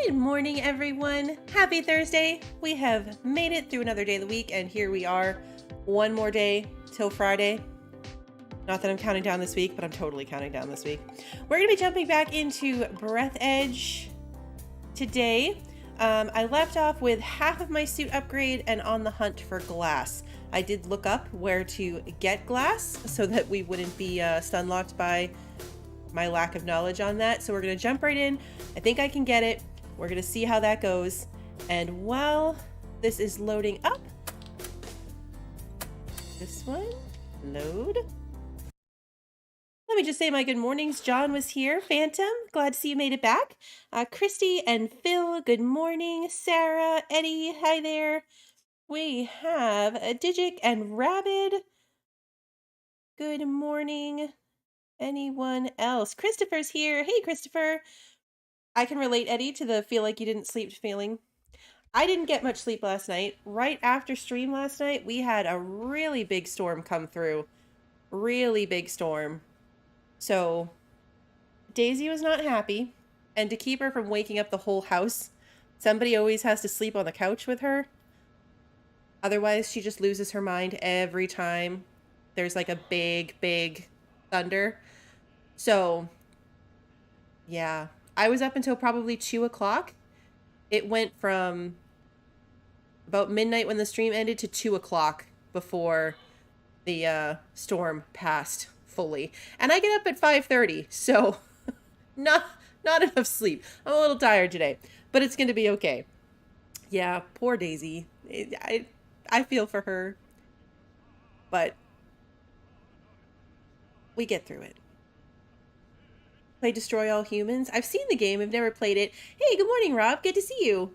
Good morning, everyone. Happy Thursday. We have made it through another day of the week, and here we are. One more day till Friday. Not that I'm counting down this week, but I'm totally counting down this week. We're going to be jumping back into Breathedge today. I left off with half of my suit upgrade and on the hunt for glass. I did look up where to get glass so that we wouldn't be stun locked by my lack of knowledge on that. So we're going to jump right in. I think I can get it. We're going to see how that goes. And while this is loading up, this one, load. Let me just say my good mornings. John was here. Phantom, glad to see you made it back. Christy and Phil, good morning. Sarah, Eddie, hi there. We have Digic and Rabid. Good morning. Anyone else? Christopher's here. Hey, Christopher. I can relate, Eddie, to the feel like you didn't sleep feeling. I didn't get much sleep last night. Right after stream last night, we had a really big storm come through. Really big storm. So Daisy was not happy. And to keep her from waking up the whole house, somebody always has to sleep on the couch with her. Otherwise, she just loses her mind every time there's like a big thunder. So, yeah. I was up until probably 2 o'clock. It went from about midnight when the stream ended to 2 o'clock before the storm passed fully. And I get up at 5:30, so not enough sleep. I'm a little tired today, but it's going to be okay. Yeah, poor Daisy. I feel for her, but we get through it. Play Destroy All Humans. I've seen the game. I've never played it. Hey, good morning, Rob. Good to see you.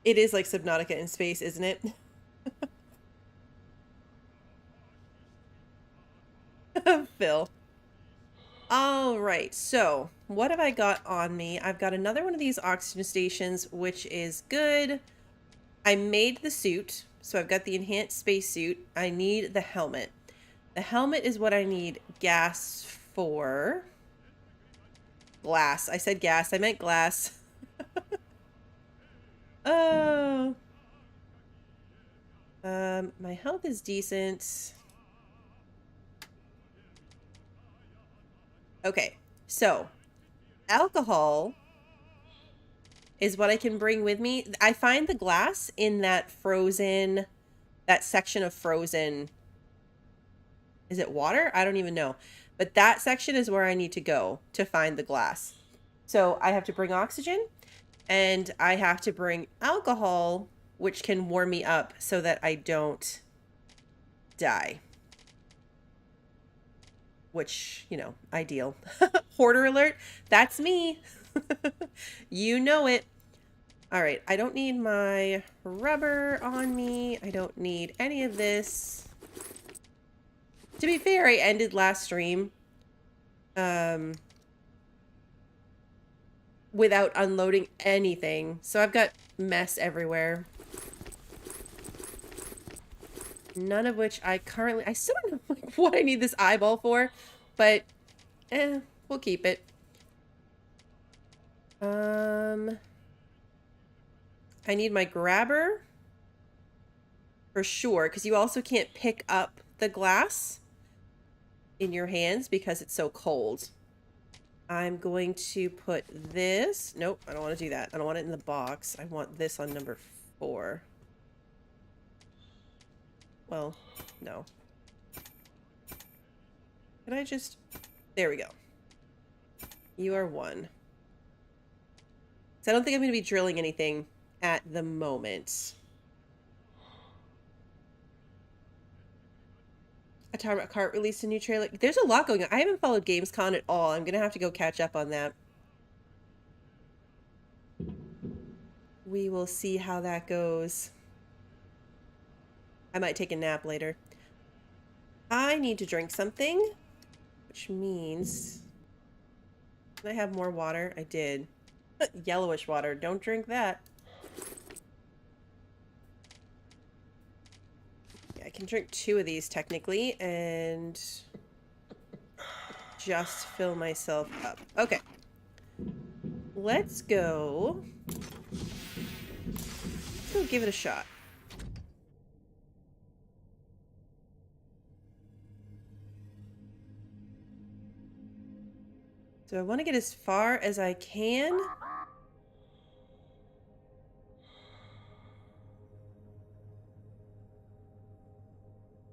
It is like Subnautica in space, isn't it? Phil. All right, so what have I got on me? I've got another one of these oxygen stations, which is good. I made the suit, so I've got the enhanced spacesuit. I need the helmet. The helmet is what I need gas for. Glass. I said gas. I meant glass. Oh. My health is decent. Okay, so alcohol is what I can bring with me. I find the glass in that section of frozen. Is it water? I don't even know. But that section is where I need to go to find the glass. So I have to bring oxygen and I have to bring alcohol, which can warm me up so that I don't die. Which, you know, ideal. Hoarder alert. That's me. You know it. All right. I don't need my rubber on me. I don't need any of this. To be fair, I ended last stream without unloading anything. So I've got mess everywhere. None of which I still don't know what I need this eyeball for, but we'll keep it. I need my grabber for sure, because you also can't pick up the glass in your hands because it's so cold. I'm going to put this. Nope, I don't want to do that. I don't want it in the box. I want this on number 4. Well, no. Can I just... There we go. You are 1. So I don't think I'm going to be drilling anything at the moment. Atomic Cart released a new trailer. There's a lot going on. I haven't followed Gamescom at all. I'm going to have to go catch up on that. We will see how that goes. I might take a nap later. I need to drink something, which means... Can I have more water? I did. Yellowish water. Don't drink that. Yeah, I can drink 2 of these technically, and just fill myself up. Okay. Let's go. Let's go give it a shot. So I want to get as far as I can.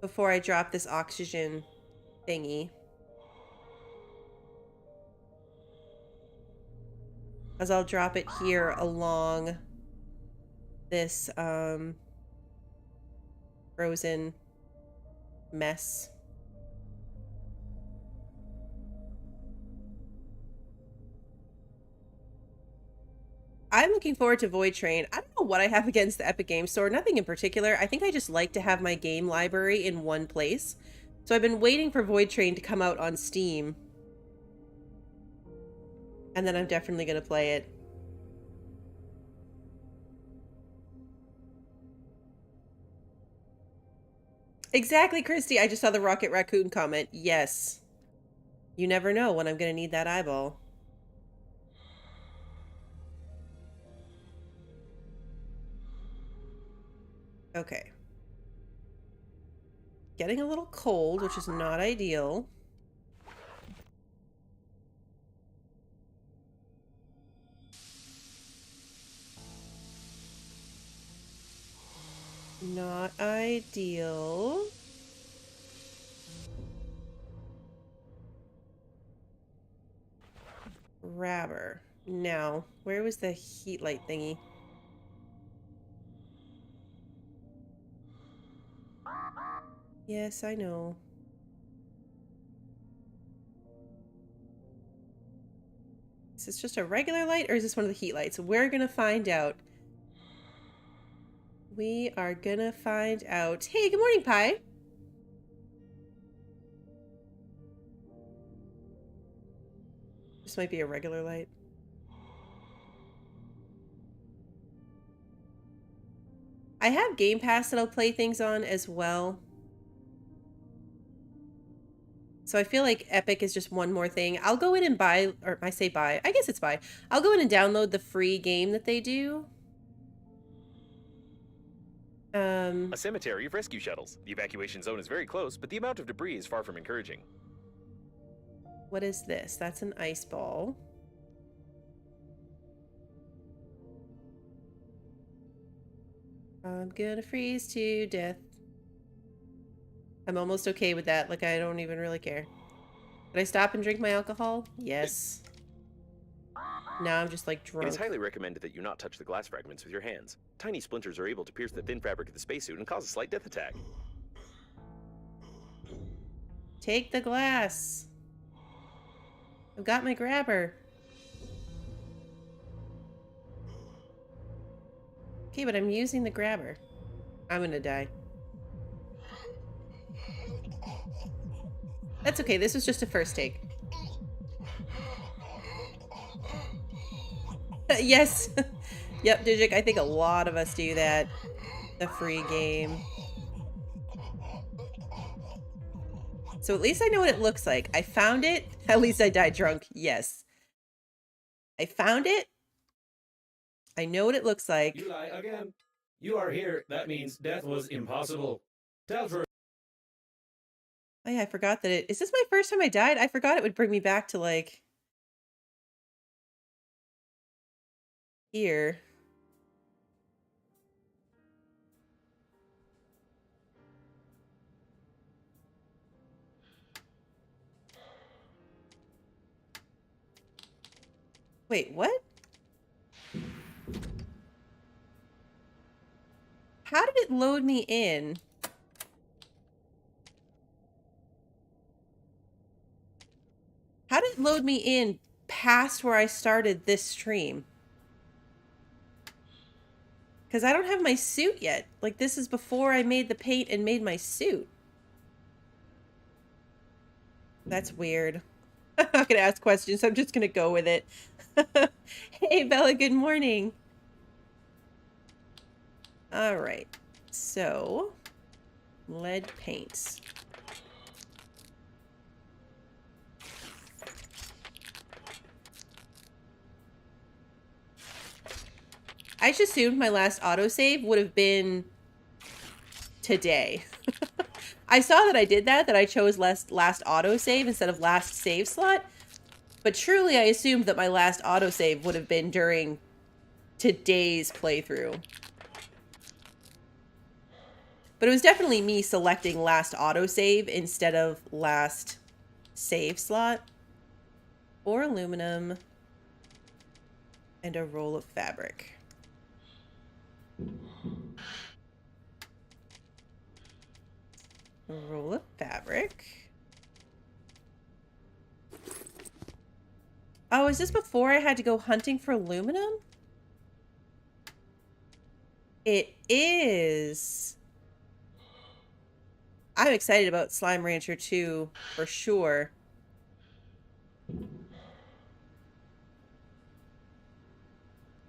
Before I drop this oxygen thingy. As I'll drop it here along this frozen mess. I'm looking forward to Void Train. I don't know what I have against the Epic Games Store. Nothing in particular. I think I just like to have my game library in one place. So I've been waiting for Void Train to come out on Steam. And then I'm definitely going to play it. Exactly, Christy. I just saw the Rocket Raccoon comment. Yes. You never know when I'm going to need that eyeball. Okay. Getting a little cold, which is not ideal. Not ideal. Grabber. Now, where was the heat light thingy? Yes, I know. Is this just a regular light or is this one of the heat lights? We're gonna find out. We are gonna find out. Hey, good morning, Pi. This might be a regular light. I have Game Pass that I'll play things on as well. So I feel like Epic is just one more thing. I'll go in and buy, or I say buy, I guess it's buy. I'll go in and download the free game that they do. A cemetery of rescue shuttles. The evacuation zone is very close, but the amount of debris is far from encouraging. What is this? That's an ice ball. I'm gonna freeze to death. I'm almost okay with that. Like, I don't even really care. Did I stop and drink my alcohol? Yes. Now I'm just, like, drunk. It is highly recommended that you not touch the glass fragments with your hands. Tiny splinters are able to pierce the thin fabric of the spacesuit and cause a slight death attack. Take the glass. I've got my grabber. Okay, but I'm using the grabber. I'm gonna die. That's okay, this was just a first take. Yes. Yep, Digic, I think a lot of us do that. The free game. So at least I know what it looks like. I found it. At least I died drunk. Yes. I found it. I know what it looks like. You lie again. You are here. That means death was impossible. Tell truth. Oh yeah, I forgot that it... Is this my first time I died? I forgot it would bring me back to, like... here. Wait, what? How did it load me in? How did it load me in past where I started this stream? Because I don't have my suit yet. Like, this is before I made the paint and made my suit. That's weird. I'm not going to ask questions. I'm just going to go with it. Hey, Bella, good morning. All right. So, lead paints. I just assumed my last autosave would have been today. I saw that I did that I chose last autosave instead of last save slot. But truly, I assumed that my last autosave would have been during today's playthrough. But it was definitely me selecting last autosave instead of last save slot. 4 aluminum and a roll of fabric. A roll of fabric. Oh, is this before I had to go hunting for aluminum? It is. I'm excited about Slime Rancher 2 for sure.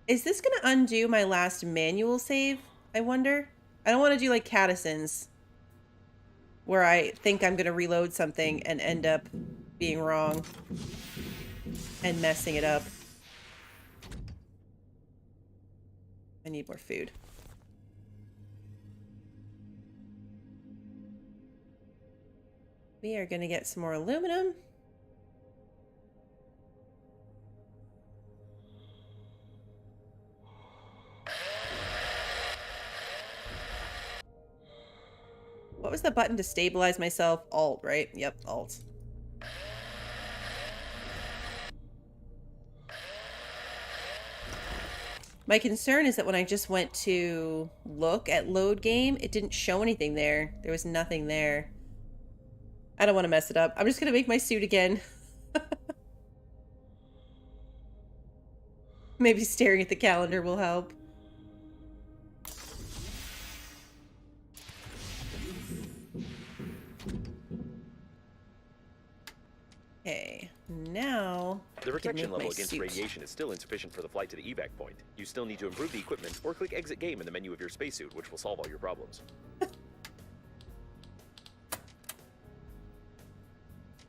Is this going to undo my last manual save, I wonder? I don't want to do like Caddison's, where I think I'm going to reload something and end up being wrong and messing it up. I need more food. We are going to get some more aluminum. What was the button to stabilize myself? Alt, right? Yep, Alt. My concern is that when I just went to look at load game, it didn't show anything there. There was nothing there. I don't want to mess it up. I'm just going to make my suit again. Maybe staring at the calendar will help. Okay, now The protection level my against suit. radiation is still insufficient for the flight to the evac point. You still need to improve the equipment or click exit game in the menu of your spacesuit, which will solve all your problems.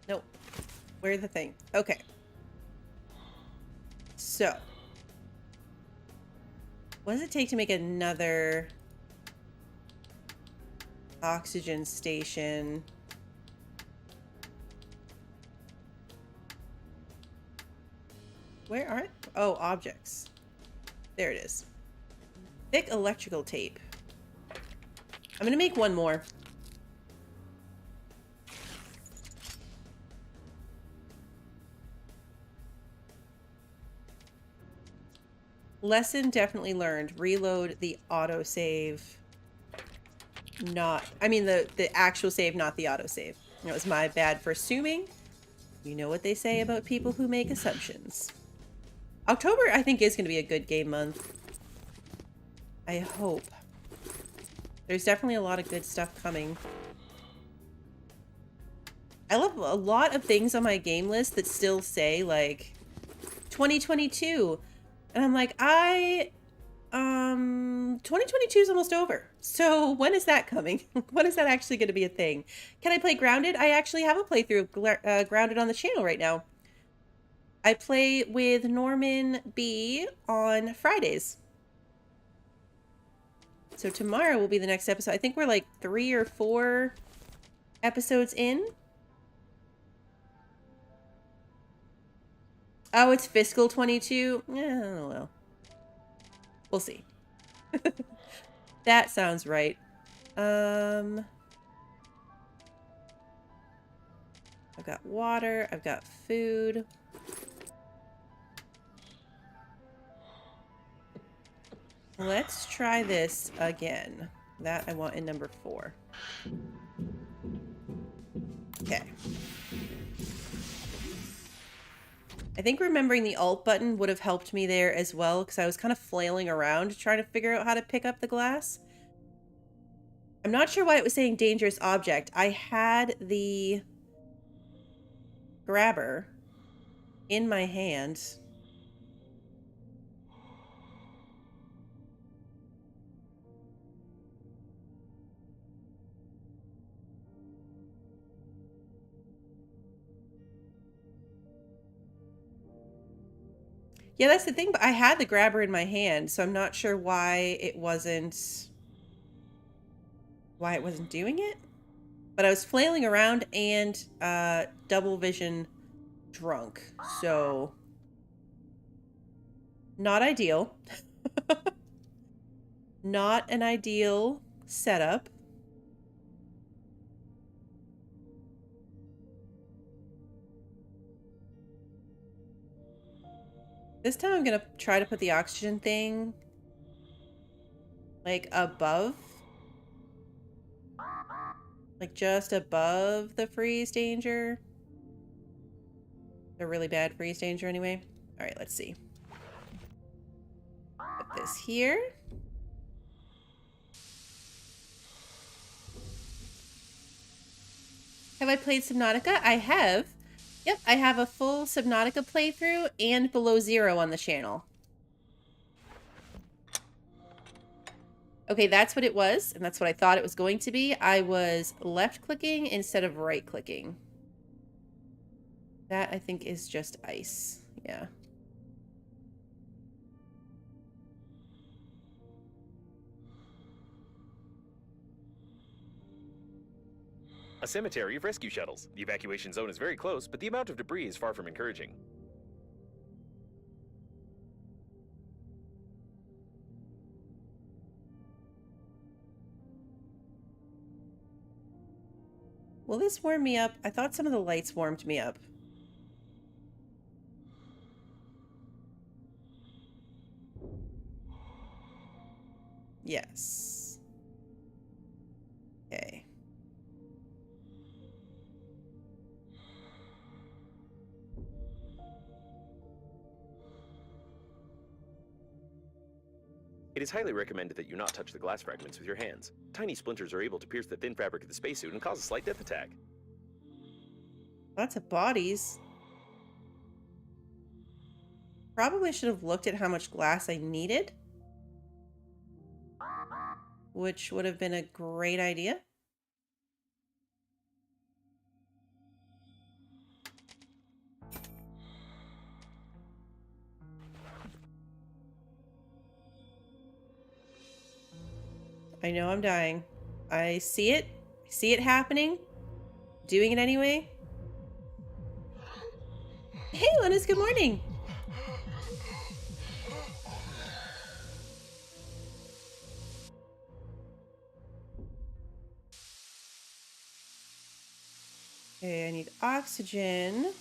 Nope. Where's the thing? Okay. So. What does it take to make another oxygen station? Where are it? Oh, objects. There it is. Thick electrical tape. I'm gonna make one more. Lesson definitely learned. Reload the autosave. I mean the actual save, not the autosave. It was my bad for assuming. You know what they say about people who make assumptions. October, I think, is going to be a good game month. I hope. There's definitely a lot of good stuff coming. I love a lot of things on my game list that still say, like, 2022. And I'm like, 2022 is almost over. So when is that coming? When is that actually going to be a thing? Can I play Grounded? I actually have a playthrough of Grounded on the channel right now. I play with Norman B on Fridays. So tomorrow will be the next episode. I think we're like 3 or 4 episodes in. Oh, it's fiscal 22? Yeah, well. We'll see. That sounds right. I've got water. I've got food. Let's try this again. That I want in number 4. Okay. I think remembering the Alt button would have helped me there as well, because I was kind of flailing around trying to figure out how to pick up the glass. I'm not sure why it was saying dangerous object. I had the grabber in my hand. Yeah, that's the thing, but I had the grabber in my hand, so I'm not sure why it wasn't doing it. But I was flailing around and double vision drunk. So not ideal. Not an ideal setup. This time I'm going to try to put the oxygen thing like above. Like just above the freeze danger. The really bad freeze danger anyway. All right, let's see. Put this here. Have I played Subnautica? I have. Yep, I have a full Subnautica playthrough and Below Zero on the channel. Okay, that's what it was, and that's what I thought it was going to be. I was left-clicking instead of right-clicking. That, I think, is just ice. Yeah. A cemetery of rescue shuttles. The evacuation zone is very close, but the amount of debris is far from encouraging. Will this warm me up? I thought some of the lights warmed me up. Yes. Okay. It is highly recommended that you not touch the glass fragments with your hands. Tiny splinters are able to pierce the thin fabric of the spacesuit and cause a slight death attack. Lots of bodies. Probably should have looked at how much glass I needed. Which would have been a great idea. I know I'm dying. I see it. I see it happening. Doing it anyway. Hey, Linus, good morning. Okay, I need oxygen.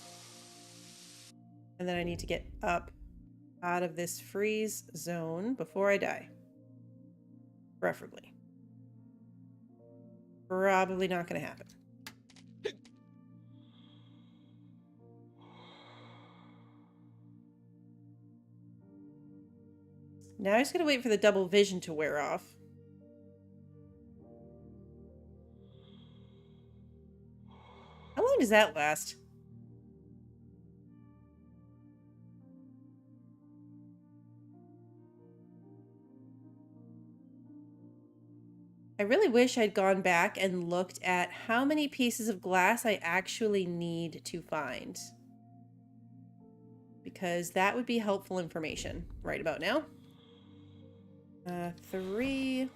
And then I need to get up out of this freeze zone before I die. Preferably. Probably not going to happen. Now I just got to wait for the double vision to wear off. How long does that last? I really wish I'd gone back and looked at how many pieces of glass I actually need to find. Because that would be helpful information right about now. 3.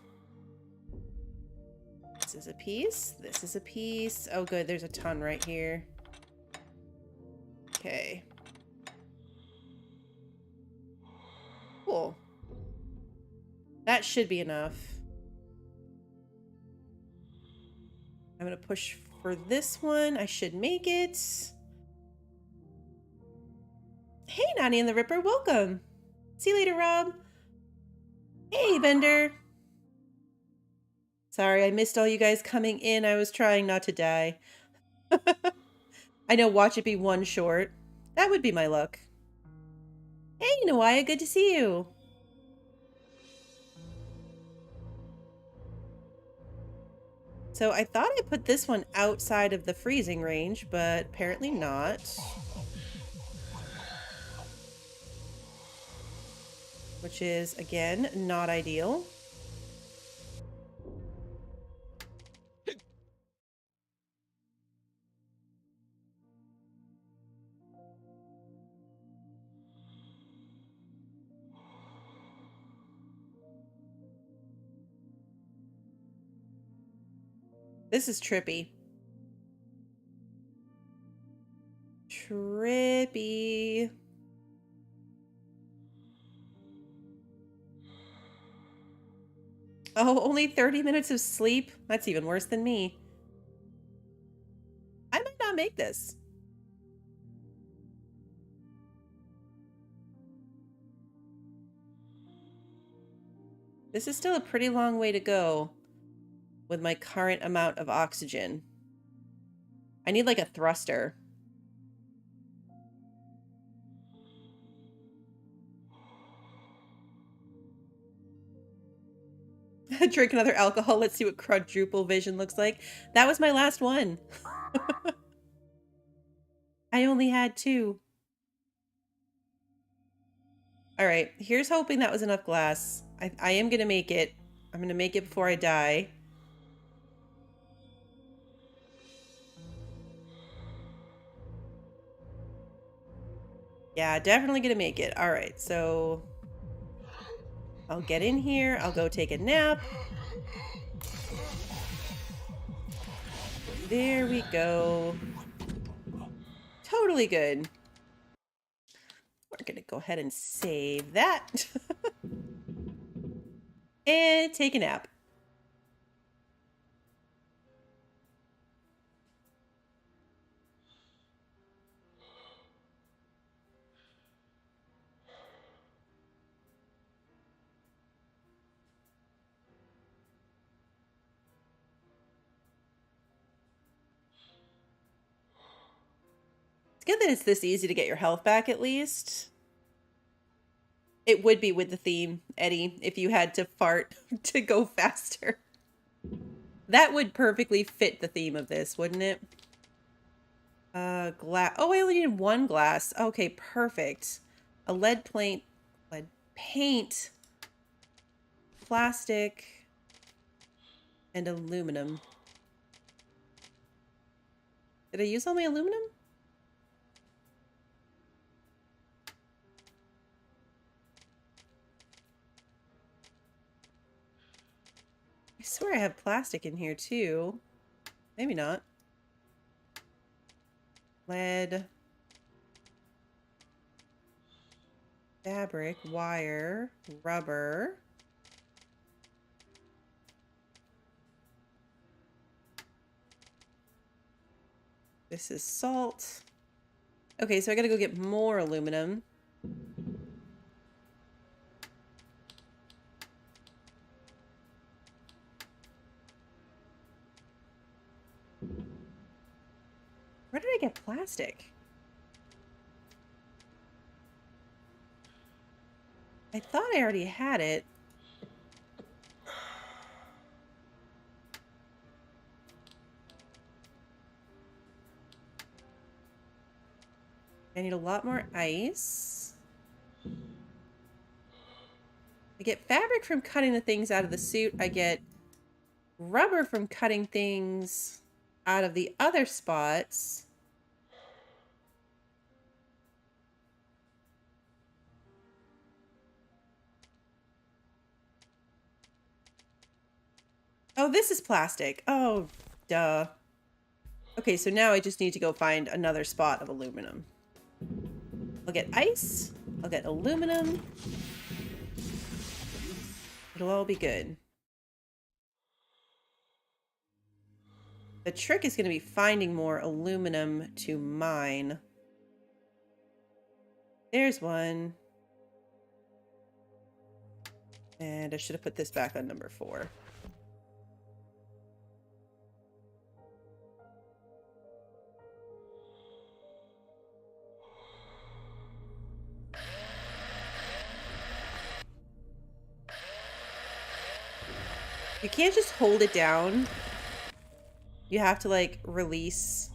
This is a piece. This is a piece. Oh, good. There's a ton right here. Okay. Cool. That should be enough. I'm going to push for this one. I should make it. Hey, Nani and the Ripper. Welcome. See you later, Rob. Hey, Bender. Sorry, I missed all you guys coming in. I was trying not to die. I know, watch it be one short. That would be my luck. Hey, Nawaya, good to see you. So I thought I put this one outside of the freezing range, but apparently not. Which is, again, not ideal. This is trippy. Trippy. Oh, only 30 minutes of sleep? That's even worse than me. I might not make this. This is still a pretty long way to go with my current amount of oxygen. I need like a thruster. Drink another alcohol. Let's see what quadruple vision looks like. That was my last one. I only had 2. All right, here's hoping that was enough glass. I am going to make it. I'm going to make it before I die. Yeah, definitely going to make it. All right, so I'll get in here. I'll go take a nap. There we go. Totally good. We're going to go ahead and save that. And take a nap. It's good that it's this easy to get your health back, at least. It would be with the theme, Eddie, if you had to fart to go faster. That would perfectly fit the theme of this, wouldn't it? Glass. Oh, I only need 1 glass. Okay, perfect. A lead paint, plastic, and aluminum. Did I use all my aluminum? I swear I have plastic in here too. Maybe not. Lead. Fabric, wire, rubber. This is salt. Okay, so I gotta go get more aluminum. Where did I get plastic? I thought I already had it. I need a lot more ice. I get fabric from cutting the things out of the suit. I get rubber from cutting things out of the other spots. Oh, this is plastic. Oh, duh. Okay, so now I just need to go find another spot of aluminum. I'll get ice. I'll get aluminum. It'll all be good. The trick is going to be finding more aluminum to mine. There's one. And I should have put this back on number 4. You can't just hold it down. You have to like release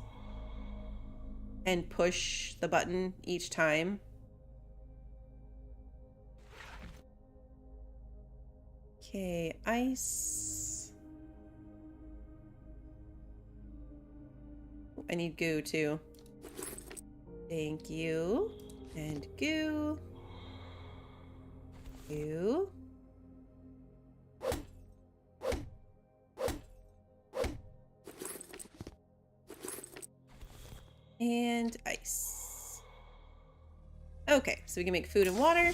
and push the button each time. Okay, ice. I need goo too. Thank you. And goo. Goo. And ice. Okay, so we can make food and water.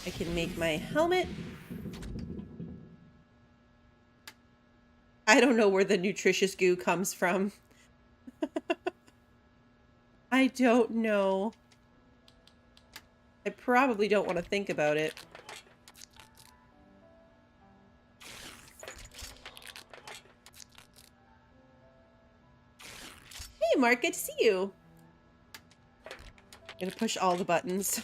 I can make my helmet. I don't know where the nutritious goo comes from. I don't know. I probably don't want to think about it. Hey, Mark, good to see you. I'm gonna push all the buttons.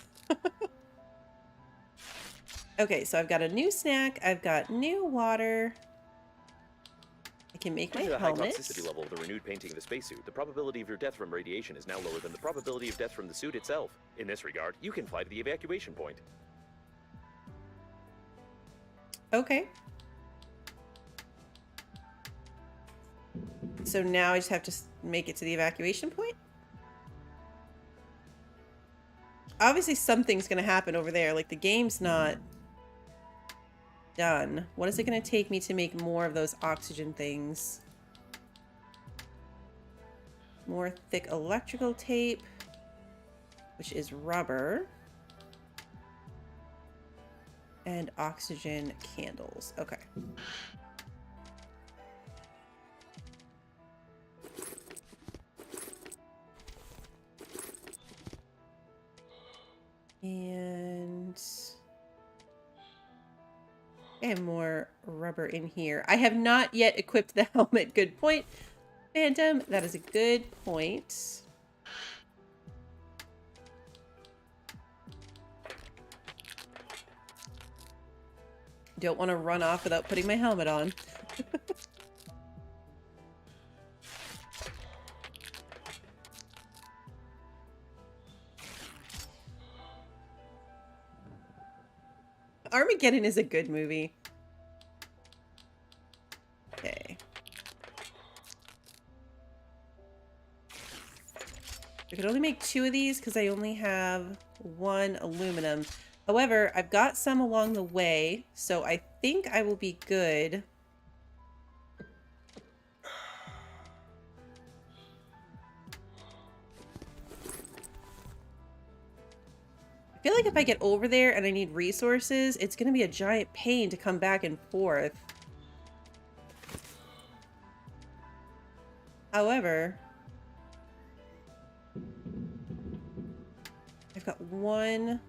Okay, so I've got a new snack. I've got new water. I can make my Due to the high helmet. toxicity level of the renewed painting of the spacesuit, the probability of your death from radiation is now lower than the probability of death from the suit itself. In this regard, you can fly to the evacuation point. Okay. So now I just have to make it to the evacuation point? Obviously something's gonna happen over there. Like, the game's not done. What is it gonna take me to make more of those oxygen things? More thick electrical tape, which is rubber. And oxygen candles. Okay. And I have more rubber in here. I have not yet equipped the helmet. Good point, Phantom. That is a good point. Don't want to run off without putting my helmet on. Armageddon is a good movie. Okay. I could only make 2 of these because I only have 1 aluminum. However, I've got some along the way, so I think I will be good. I feel like if I get over there and I need resources, it's going to be a giant pain to come back and forth. However, I've got 1.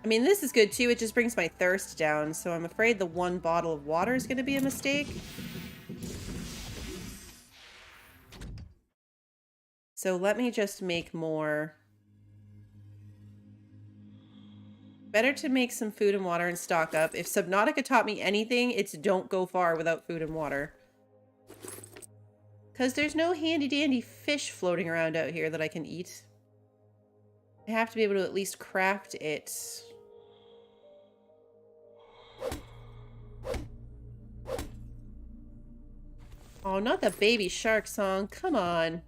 I mean, this is good too. It just brings my thirst down, so I'm afraid the 1 bottle of water is going to be a mistake. So let me just make more. Better to make some food and water and stock up. If Subnautica taught me anything, it's don't go far without food and water. Because there's no handy-dandy fish floating around out here that I can eat. I have to be able to at least craft it. Oh, not the baby shark song. Come on.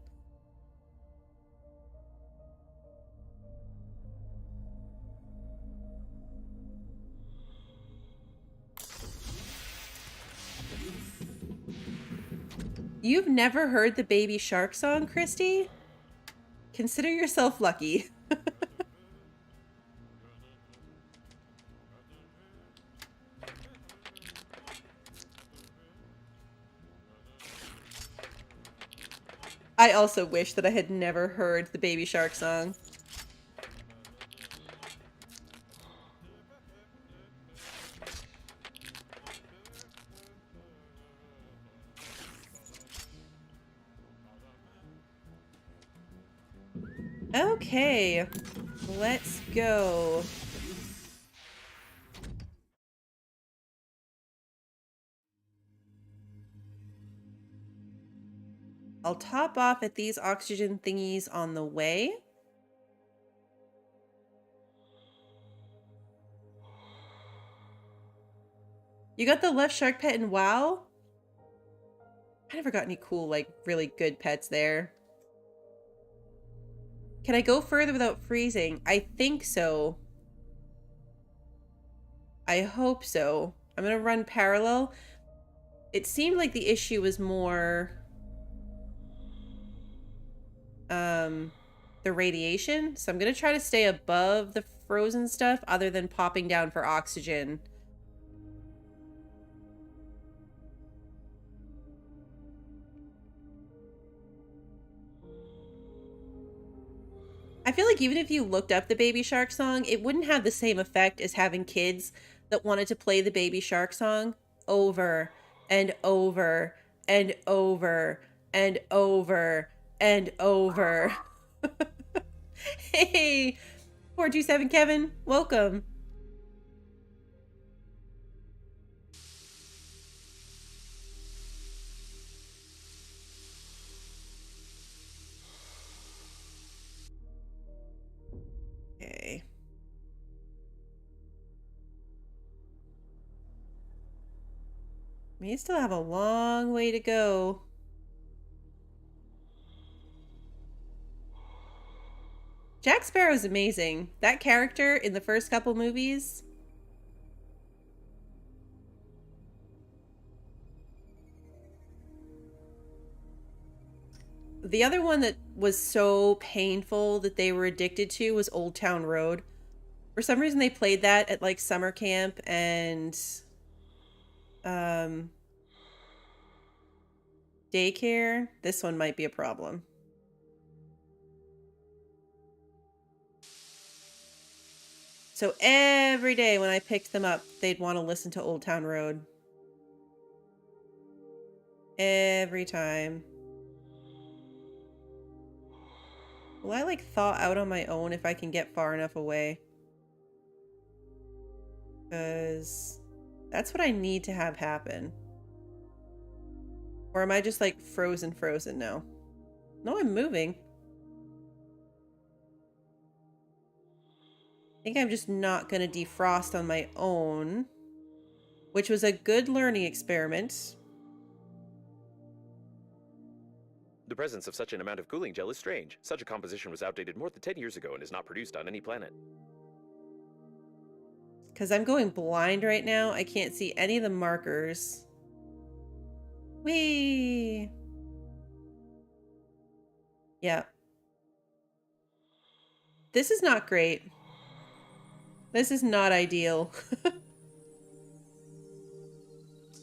You've never heard the baby shark song, Christy? Consider yourself lucky. I also wish that I had never heard the baby shark song. Okay, let's go. I'll top off at these oxygen thingies on the way. You got the left shark pet in WoW? I never got any cool, like, really good pets there. Can I go further without freezing? I think so. I hope so. I'm gonna run parallel. It seemed like the issue was more the radiation. So I'm going to try to stay above the frozen stuff other than popping down for oxygen. I feel like even if you looked up the Baby Shark song, it wouldn't have the same effect as having kids that wanted to play the Baby Shark song over and over and over and over and over. Hey, 427 Kevin, welcome. Okay. We still have a long way to go. Jack Sparrow's amazing. That character in the first couple movies. The other one that was so painful that they were addicted to was Old Town Road. For some reason they played that at like summer camp and daycare. This one might be a problem. So every day when I picked them up, they'd want to listen to Old Town Road. Every time. Will I like thaw out on my own if I can get far enough away? Because that's what I need to have happen. Or am I just like frozen now? No, I'm moving. I think I'm just not going to defrost on my own, which was a good learning experiment. The presence of such an amount of cooling gel is strange. Such a composition was outdated more than 10 years ago and is not produced on any planet. Because I'm going blind right now. I can't see any of the markers. Whee! Yeah. This is not great. This is not ideal.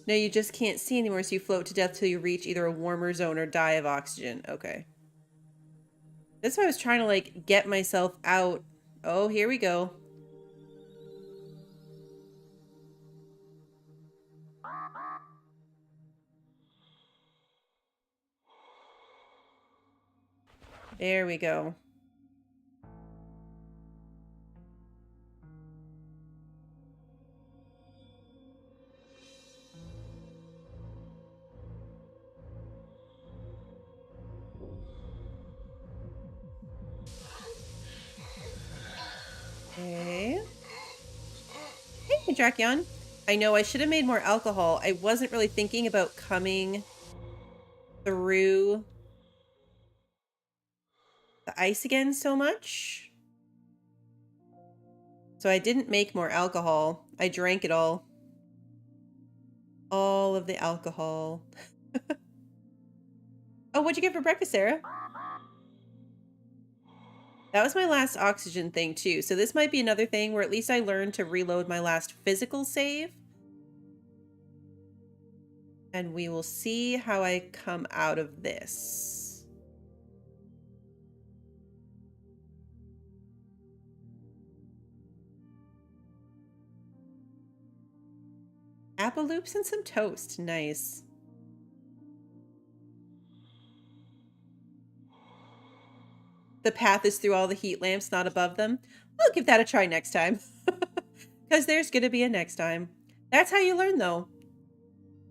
No, you just can't see anymore, so you float to death till you reach either a warmer zone or die of oxygen. Okay. That's why I was trying to, like, get myself out. Oh, here we go. There we go. Okay. Hey, Drakion. I know I should have made more alcohol. I wasn't really thinking about coming through the ice again so much. So I didn't make more alcohol. I drank it all. All of the alcohol. Oh, what'd you get for breakfast, Sarah? That was my last oxygen thing, too. So this might be another thing where at least I learned to reload my last physical save. And we will see how I come out of this. Apple loops and some toast. Nice. The path is through all the heat lamps, not above them. I'll give that a try next time. Because there's going to be a next time. That's how you learn, though.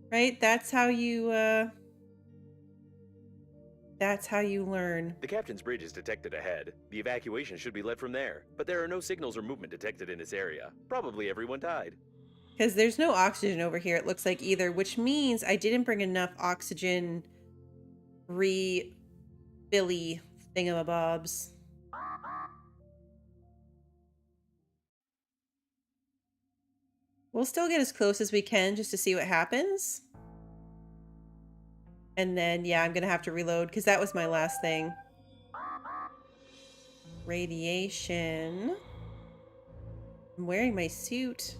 Right? That's how you learn. The captain's bridge is detected ahead. The evacuation should be led from there, but there are no signals or movement detected in this area. Probably everyone died. Because there's no oxygen over here, it looks like, either, which means I didn't bring enough oxygen rebilly thingamabobs. We'll still get as close as we can just to see what happens. And then, yeah, I'm going to have to reload because that was my last thing. Radiation. I'm wearing my suit.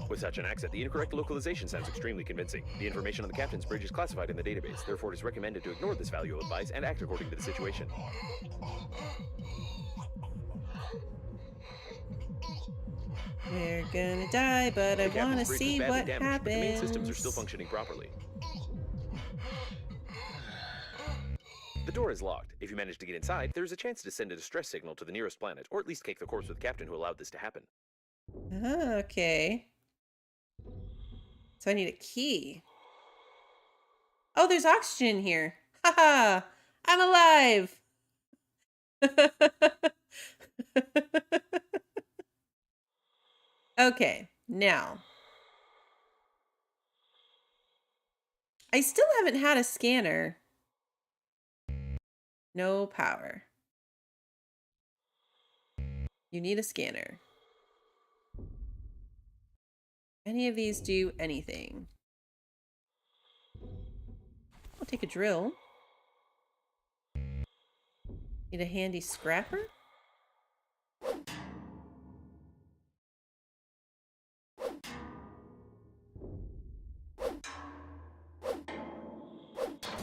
With such an accent, the incorrect localization sounds extremely convincing. The information on the captain's bridge is classified in the database, therefore it is recommended to ignore this valuable advice and act according to the situation. We're gonna die, but I The want to captain's bridge was see badly what damaged, but the main systems are still happens. functioning properly. The door is locked. If you manage to get inside, there is a chance to send a distress signal to the nearest planet, or at least cake the corpse with the captain who allowed this to happen. Okay. So I need a key. Oh, there's oxygen in here. Haha! I'm alive! Okay, now. I still haven't had a scanner. No power. You need a scanner. Any of these do anything? I'll take a drill. Need a handy scrapper?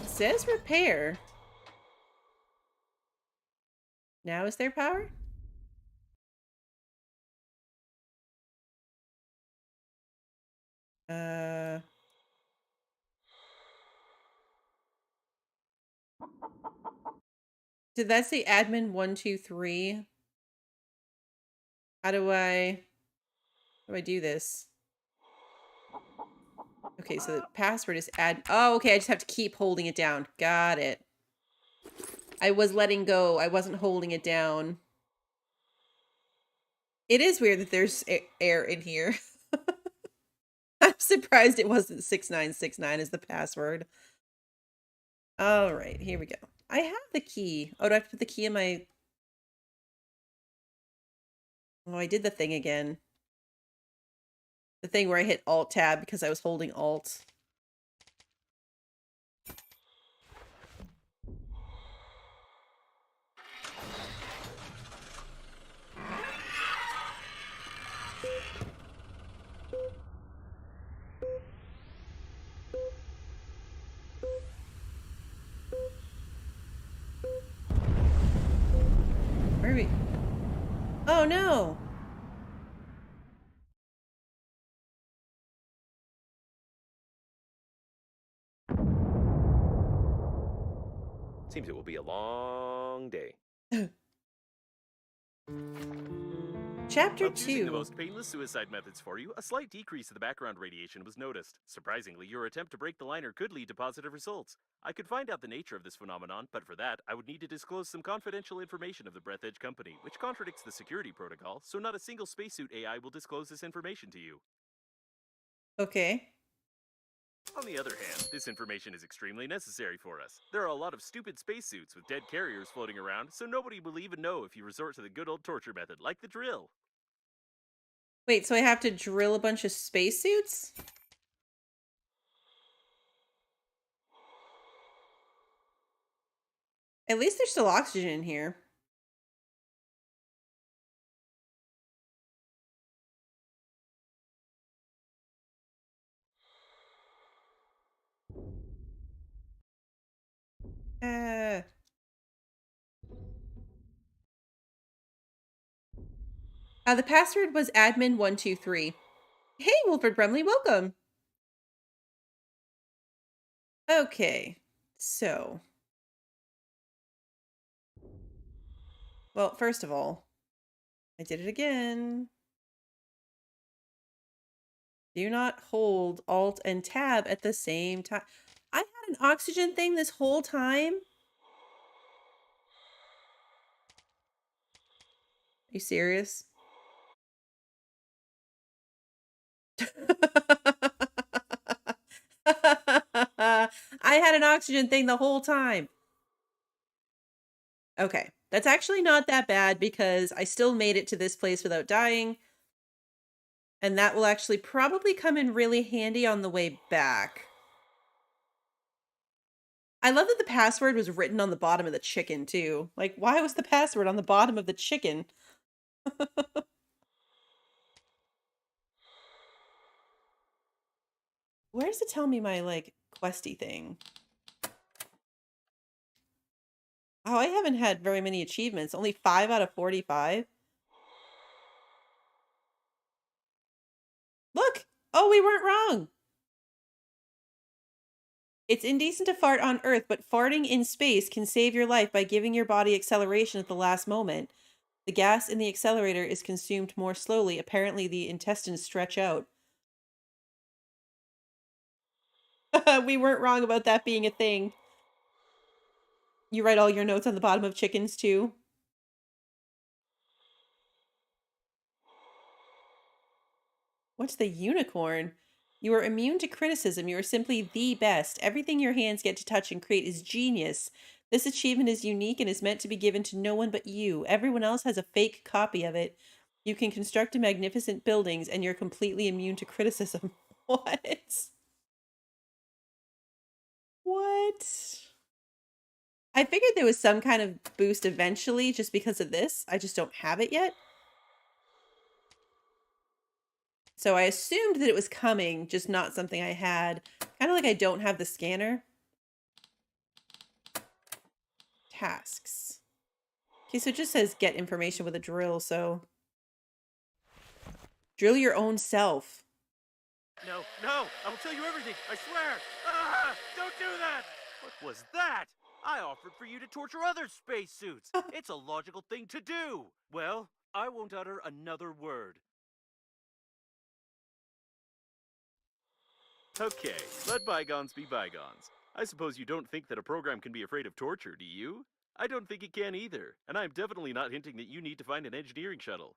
It says repair. Now is there power? Did that say admin 123? How do I do this? Okay, so the password is oh, okay, I just have to keep holding it down. Got it. I was letting go. I wasn't holding it down. It is weird that there's air in here. I'm surprised it wasn't 6969 as the password. All right, here we go. I have the key. Oh, do I have to put the key in my... Oh, I did the thing again. The thing where I hit Alt-Tab because I was holding Alt. Where are we? Oh, no! Seems it will be a long day. Chapter Using the 2. most painless suicide methods for you, a slight decrease in the background radiation was noticed. Surprisingly, your attempt to break the liner could lead to positive results. I could find out the nature of this phenomenon, but for that, I would need to disclose some confidential information of the Breathedge company, which contradicts the security protocol, so not a single spacesuit AI will disclose this information to you. Okay. On the other hand, this information is extremely necessary for us. There are a lot of stupid spacesuits with dead carriers floating around, so nobody will even know if you resort to the good old torture method, like the drill. Wait, so I have to drill a bunch of spacesuits? At least there's still oxygen in here. The password was admin123. Hey, Wilfred Brumley, welcome. Okay, so. Well, first of all, I did it again. Do not hold Alt and Tab at the same time. I had an oxygen thing this whole time. Are you serious? I had an oxygen thing the whole time. Okay, that's actually not that bad because I still made it to this place without dying. And that will actually probably come in really handy on the way back. I love that the password was written on the bottom of the chicken, too. Like, why was the password on the bottom of the chicken? Where does it tell me my, like, questy thing? Oh, I haven't had very many achievements. Only 5 out of 45. Look! Oh, we weren't wrong! It's indecent to fart on Earth, but farting in space can save your life by giving your body acceleration at the last moment. The gas in the accelerator is consumed more slowly. Apparently, the intestines stretch out. We weren't wrong about that being a thing. You write all your notes on the bottom of chickens, too? What's the unicorn? You are immune to criticism. You are simply the best. Everything your hands get to touch and create is genius. This achievement is unique and is meant to be given to no one but you. Everyone else has a fake copy of it. You can construct magnificent buildings and you're completely immune to criticism. What? What? I figured there was some kind of boost eventually just because of this. I just don't have it yet. So I assumed that it was coming, just not something I had. Kind of like I don't have the scanner. Tasks. Okay, so it just says get information with a drill, so... Drill your own self. No, no! I will tell you everything! I swear! Ah! Don't do that! What was that? I offered for you to torture other spacesuits! It's a logical thing to do! Well, I won't utter another word. Okay, let bygones be bygones. I suppose you don't think that a program can be afraid of torture, do you? I don't think it can either, and I'm definitely not hinting that you need to find an engineering shuttle.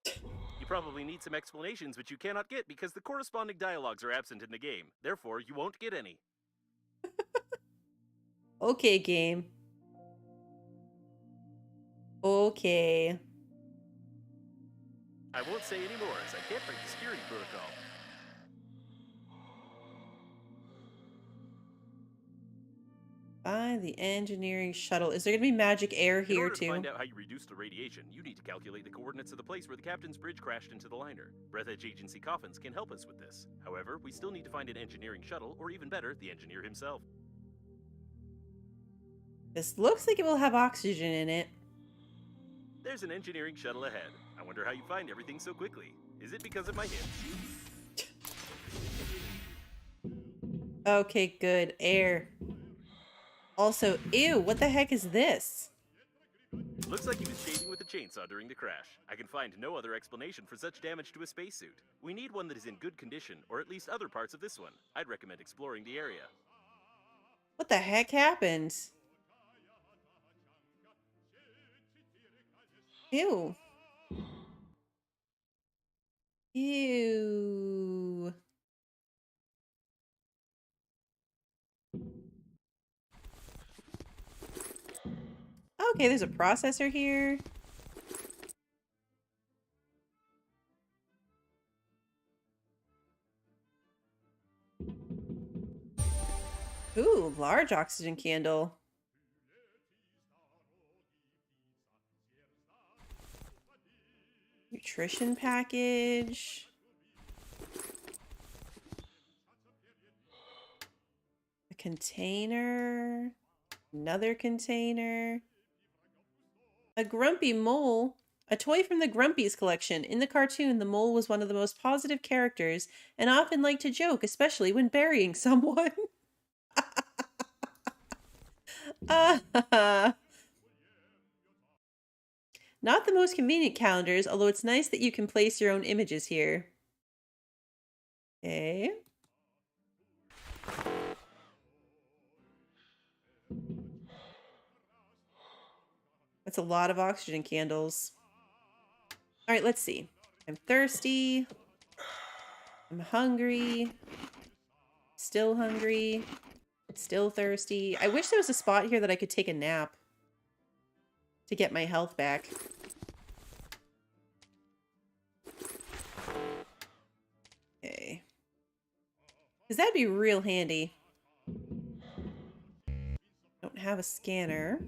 You probably need some explanations which you cannot get because the corresponding dialogues are absent in the game. Therefore, you won't get any. Okay, game. Okay. I won't say any more as I can't break the security protocol. Find the engineering shuttle. Is there going to be magic air In here, order to too? find out how you reduce the radiation, you need to calculate the coordinates of the place where the captain's bridge crashed into the liner. Breathedge Agency coffins can help us with this. However, we still need to find an engineering shuttle, or even better, the engineer himself. This looks like it will have oxygen in it. There's an engineering shuttle ahead. I wonder how you find everything so quickly. Is it because of my hints? Okay, good. Air. Also, ew, what the heck is this? Looks like he was shaving with a chainsaw during the crash. I can find no other explanation for such damage to a spacesuit. We need one that is in good condition, or at least other parts of this one. I'd recommend exploring the area. What the heck happened? Ew. Ew. Okay, there's a processor here. Ooh, large oxygen candle. Nutrition package. A container. Another container. A grumpy mole. A toy from the Grumpies collection. In the cartoon, the mole was one of the most positive characters and often liked to joke, especially when burying someone. Not the most convenient calendars, although it's nice that you can place your own images here. Okay. That's a lot of oxygen candles. All right, let's see. I'm thirsty. I'm hungry. Still hungry. Still thirsty. I wish there was a spot here that I could take a nap to get my health back. Okay. Because that'd be real handy. Don't have a scanner.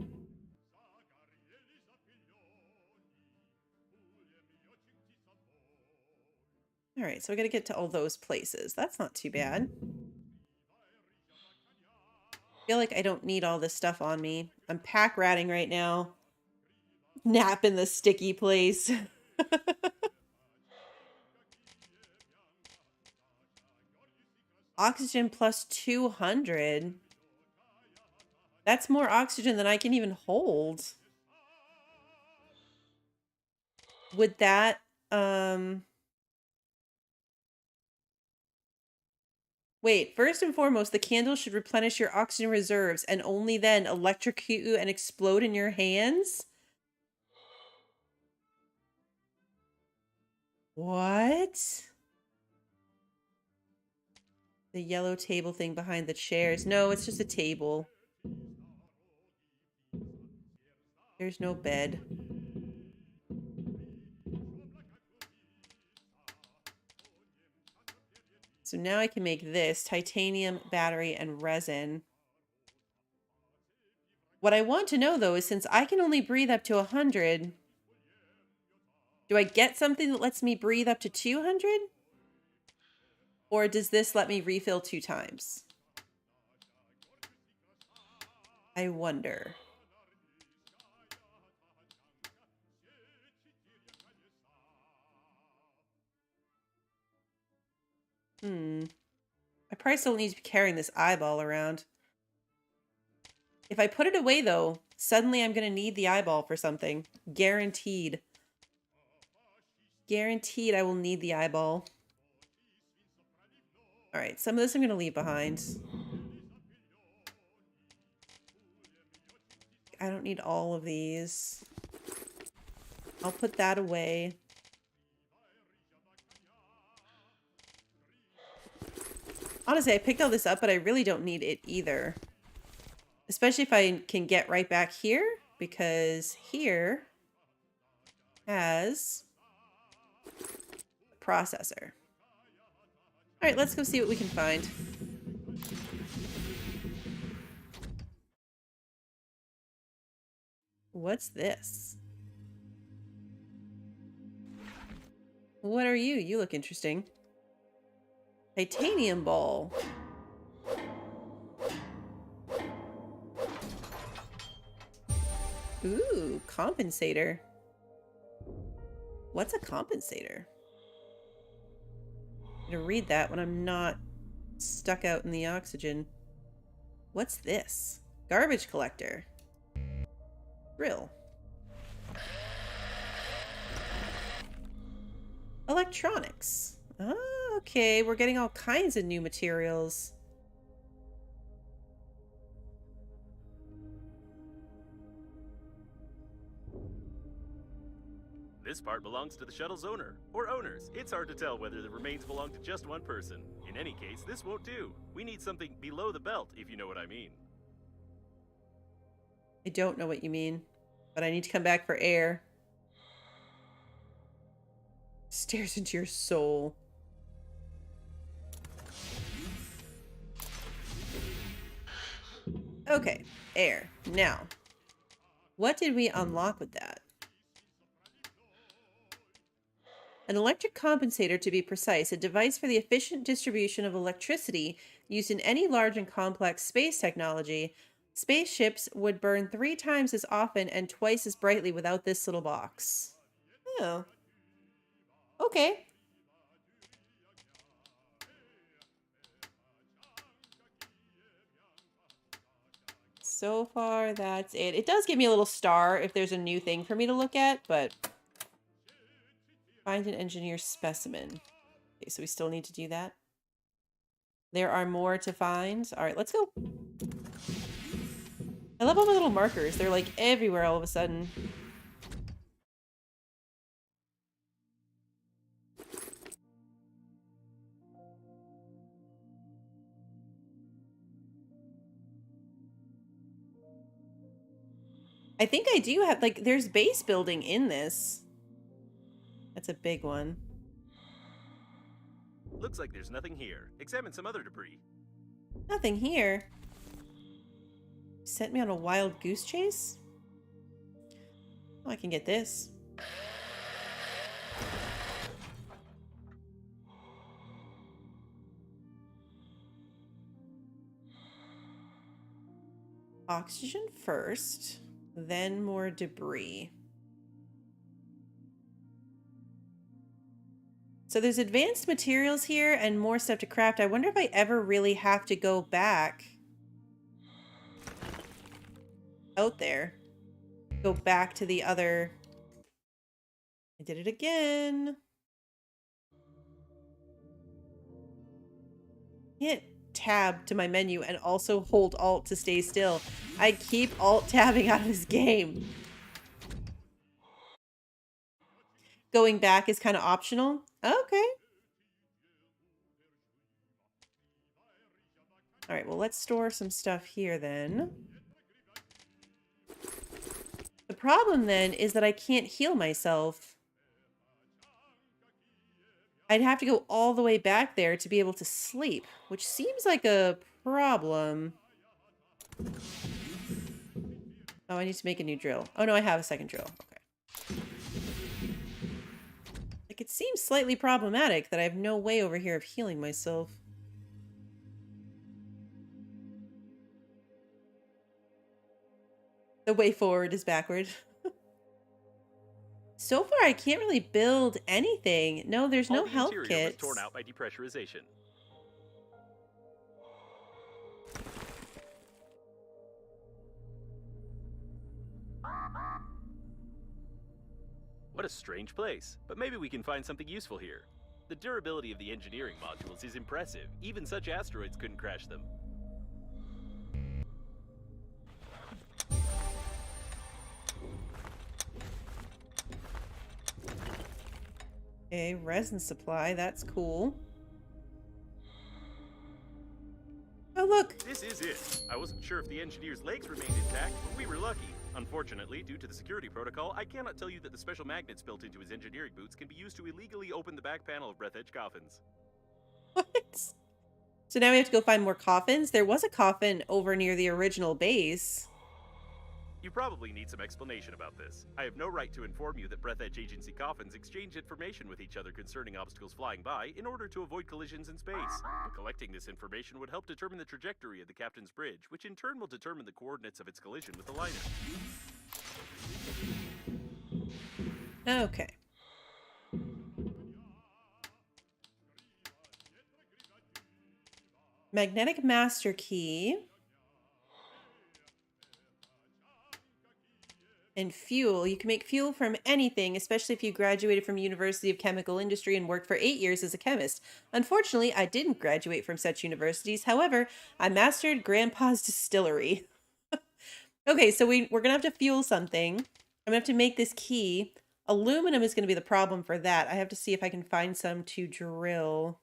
All right, so I got to get to all those places. That's not too bad. I feel like I don't need all this stuff on me. I'm pack ratting right now. Nap in the sticky place. Oxygen plus 200. That's more oxygen than I can even hold. Would that, wait, first and foremost, the candle should replenish your oxygen reserves and only then electrocute you and explode in your hands? What? The yellow table thing behind the chairs. No, it's just a table. There's no bed. So now I can make this titanium, battery, and resin. What I want to know, though, is since I can only breathe up to 100, do I get something that lets me breathe up to 200? Or does this let me refill 2 times? I wonder. I probably still need to be carrying this eyeball around. If I put it away, though, suddenly I'm going to need the eyeball for something. Guaranteed. Guaranteed I will need the eyeball. All right, some of this I'm going to leave behind. I don't need all of these. I'll put that away. Honestly, I picked all this up, but I really don't need it either. Especially if I can get right back here, because here has a processor. All right, let's go see what we can find. What's this? What are you? You look interesting. Titanium ball. Ooh, compensator. What's a compensator? I'm gonna read that when I'm not stuck out in the oxygen. What's this? Garbage collector. Drill. Electronics. Oh, okay. We're getting all kinds of new materials. This part belongs to the shuttle's owner, or owners. It's hard to tell whether the remains belong to just one person. In any case, this won't do. We need something below the belt, if you know what I mean. I don't know what you mean, but I need to come back for air. Stares into your soul. Okay, air. Now, what did we unlock with that? An electric compensator, to be precise, a device for the efficient distribution of electricity used in any large and complex space technology. Spaceships would burn 3 times as often and twice as brightly without this little box. Oh. Okay. So far, that's it. It does give me a little star if there's a new thing for me to look at, but... Find an engineer specimen. Okay, so we still need to do that. There are more to find. All right, let's go. I love all my little markers. They're like everywhere all of a sudden. I think I do have, like, there's base building in this. That's a big one. Looks like there's nothing here. Examine some other debris. Nothing here. Sent me on a wild goose chase? Oh, I can get this. Oxygen first, then more debris. So there's advanced materials here and more stuff to craft. I wonder if I ever really have to go back out there. Go back to the other... I did it again. Can't tab to my menu and also hold Alt to stay still. I keep Alt tabbing out of this game. Going back is kind of optional. Okay. All right, well, let's store some stuff here then. The problem then is that I can't heal myself. I'd have to go all the way back there to be able to sleep, which seems like a problem. Oh, I need to make a new drill. Oh, no, I have a second drill. Okay. Like, it seems slightly problematic that I have no way over here of healing myself. The way forward is backward. So far, I can't really build anything. No, there's no health All the interior was kits. torn out by depressurization. What a strange place, but maybe we can find something useful here. The durability of the engineering modules is impressive. Even such asteroids couldn't crash them. Okay, resin supply. That's cool. Oh, look. This is it. I wasn't sure if the engineer's legs remained intact, but we were lucky. Unfortunately, due to the security protocol, I cannot tell you that the special magnets built into his engineering boots can be used to illegally open the back panel of Breathedge coffins. What? So now we have to go find more coffins? There was a coffin over near the original base. You probably need some explanation about this. I have no right to inform you that Breathedge Agency coffins exchange information with each other concerning obstacles flying by in order to avoid collisions in space. But collecting this information would help determine the trajectory of the captain's bridge, which in turn will determine the coordinates of its collision with the liner. Okay. Magnetic master key. And fuel. You can make fuel from anything, especially if you graduated from University of Chemical Industry and worked for 8 years as a chemist. Unfortunately, I didn't graduate from such universities. However, I mastered Grandpa's distillery. Okay, so we're going to have to fuel something. I'm going to have to make this key. Aluminum is going to be the problem for that. I have to see if I can find some to drill.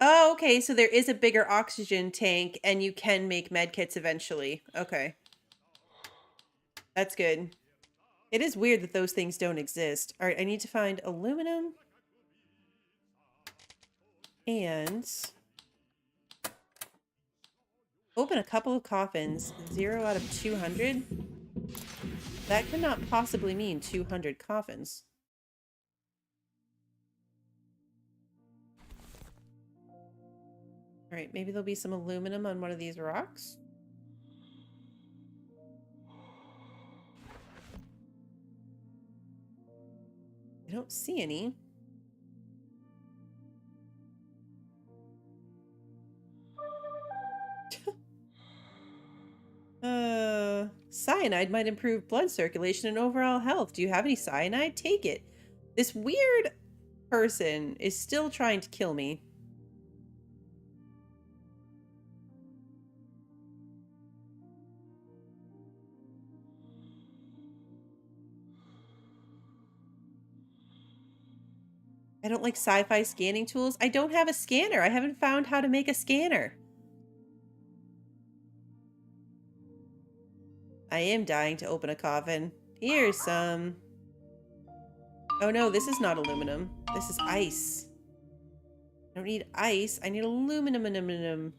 Oh, okay, so there is a bigger oxygen tank, and you can make medkits eventually. Okay. That's good. It is weird that those things don't exist. All right, I need to find aluminum. And open a couple of coffins. 0 out of 200? That could not possibly mean 200 coffins. All right, maybe there'll be some aluminum on one of these rocks. I don't see any. Cyanide might improve blood circulation and overall health. Do you have any cyanide? Take it. This weird person is still trying to kill me. I don't like sci-fi scanning tools. I don't have a scanner. I haven't found how to make a scanner. I am dying to open a coffin. Here's some. Oh no, this is not aluminum. This is ice. I don't need ice. I need aluminum.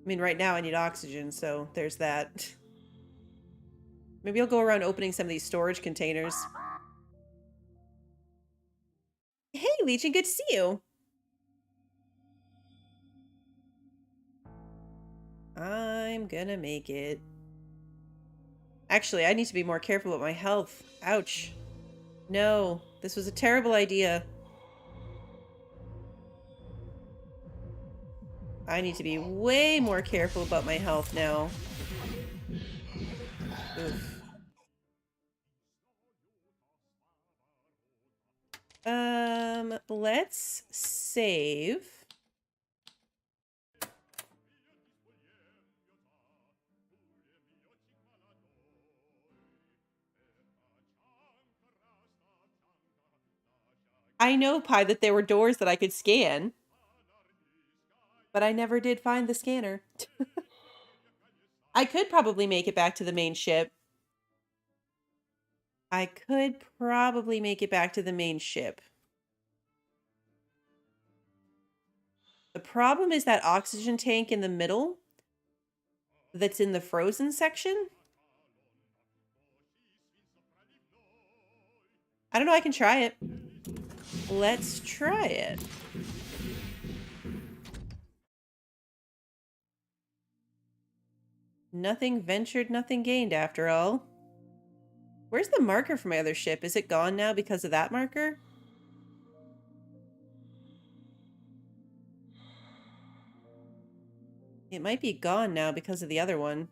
I mean, right now I need oxygen, so there's that. Maybe I'll go around opening some of these storage containers. Hey, Legion, good to see you. I'm gonna make it. Actually, I need to be more careful with my health. Ouch. No, this was a terrible idea. I need to be way more careful about my health now. Oof. Let's save. I know, Pi, that there were doors that I could scan, but I never did find the scanner. I could probably make it back to the main ship. I could probably make it back to the main ship. The problem is that oxygen tank in the middle that's in the frozen section. I don't know, I can try it. Let's try it. Nothing ventured, nothing gained after all. Where's the marker for my other ship? Is it gone now because of that marker? It might be gone now because of the other one.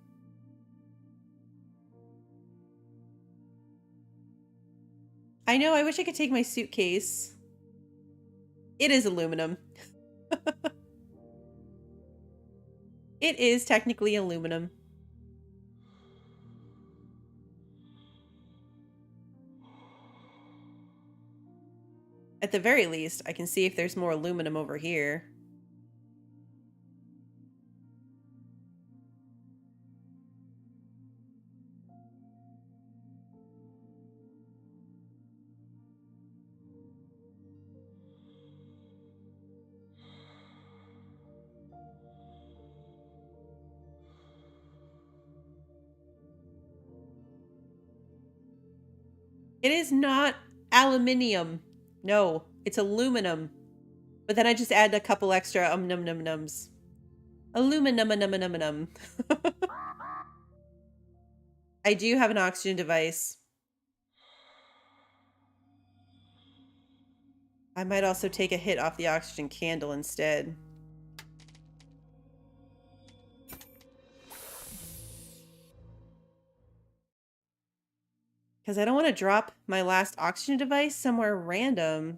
I know, I wish I could take my suitcase. It is aluminum. It is technically aluminum. At the very least, I can see if there's more aluminum over here. It is not aluminium. No, it's aluminum. But then I just add a couple extra num num nums. Aluminum num num num. I do have an oxygen device. I might also take a hit off the oxygen candle instead. Because I don't want to drop my last oxygen device somewhere random.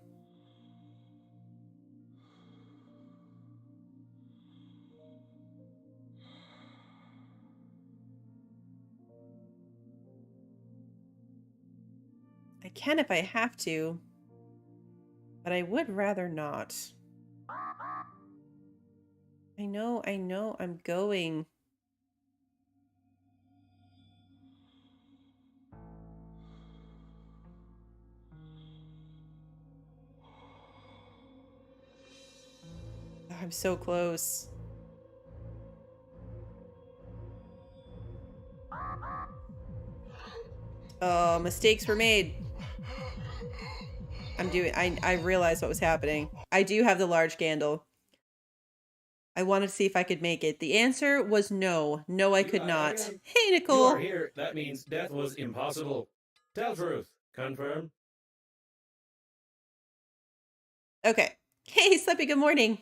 I can if I have to, but I would rather not. I know, I'm going. Oh, I'm so close. Oh, mistakes were made. I realized what was happening. I do have the large candle. I wanted to see if I could make it. The answer was no. No, I could not. Hey, You Nicole. are here. That means death was impossible. Tell truth. Confirm. Okay. Hey, Slippy, good morning.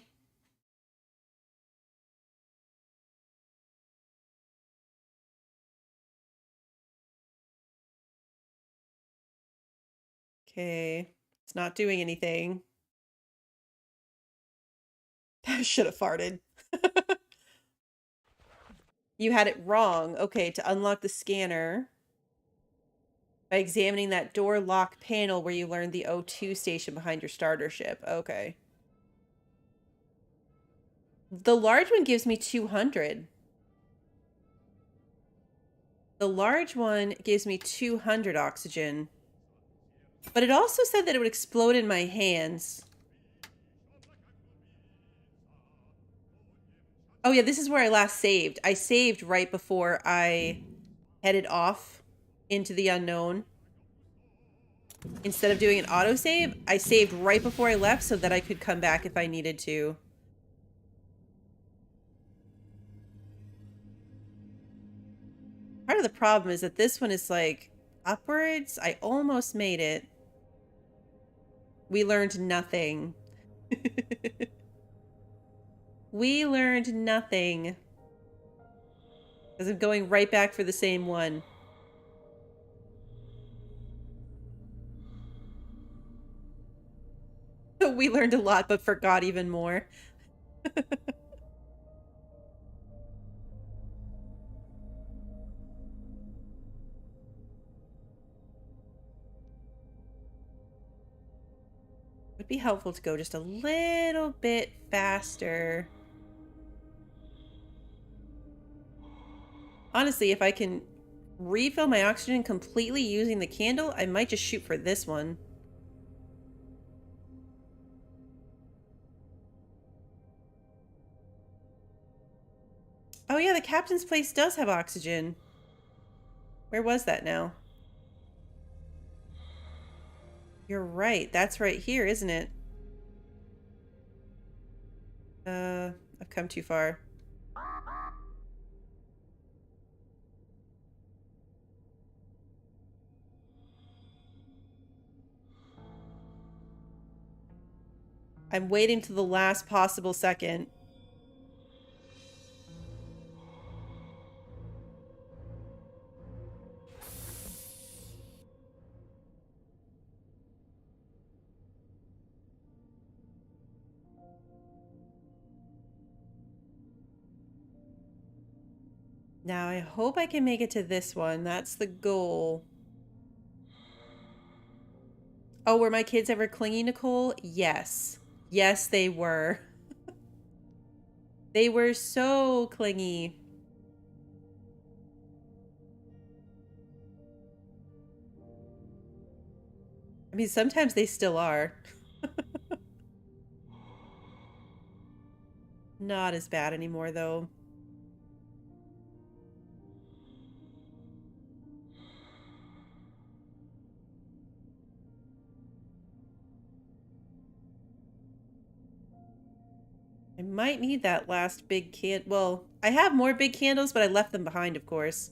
Okay. It's not doing anything. I should have farted. You had it wrong. Okay, to unlock the scanner. By examining that door lock panel where you learned the O2 station behind your starter ship. Okay. The large one gives me 200. The large one gives me 200 oxygen. But it also said that it would explode in my hands. Oh yeah, this is where I last saved. I saved right before I headed off into the unknown. Instead of doing an autosave, I saved right before I left so that I could come back if I needed to. Part of the problem is that this one is like upwards. I almost made it. We learned nothing. We learned nothing. Because I'm going right back for the same one. We learned a lot, but forgot even more. Would be helpful to go just a little bit faster. Honestly, if I can refill my oxygen completely using the candle, I might just shoot for this one. Oh yeah, the captain's place does have oxygen. Where was that now? You're right. That's right here, isn't it? I've come too far. I'm waiting to the last possible second. Now, I hope I can make it to this one. That's the goal. Oh, were my kids ever clingy, Nicole? Yes. Yes, they were. They were so clingy. I mean, sometimes they still are. Not as bad anymore, though. I might need that last big can. Well, I have more big candles, but I left them behind, of course.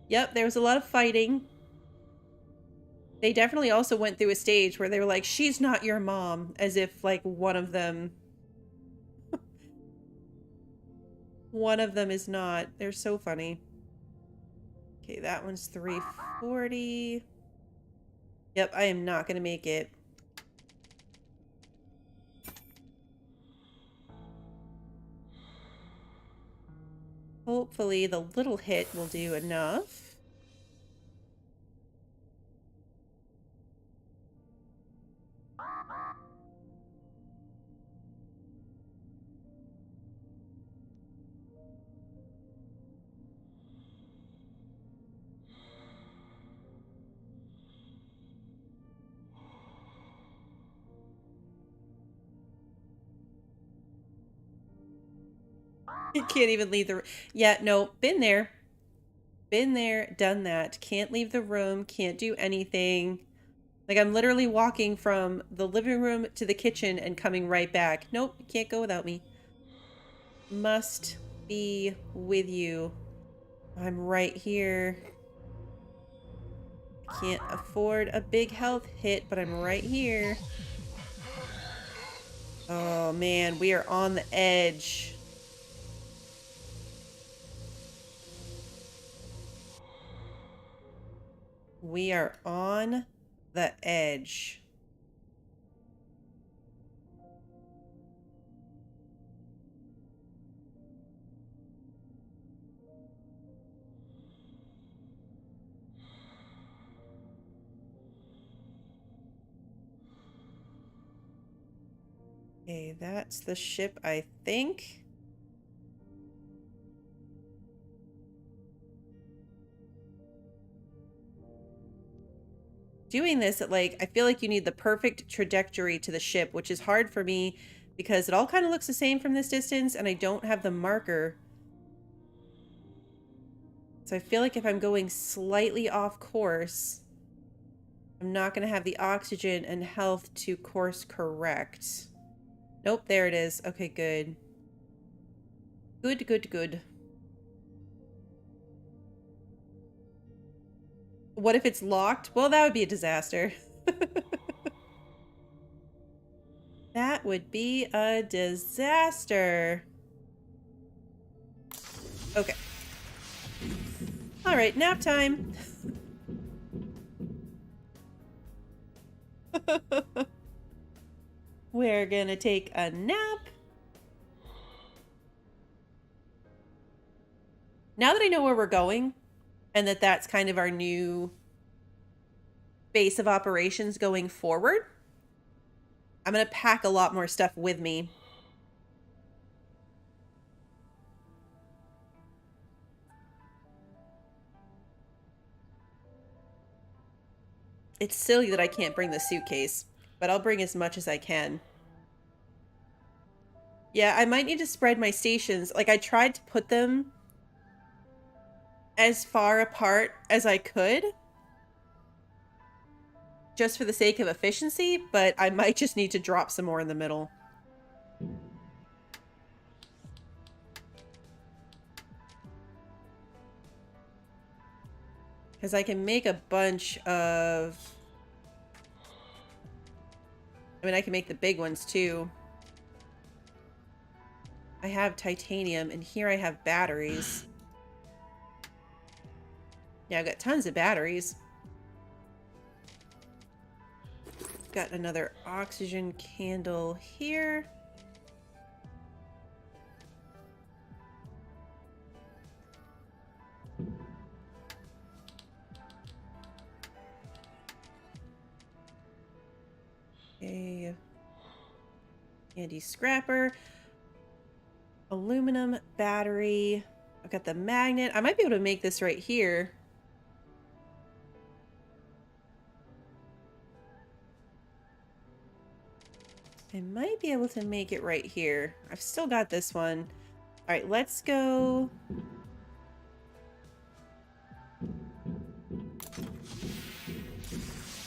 Yep, there was a lot of fighting. They definitely also went through a stage where they were like, she's not your mom, as if, like, one of them is not. They're so funny. Okay, that one's 340. Yep, I am not gonna make it. Hopefully the little hit will do enough. You can't even leave the... Yeah, no, been there. Been there, done that. Can't leave the room, can't do anything. Like, I'm literally walking from the living room to the kitchen and coming right back. Nope, you can't go without me. Must be with you. I'm right here. I can't afford a big health hit, but I'm right here. Oh man, we are on the edge. We are on the edge. Okay, that's the ship, I think. Doing this at like, I feel like you need the perfect trajectory to the ship, which is hard for me because it all kind of looks the same from this distance and I don't have the marker. So I feel like if I'm going slightly off course, I'm not going to have the oxygen and health to course correct. Nope, there it is. Okay, good. Good, good, good. What if it's locked? Well, that would be a disaster. That would be a disaster. Okay. All right, nap time. We're gonna take a nap. Now that I know where we're going, and that that's kind of our new base of operations going forward, I'm gonna pack a lot more stuff with me. It's silly that I can't bring the suitcase, but I'll bring as much as I can. Yeah, I might need to spread my stations. Like, I tried to put them as far apart as I could, just for the sake of efficiency, but I might just need to drop some more in the middle. Because I can make a bunch of... I mean, I can make the big ones, too. I have titanium, and here I have batteries. Yeah, I've got tons of batteries. Got another oxygen candle here. A handy scrapper. Aluminum battery. I've got the magnet. I might be able to make this right here. I might be able to make it right here. I've still got this one. All right, let's go.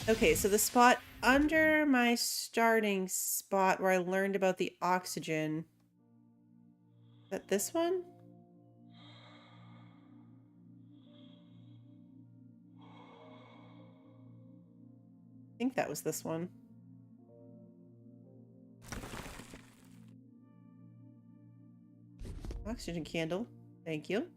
Okay, so the spot under my starting spot where I learned about the oxygen. Is that this one? I think that was this one. Oxygen candle. Thank you.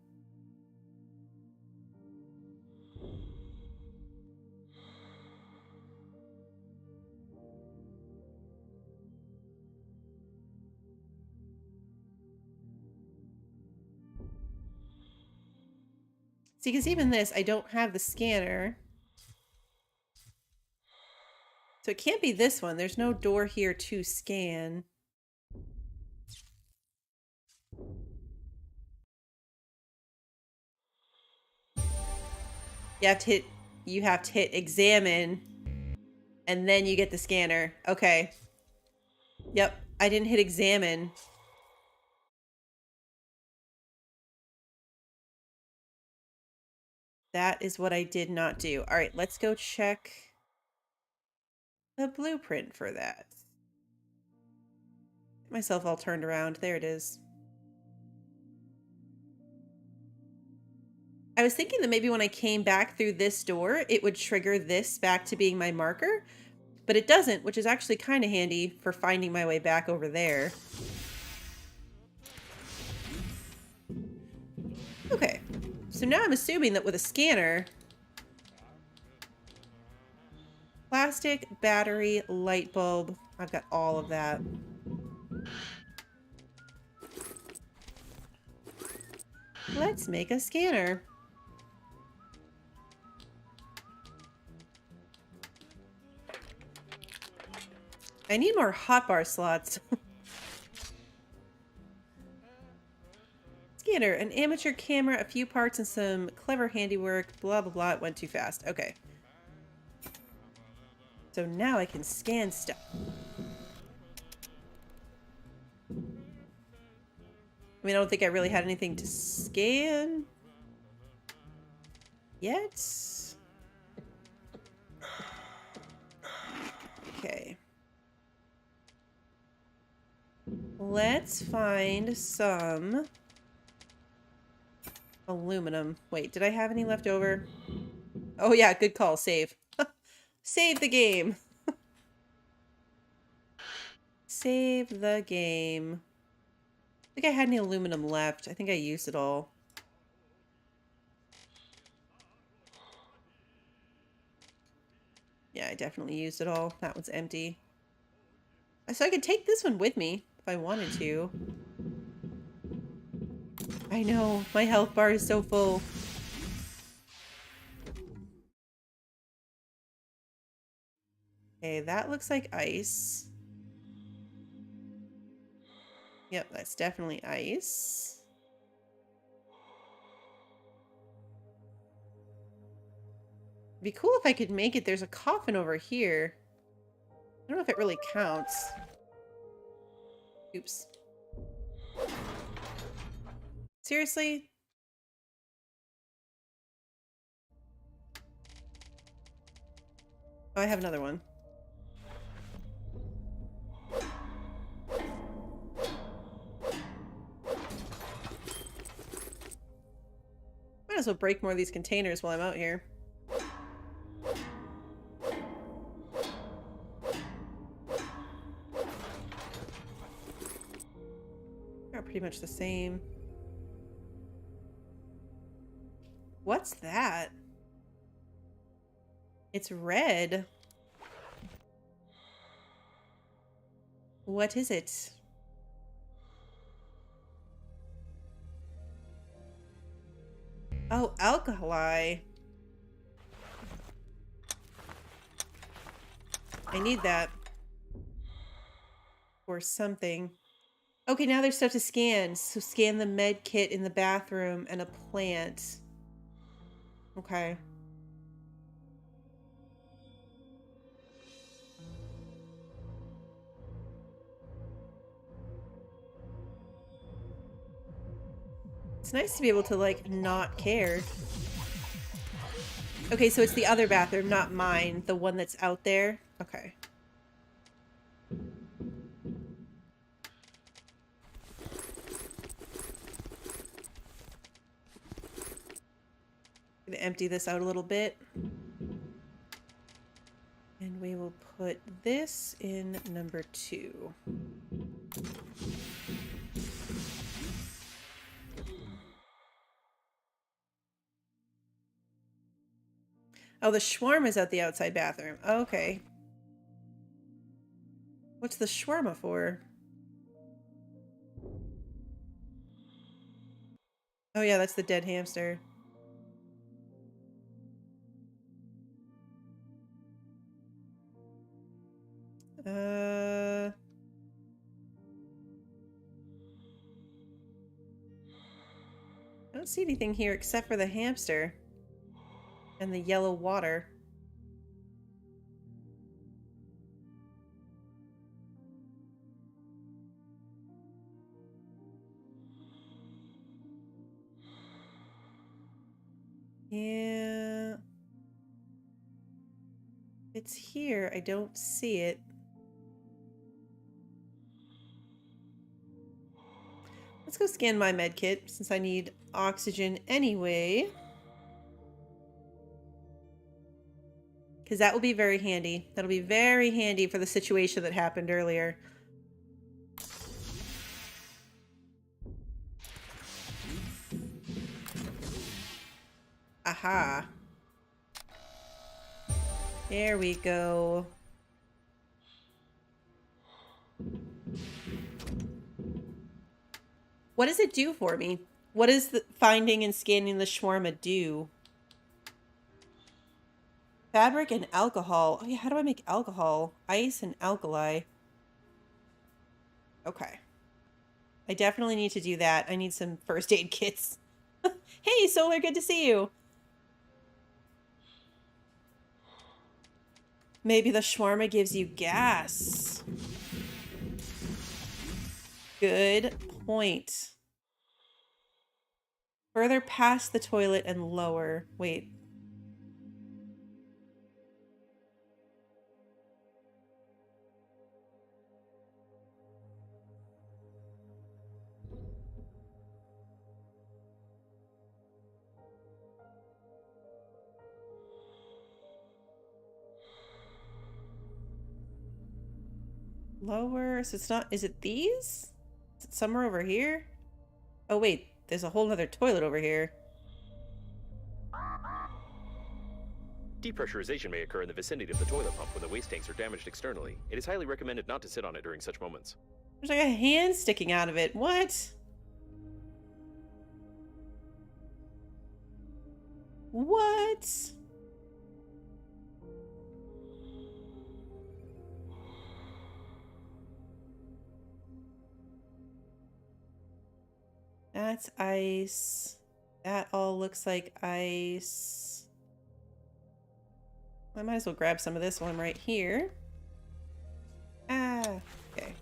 See, because even this, I don't have the scanner. So it can't be this one. There's no door here to scan. You have to hit examine and then you get the scanner. Okay. Yep, I didn't hit examine. That is what I did not do. All right, let's go check the blueprint for that. Get myself all turned around. There it is. I was thinking that maybe when I came back through this door, it would trigger this back to being my marker, but it doesn't, which is actually kind of handy for finding my way back over there. Okay, so now I'm assuming that with a scanner, plastic, battery, light bulb, I've got all of that. Let's make a scanner. I need more hotbar slots. theater, an amateur camera, a few parts, and some clever handiwork. Blah, blah, blah. It went too fast. Okay. So now I can scan stuff. I mean, I don't think I really had anything to scan yet. Okay. Let's find some aluminum. Wait, did I have any left over? Oh yeah, good call. Save. Save the game. Save the game. I think I had any aluminum left. I think I used it all. Yeah, I definitely used it all. That one's empty. So I could take this one with me if I wanted to. I know, my health bar is so full. Okay, that looks like ice. Yep, that's definitely ice. It'd be cool if I could make it. There's a coffin over here. I don't know if it really counts. Oops. Seriously? Oh, I have another one. Might as well break more of these containers while I'm out here. They're pretty much the same. What's that? It's red. What is it? Oh, alkali. I need that. Or something. Okay, now there's stuff to scan. So scan the med kit in the bathroom and a plant. Okay. It's nice to be able to, like, not care. Okay, so it's the other bathroom, not mine. The one that's out there. Okay. Gonna empty this out a little bit. And we will put this in number 2. Oh, the shawarma's at the outside bathroom. Okay. What's the shawarma for? Oh yeah, that's the dead hamster. I don't see anything here except for the hamster and the yellow water. Yeah. It's here. I don't see it. Let's go scan my med kit since I need oxygen anyway. Because that will be very handy. That'll be very handy for the situation that happened earlier. Aha. There we go. What does it do for me? What does the finding and scanning the shawarma do? Fabric and alcohol. Oh yeah, how do I make alcohol? Ice and alkali. Okay. I definitely need to do that. I need some first aid kits. Hey, Solar, good to see you. Maybe the shawarma gives you gas. Good point. Further past the toilet and lower. Wait. Lower. So it's not. Is it these? Is it somewhere over here? Oh, wait. There's a whole other toilet over here. Depressurization may occur in the vicinity of the toilet pump when the waste tanks are damaged externally. It is highly recommended not to sit on it during such moments. There's like a hand sticking out of it. What? What? That's ice. That all looks like ice. I might as well grab some of this while I'm right here. Ah, okay.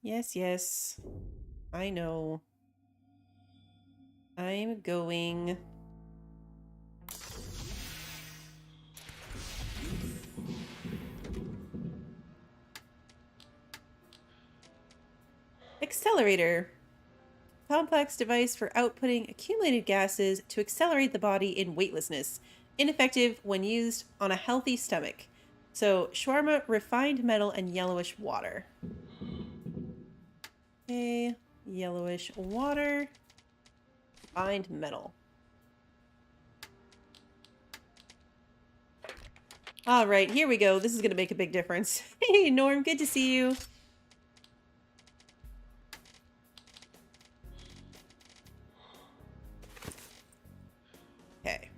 Yes, yes. I know. I'm going. Accelerator. Complex device for outputting accumulated gases to accelerate the body in weightlessness. Ineffective when used on a healthy stomach. So, shawarma, refined metal, and yellowish water. Okay, yellowish water. Refined metal. All right, here we go. This is going to make a big difference. Hey, Norm, good to see you. Okay.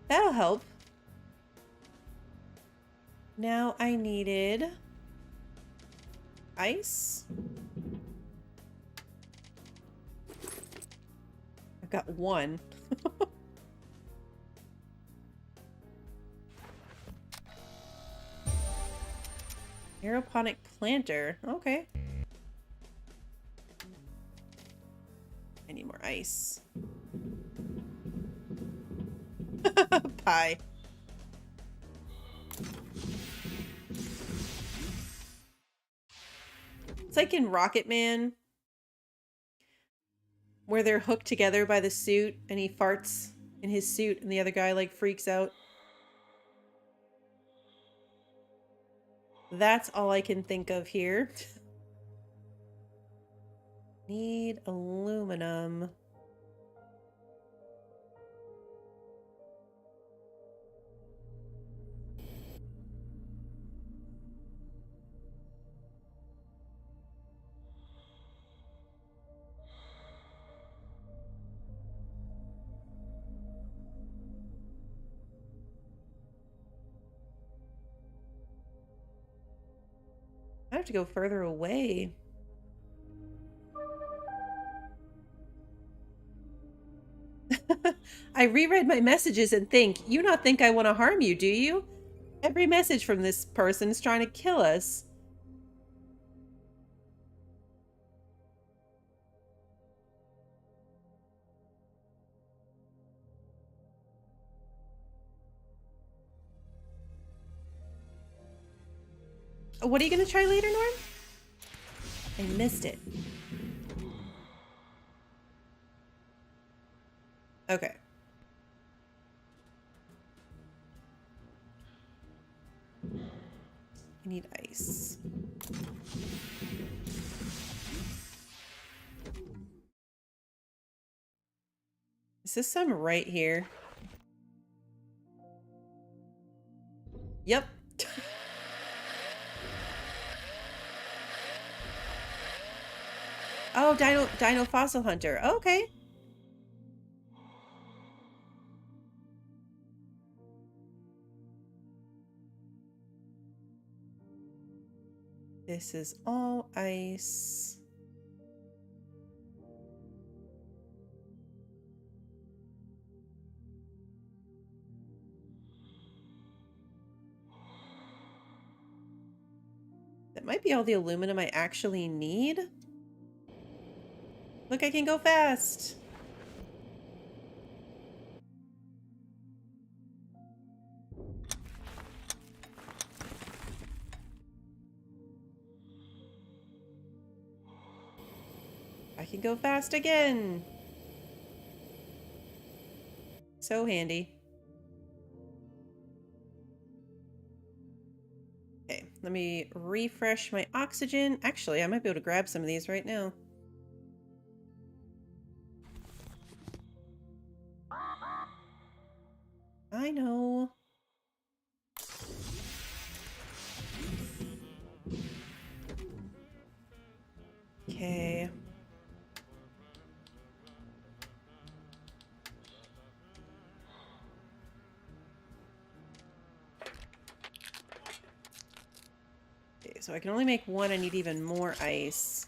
That'll help. Now I needed ice. I've got one. Aeroponic planter. Okay. I need more ice. Pie. It's like in Rocket Man, where they're hooked together by the suit and he farts in his suit and the other guy like freaks out. That's all I can think of here. Need aluminum. I have to go further away. I reread my messages and you not think I want to harm you, do you? Every message from this person is trying to kill us. What are you going to try later, Norm? I missed it. Okay. I need ice. Is this some right here? Yep. Oh, Dino Fossil Hunter. Okay. This is all ice. That might be all the aluminum I actually need. Look, I can go fast. I can go fast again. So handy. Okay, let me refresh my oxygen. Actually, I might be able to grab some of these right now. I know. Okay. Okay, so I can only make one. I need even more ice.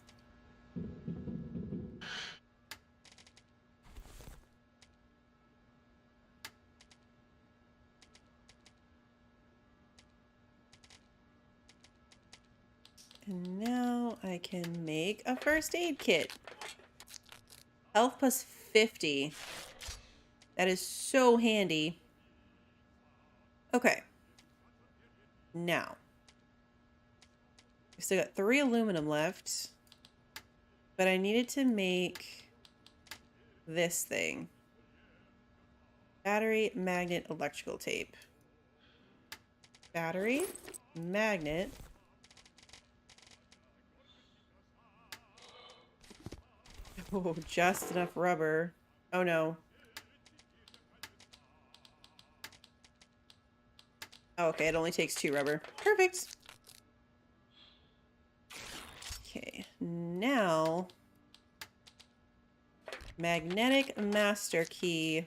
And now I can make a first aid kit. Health plus 50. That is so handy. Okay. Now. We've still got 3 aluminum left. But I needed to make this thing. Battery, magnet, electrical tape. Battery, magnet. Oh, just enough rubber. Oh no. Oh, okay, it only takes 2 rubber. Perfect. Okay, now magnetic master key.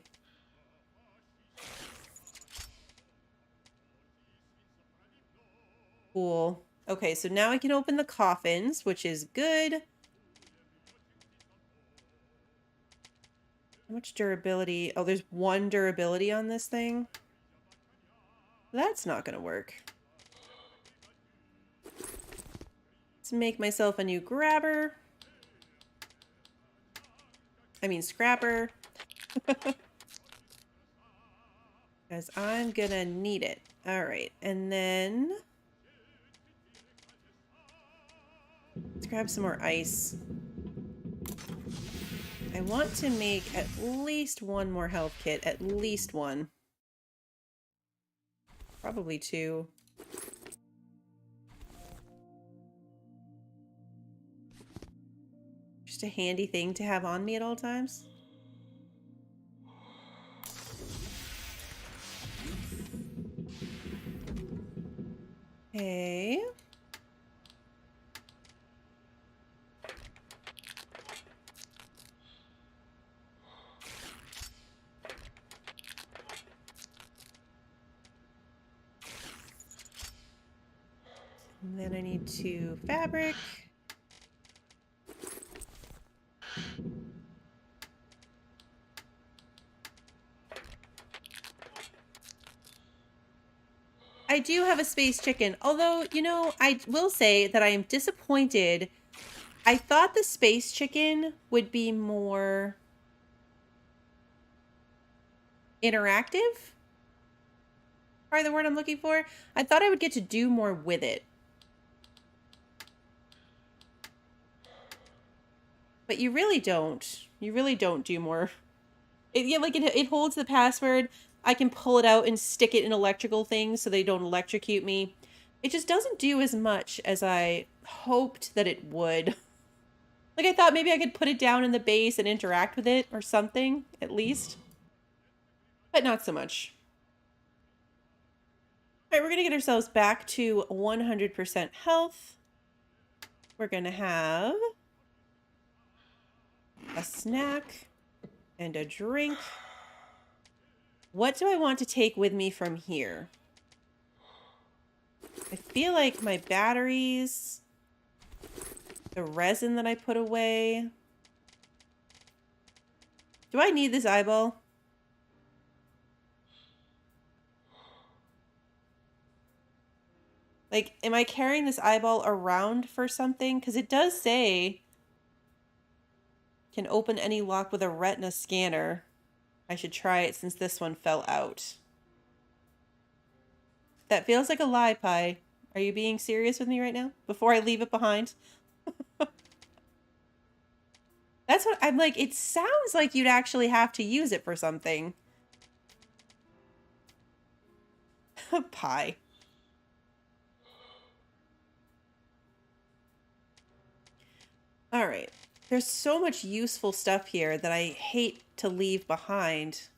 Cool. Okay, so now I can open the coffins, which is good. How much durability? Oh, there's 1 durability on this thing. That's not gonna work. Let's make myself a new grabber. I mean scrapper. Because I'm gonna need it. Alright, and then let's grab some more ice. I want to make at least 1 more health kit. At least 1. Probably 2. Just a handy thing to have on me at all times. Okay. And then I need 2 fabric. I do have a space chicken, although, you know, I will say that I am disappointed. I thought the space chicken would be more interactive. Probably the word I'm looking for. I thought I would get to do more with it. But you really don't. You really don't do more. It holds the password. I can pull it out and stick it in electrical things so they don't electrocute me. It just doesn't do as much as I hoped that it would. Like, I thought maybe I could put it down in the base and interact with it or something, at least. But not so much. All right, we're going to get ourselves back to 100% health. We're going to have a snack, and a drink. What do I want to take with me from here? I feel like my batteries, the resin that I put away. Do I need this eyeball? Like, am I carrying this eyeball around for something? Because it does say can open any lock with a retina scanner. I should try it since this one fell out. That feels like a lie, Pi. Are you being serious with me right now? Before I leave it behind? That's what I'm like. It sounds like you'd actually have to use it for something. Pi. All right. There's so much useful stuff here that I hate to leave behind.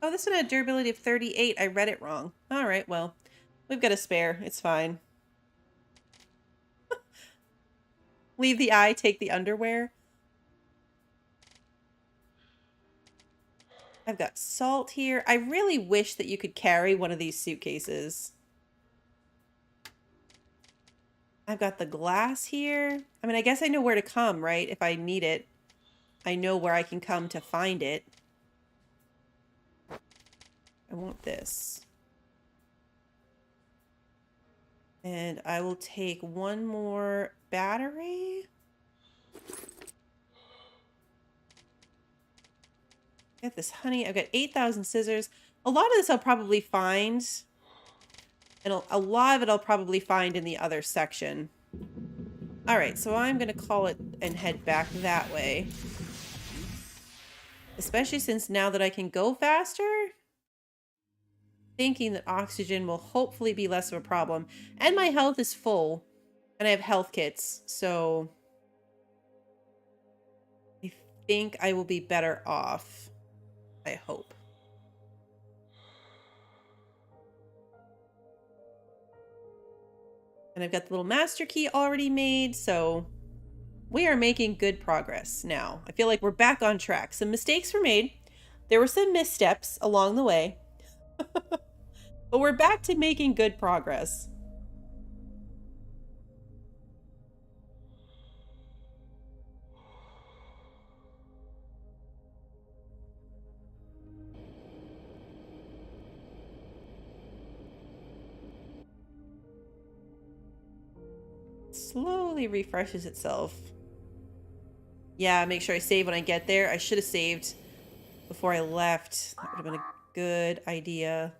Oh, this one had durability of 38. I read it wrong. All right, well, we've got a spare. It's fine. Leave the eye, take the underwear. I've got salt here. I really wish that you could carry one of these suitcases. I've got the glass here. I mean, I guess I know where to come, right? If I need it. I know where I can come to find it. I want this. And I will take one more battery. Get this honey. I've got 8,000 scissors. A lot of this I'll probably find. And a lot of it I'll probably find in the other section. Alright, so I'm going to call it and head back that way. Especially since now that I can go faster, thinking that oxygen will hopefully be less of a problem. And my health is full. And I have health kits, so I think I will be better off. I hope. And I've got the little master key already made, so we are making good progress now. I feel like we're back on track. Some mistakes were made. There were some missteps along the way. But we're back to making good progress. Slowly refreshes itself. Yeah, make sure I save when I get there. I should have saved before I left. That would have been a good idea.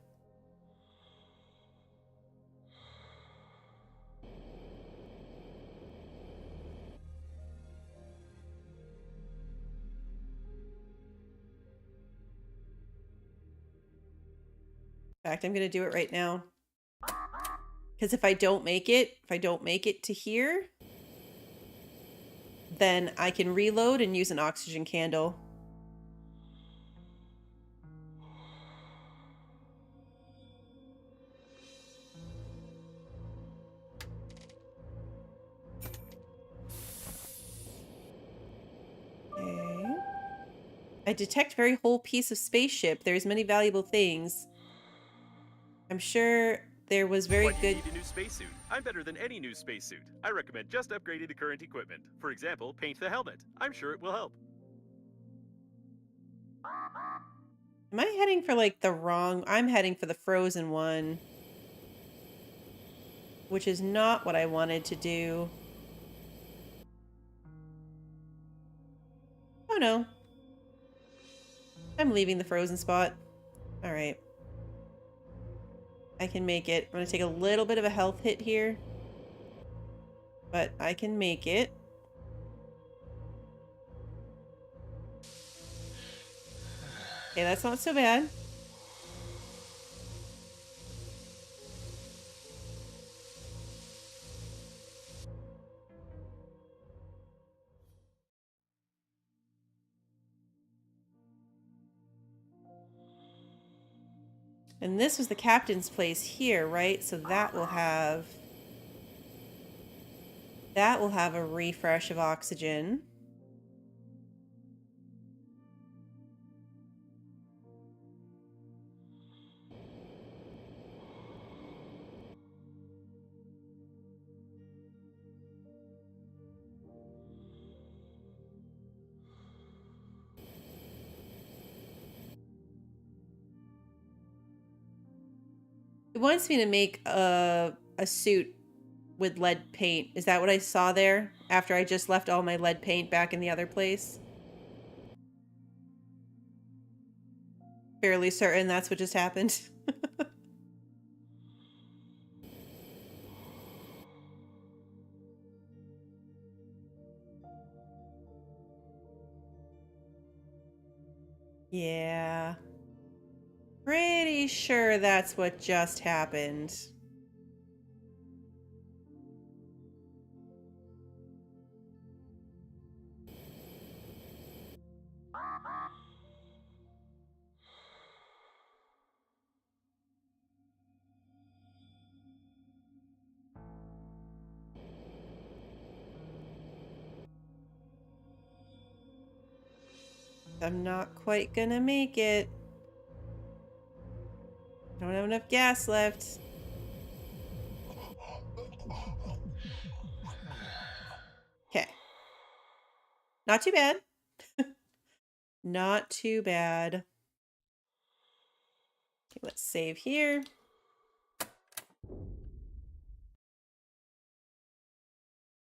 In fact, I'm going to do it right now. Because if I don't make it to here, then I can reload and use an oxygen candle. Okay. I detect very whole piece of spaceship. There's many valuable things. I'm sure there was very Why do you good... need a new spacesuit? I'm better than any new spacesuit. I recommend just upgrading to current equipment. For example, paint the helmet. I'm sure it will help. Am I heading for like the wrong... I'm heading for the frozen one. Which is not what I wanted to do. Oh no. I'm leaving the frozen spot. Alright. I can make it. I'm going to take a little bit of a health hit here. But I can make it. Okay, that's not so bad. And this was the captain's place here, right? So that will have a refresh of oxygen. It wants me to make a suit with lead paint. Is that what I saw there after I just left all my lead paint back in the other place? Fairly certain that's what just happened. Yeah. Pretty sure that's what just happened. I'm not quite gonna make it. I don't have enough gas left. Okay. Not too bad. Not too bad. Okay, let's save here.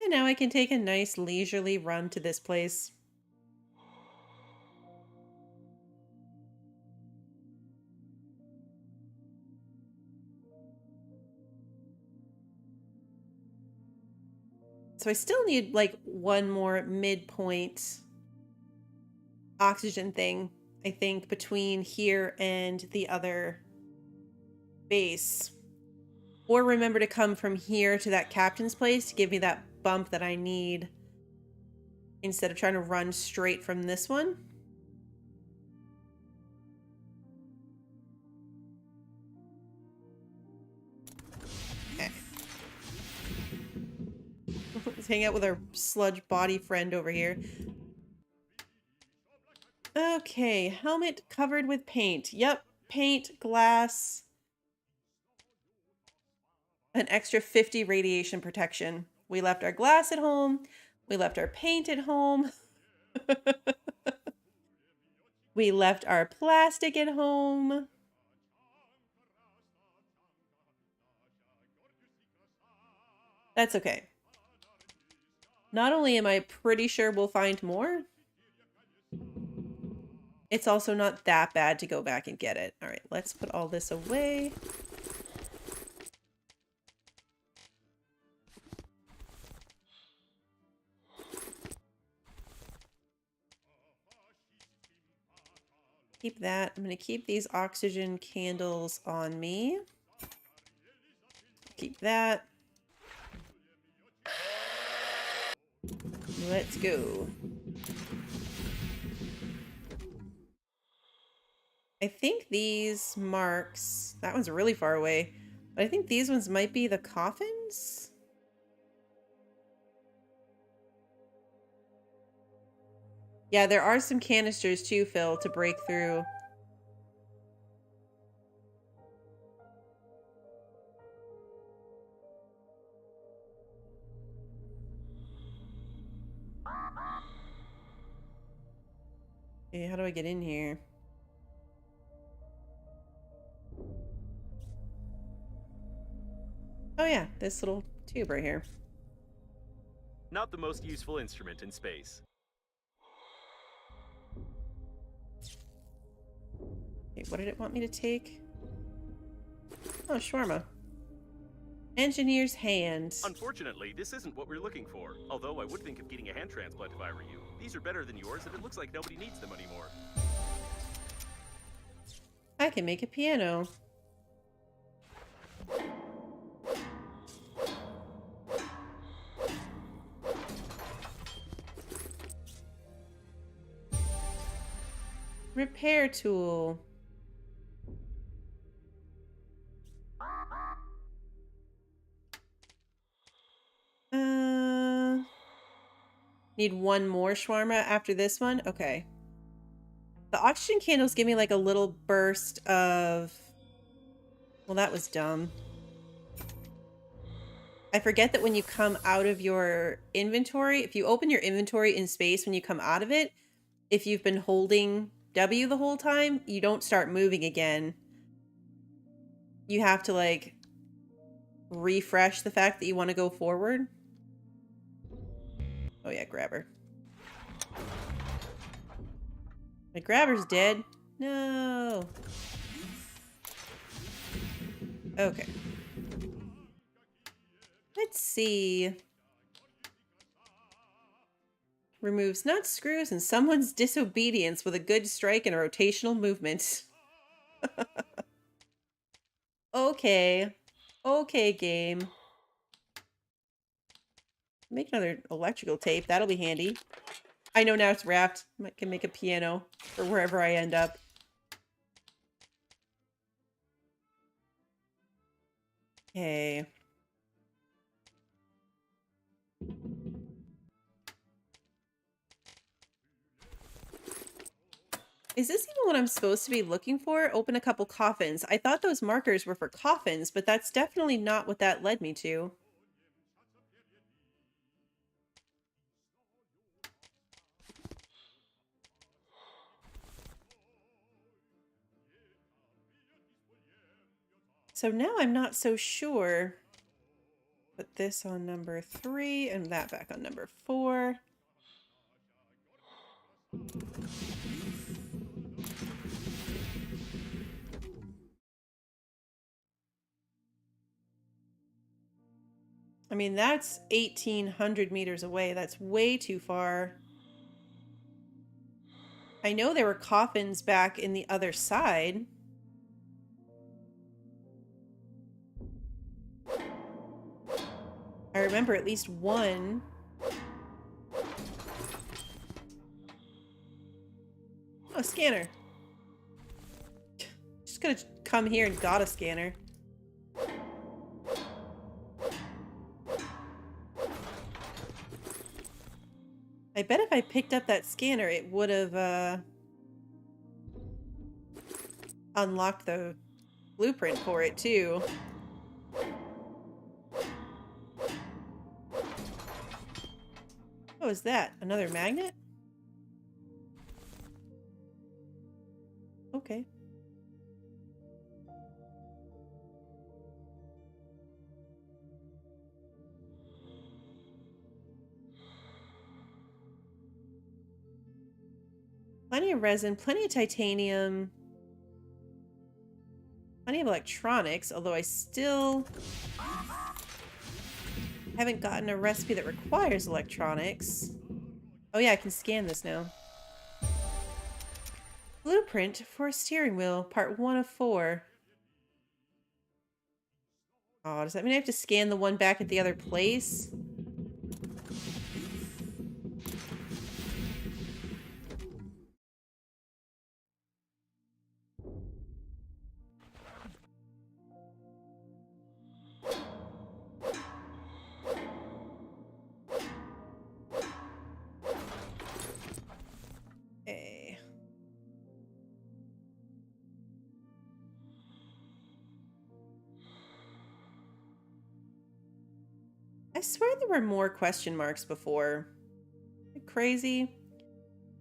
And now I can take a nice leisurely run to this place. So I still need like one more midpoint oxygen thing, I think, between here and the other base. Or remember to come from here to that captain's place to give me that bump that I need instead of trying to run straight from this one. Okay. Let's hang out with our sludge body friend over here. Okay, helmet covered with paint. Yep, paint, glass. An extra 50 radiation protection. We left our glass at home. We left our paint at home. We left our plastic at home. That's okay. Not only am I pretty sure we'll find more, it's also not that bad to go back and get it. All right, let's put all this away. Keep that. I'm going to keep these oxygen candles on me. Keep that. Let's go. I think these marks, that one's really far away, but I think these ones might be the coffins. Yeah, there are some canisters too, Phil, to break through. Okay, how do I get in here? Oh yeah, this little tube right here. Not the most useful instrument in space. Okay, what did it want me to take? Oh, shawarma. Engineer's hand. Unfortunately, this isn't what we're looking for. Although I would think of getting a hand transplant if I were you. These are better than yours, and it looks like nobody needs them anymore. I can make a piano. Repair tool. Need one more shawarma after this one? Okay. The oxygen candles give me like a little burst of... Well, that was dumb. I forget that when you come out of your inventory, if you open your inventory in space when you come out of it, if you've been holding W the whole time, you don't start moving again. You have to like refresh the fact that you want to go forward. Oh yeah, grabber. My grabber's dead. No. Okay. Let's see. Removes nut screws and someone's disobedience with a good strike and a rotational movement. Okay. Okay, game. Make another electrical tape. That'll be handy. I know now it's wrapped. I can make a piano for wherever I end up. Okay. Is this even what I'm supposed to be looking for? Open a couple coffins. I thought those markers were for coffins, but that's definitely not what that led me to. So now I'm not so sure. Put this on number 3 and that back on number 4. I mean, that's 1,800 meters away. That's way too far. I know there were coffins back in the other side. I remember at least one. Oh, a scanner. Just gonna come here and got a scanner. I bet if I picked up that scanner, it would have unlocked the blueprint for it too. What was that? Another magnet? Okay. Plenty of resin, plenty of titanium, plenty of electronics, although I still haven't gotten a recipe that requires electronics. Oh yeah, I can scan this now. Blueprint for a steering wheel, part 1 of 4. Oh, does that mean I have to scan the one back at the other place? Okay. I swear there were more question marks before. Crazy.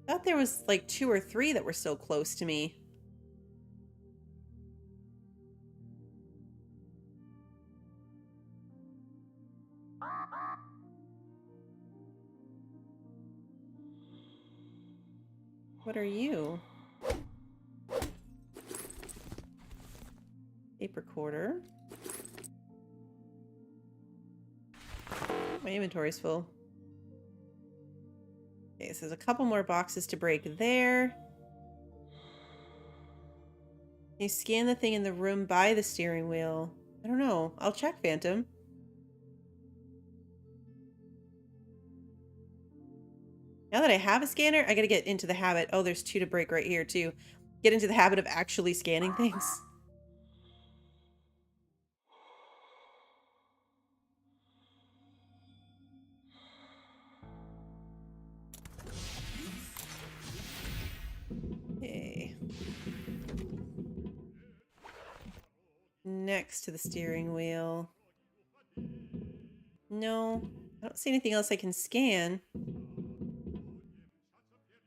Thought there was like 2 or 3 that were so close to me. What are you? Tape recorder. My inventory's full. Okay, so there's a couple more boxes to break there. You scan the thing in the room by the steering wheel. I don't know. I'll check, Phantom. Now that I have a scanner, I gotta get into the habit. Oh, there's 2 to break right here, too. Get into the habit of actually scanning things. next to the steering wheel. No, I don't see anything else I can scan.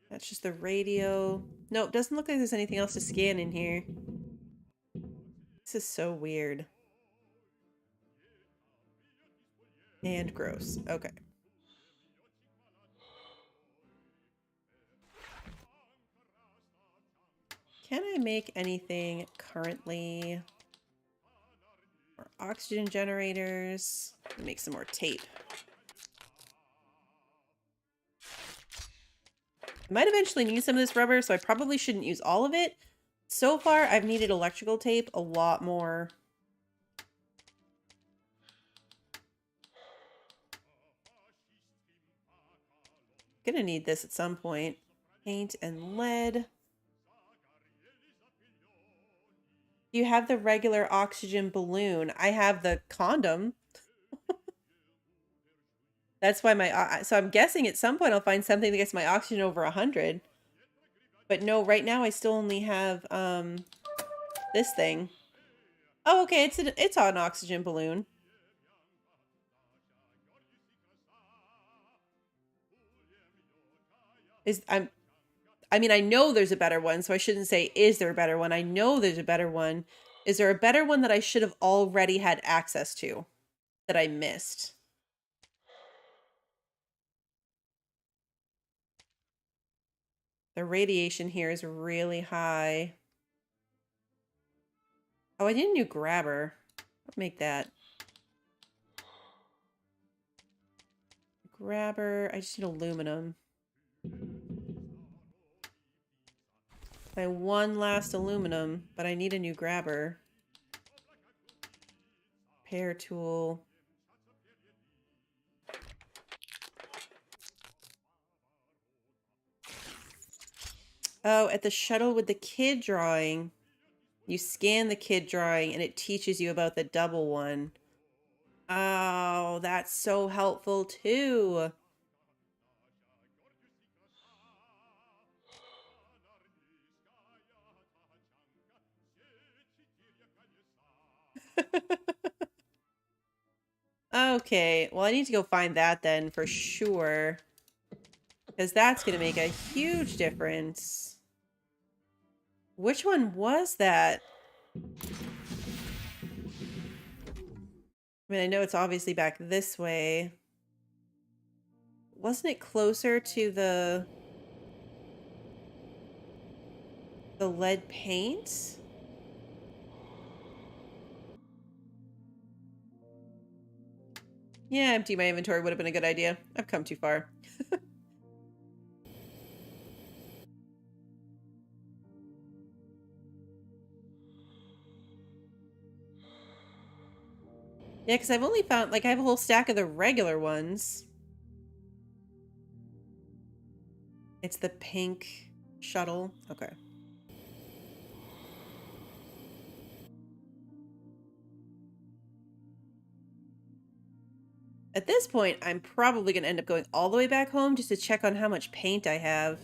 That's just the radio. Nope, doesn't look like there's anything else to scan in here. This is so weird. And gross. Okay. Can I make anything currently? More oxygen generators. Make some more tape. I might eventually need some of this rubber, so I probably shouldn't use all of it. So far, I've needed electrical tape a lot more. Gonna need this at some point. Paint and lead. You have the regular oxygen balloon. I have the condom. That's why my... so I'm guessing at some point I'll find something that gets my oxygen over 100. But no, right now I still only have this thing. Oh, okay, it's an oxygen balloon. I mean, I know there's a better one, so I shouldn't say, is there a better one? I know there's a better one. Is there a better one that I should have already had access to that I missed? The radiation here is really high. Oh, I need a new grabber. I'll make that. Grabber. I just need aluminum. My one last aluminum, but I need a new grabber. Repair tool. Oh, at the shuttle with the kid drawing. You scan the kid drawing and it teaches you about the double one. Oh, that's so helpful too. Okay, well, I need to go find that then for sure. Because that's going to make a huge difference. Which one was that? I mean, I know it's obviously back this way. Wasn't it closer to the lead paint? Yeah, empty my inventory would have been a good idea. I've come too far. Yeah, because I've only found, like, I have a whole stack of the regular ones. It's the pink shuttle. Okay. At this point, I'm probably going to end up going all the way back home just to check on how much paint I have.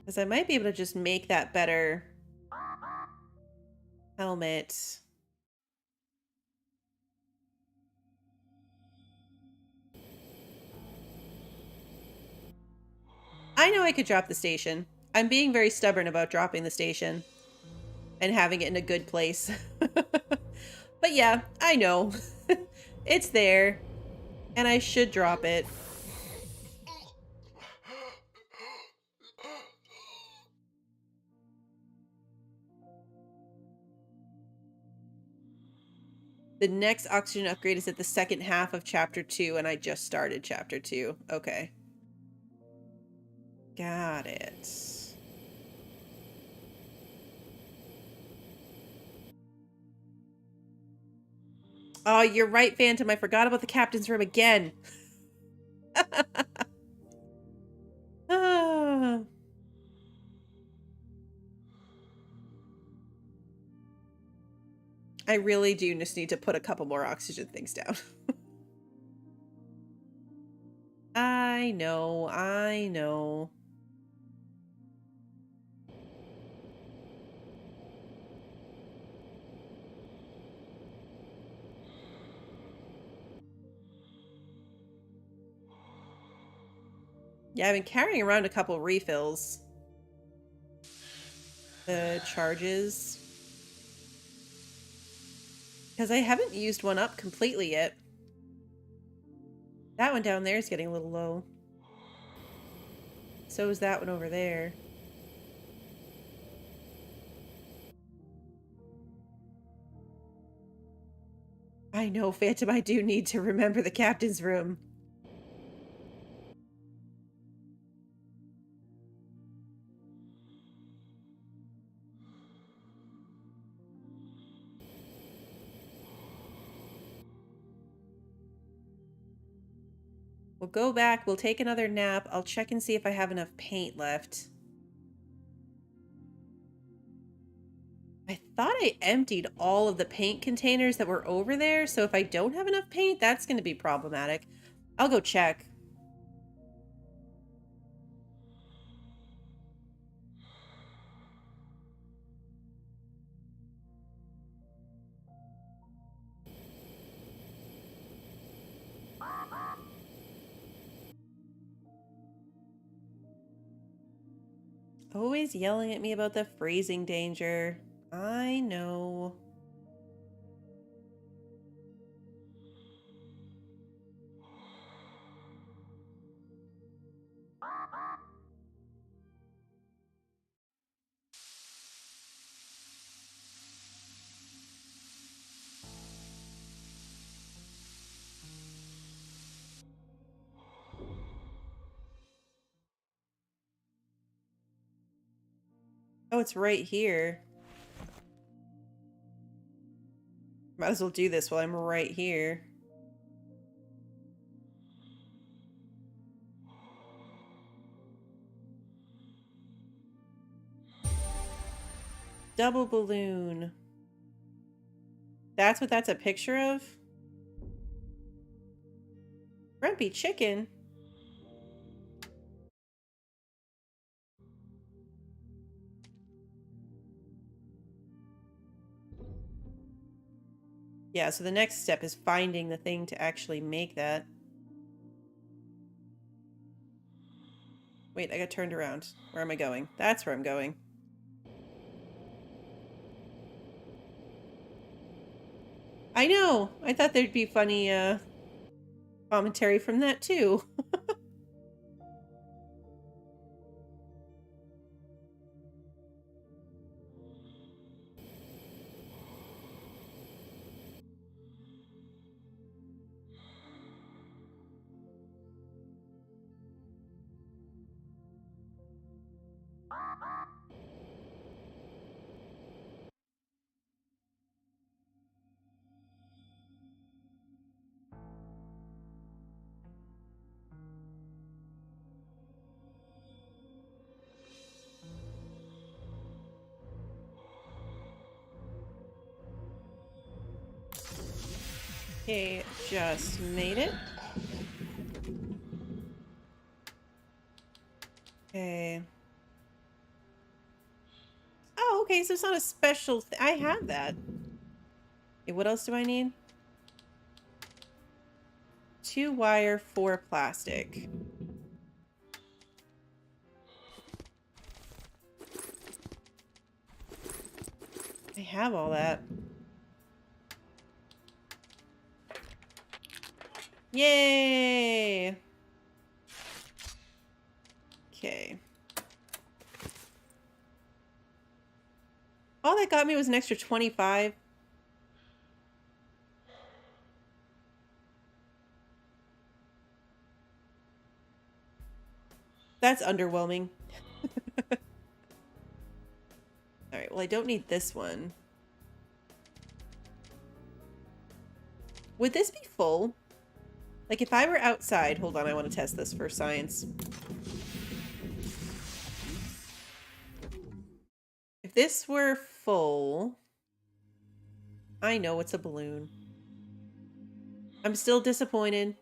Because I might be able to just make that better helmet. I know I could drop the station. I'm being very stubborn about dropping the station and having it in a good place. But yeah, I know. It's there. And I should drop it. The next oxygen upgrade is at the second half of chapter 2, and I just started chapter 2. Okay. Got it. Oh, you're right, Phantom. I forgot about the captain's room again. Ah. I really do just need to put a couple more oxygen things down. I know, I know. Yeah, I've been carrying around a couple refills. The charges. Because I haven't used one up completely yet. That one down there is getting a little low. So is that one over there. I know, Phantom, I do need to remember the captain's room. We'll go back, we'll take another nap. I'll check and see if I have enough paint left. I thought I emptied all of the paint containers that were over there, so if I don't have enough paint, that's going to be problematic. I'll go check. Always yelling at me about the freezing danger. I know. Oh, it's right here. Might as well do this while I'm right here. Double balloon. That's what that's a picture of? Grumpy chicken? Yeah, so the next step is finding the thing to actually make that. Wait, I got turned around. Where am I going? That's where I'm going. I know! I thought there'd be funny, commentary from that, too. Okay, just made it. Okay. Oh, okay, so it's not a special I have that. Okay, what else do I need? 2 wire, 4 plastic. I have all that. Yay! Okay. All that got me was an extra 25. That's underwhelming. Alright, well I don't need this one. Would this be full? Like if I were outside, hold on, I want to test this for science. If this were full, I know it's a balloon. I'm still disappointed.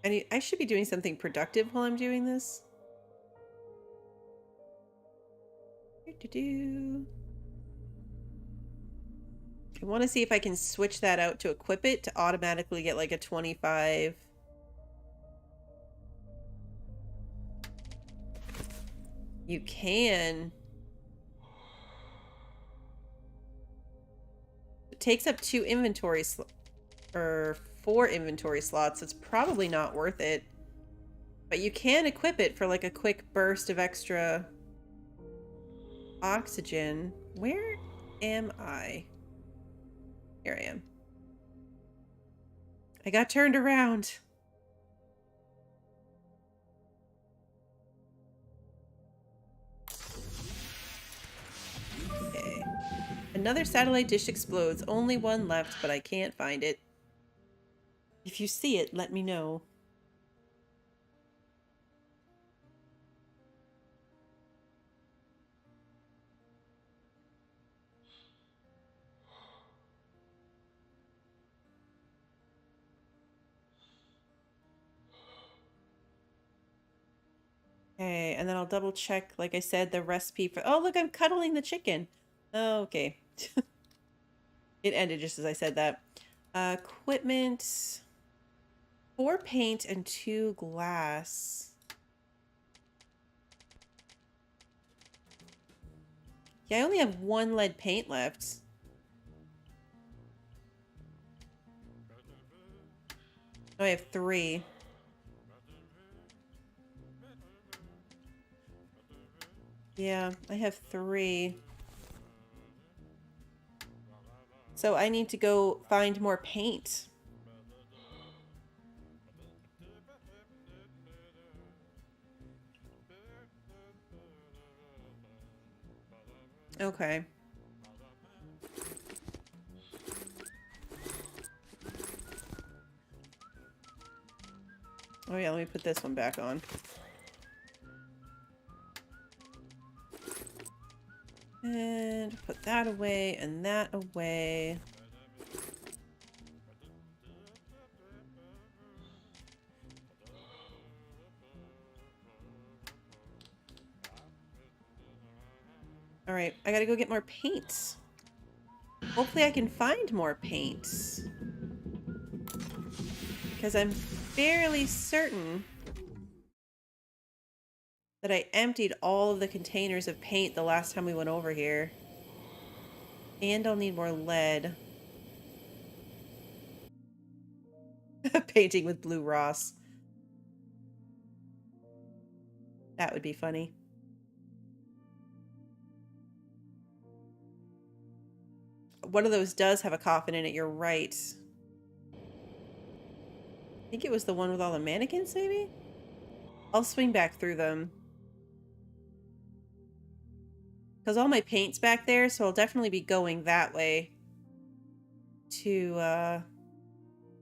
I should be doing something productive while I'm doing this. I want to see if I can switch that out to equip it to automatically get like a 25. You can. It takes up 2 inventory or 4 inventory slots. It's probably not worth it. But you can equip it for like a quick burst of extra oxygen. Where am I? Here I am. I got turned around. Okay. Another satellite dish explodes. Only one left, but I can't find it. If you see it, let me know. Okay, and then I'll double check, like I said, the recipe for... Oh, look, I'm cuddling the chicken. Oh, okay. It ended just as I said that. Equipment... 4 paint and 2 glass. Yeah, I only have 1 lead paint left. Oh, I have 3. Yeah, I have 3. So I need to go find more paint. Okay. Oh yeah, let me put this one back on. And put that away and that away. All right, I gotta go get more paint. Hopefully I can find more paint. Because I'm fairly certain that I emptied all of the containers of paint the last time we went over here. And I'll need more lead. Painting with blue Ross. That would be funny. One of those does have a coffin in it, you're right. I think it was the one with all the mannequins, maybe? I'll swing back through them. Because all my paint's back there, so I'll definitely be going that way to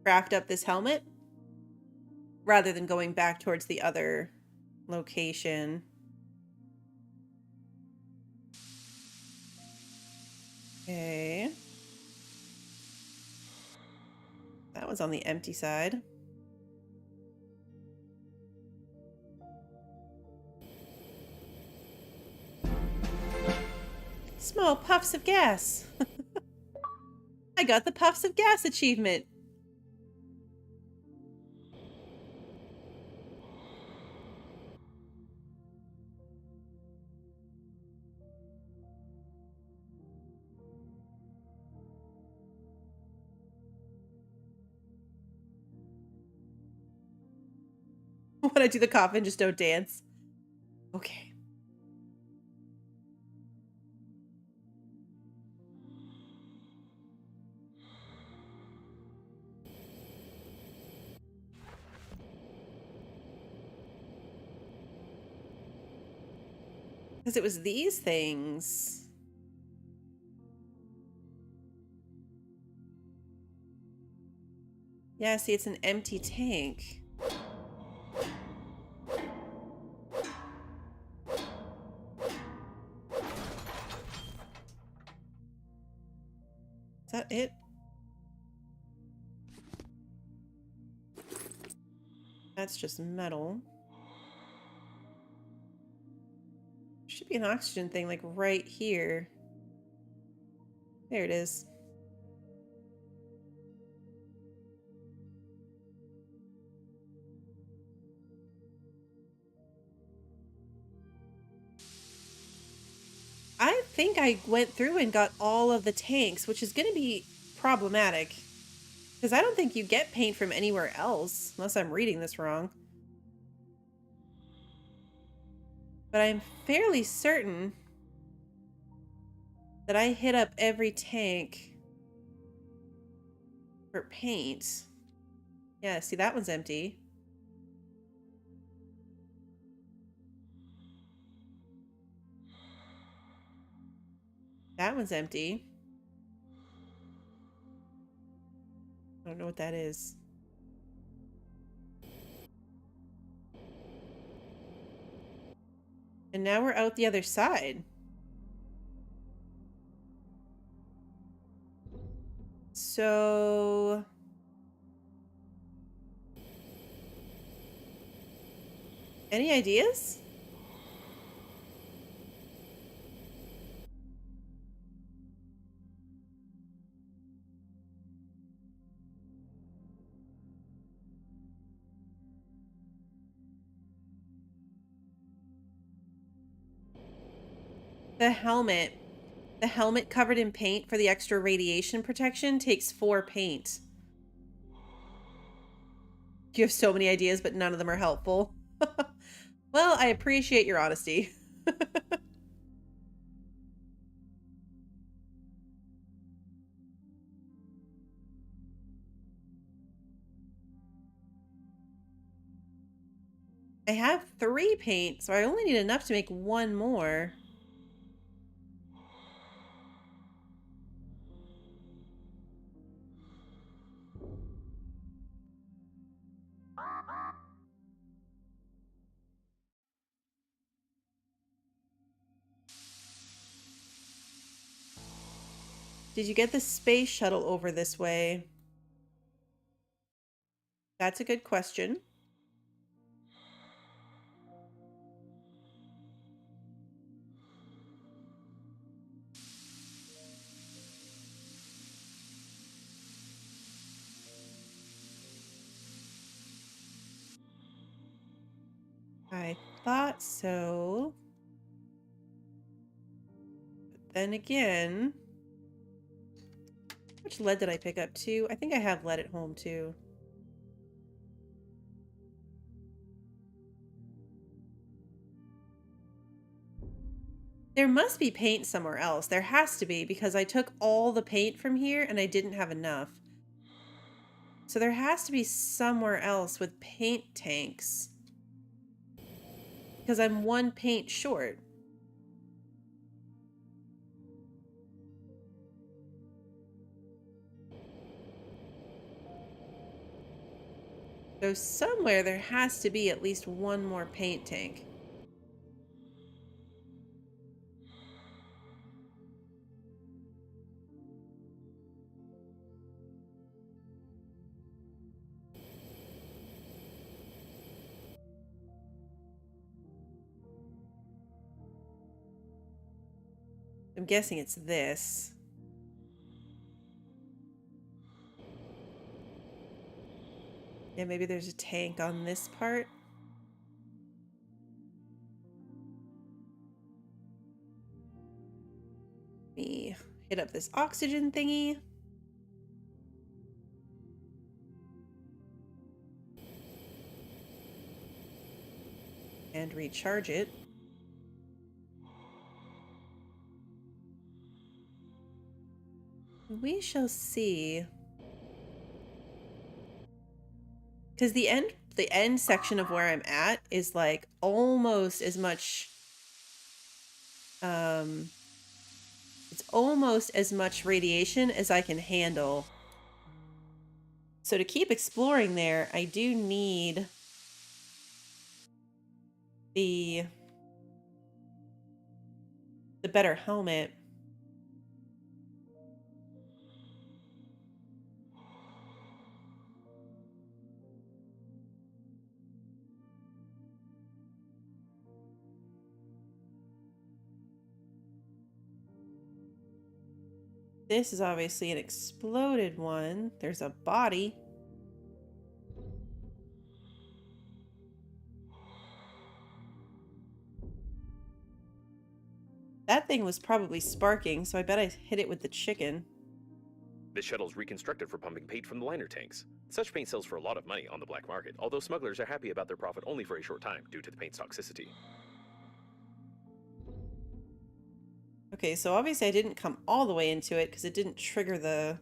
craft up this helmet rather than going back towards the other location. Okay. That was on the empty side. Small puffs of gas. I got the puffs of gas achievement. When I do the coffin, just don't dance. Okay. Because it was these things. Yeah, see, it's an empty tank. Is that it? That's just metal. Should be an oxygen thing, like, right here. There it is. I think I went through and got all of the tanks, which is going to be problematic. Because I don't think you get paint from anywhere else, unless I'm reading this wrong. But I'm fairly certain that I hit up every tank for paint. Yeah, see, that one's empty. That one's empty. I don't know what that is. And now we're out the other side. So... any ideas? The helmet. The helmet covered in paint for the extra radiation protection takes 4 paint. You have so many ideas, but none of them are helpful. Well, I appreciate your honesty. I have 3 paint, so I only need enough to make 1 more. Did you get the space shuttle over this way? That's a good question. I thought so. But then again, which lead did I pick up too? I think I have lead at home too. There must be paint somewhere else. There has to be, because I took all the paint from here and I didn't have enough. So there has to be somewhere else with paint tanks. Because I'm 1 paint short. So somewhere there has to be at least 1 more paint tank. I'm guessing it's this. Yeah, maybe there's a tank on this part. Let me hit up this oxygen thingy. And recharge it. We shall see. Because the end section of where I'm at is like almost as much it's almost as much radiation as I can handle. So to keep exploring there, I do need the better helmet. This is obviously an exploded one. There's a body. That thing was probably sparking, so I bet I hit it with the chicken. This shuttle's reconstructed for pumping paint from the liner tanks. Such paint sells for a lot of money on the black market, although smugglers are happy about their profit only for a short time due to the paint's toxicity. Okay, so obviously I didn't come all the way into it because it didn't trigger the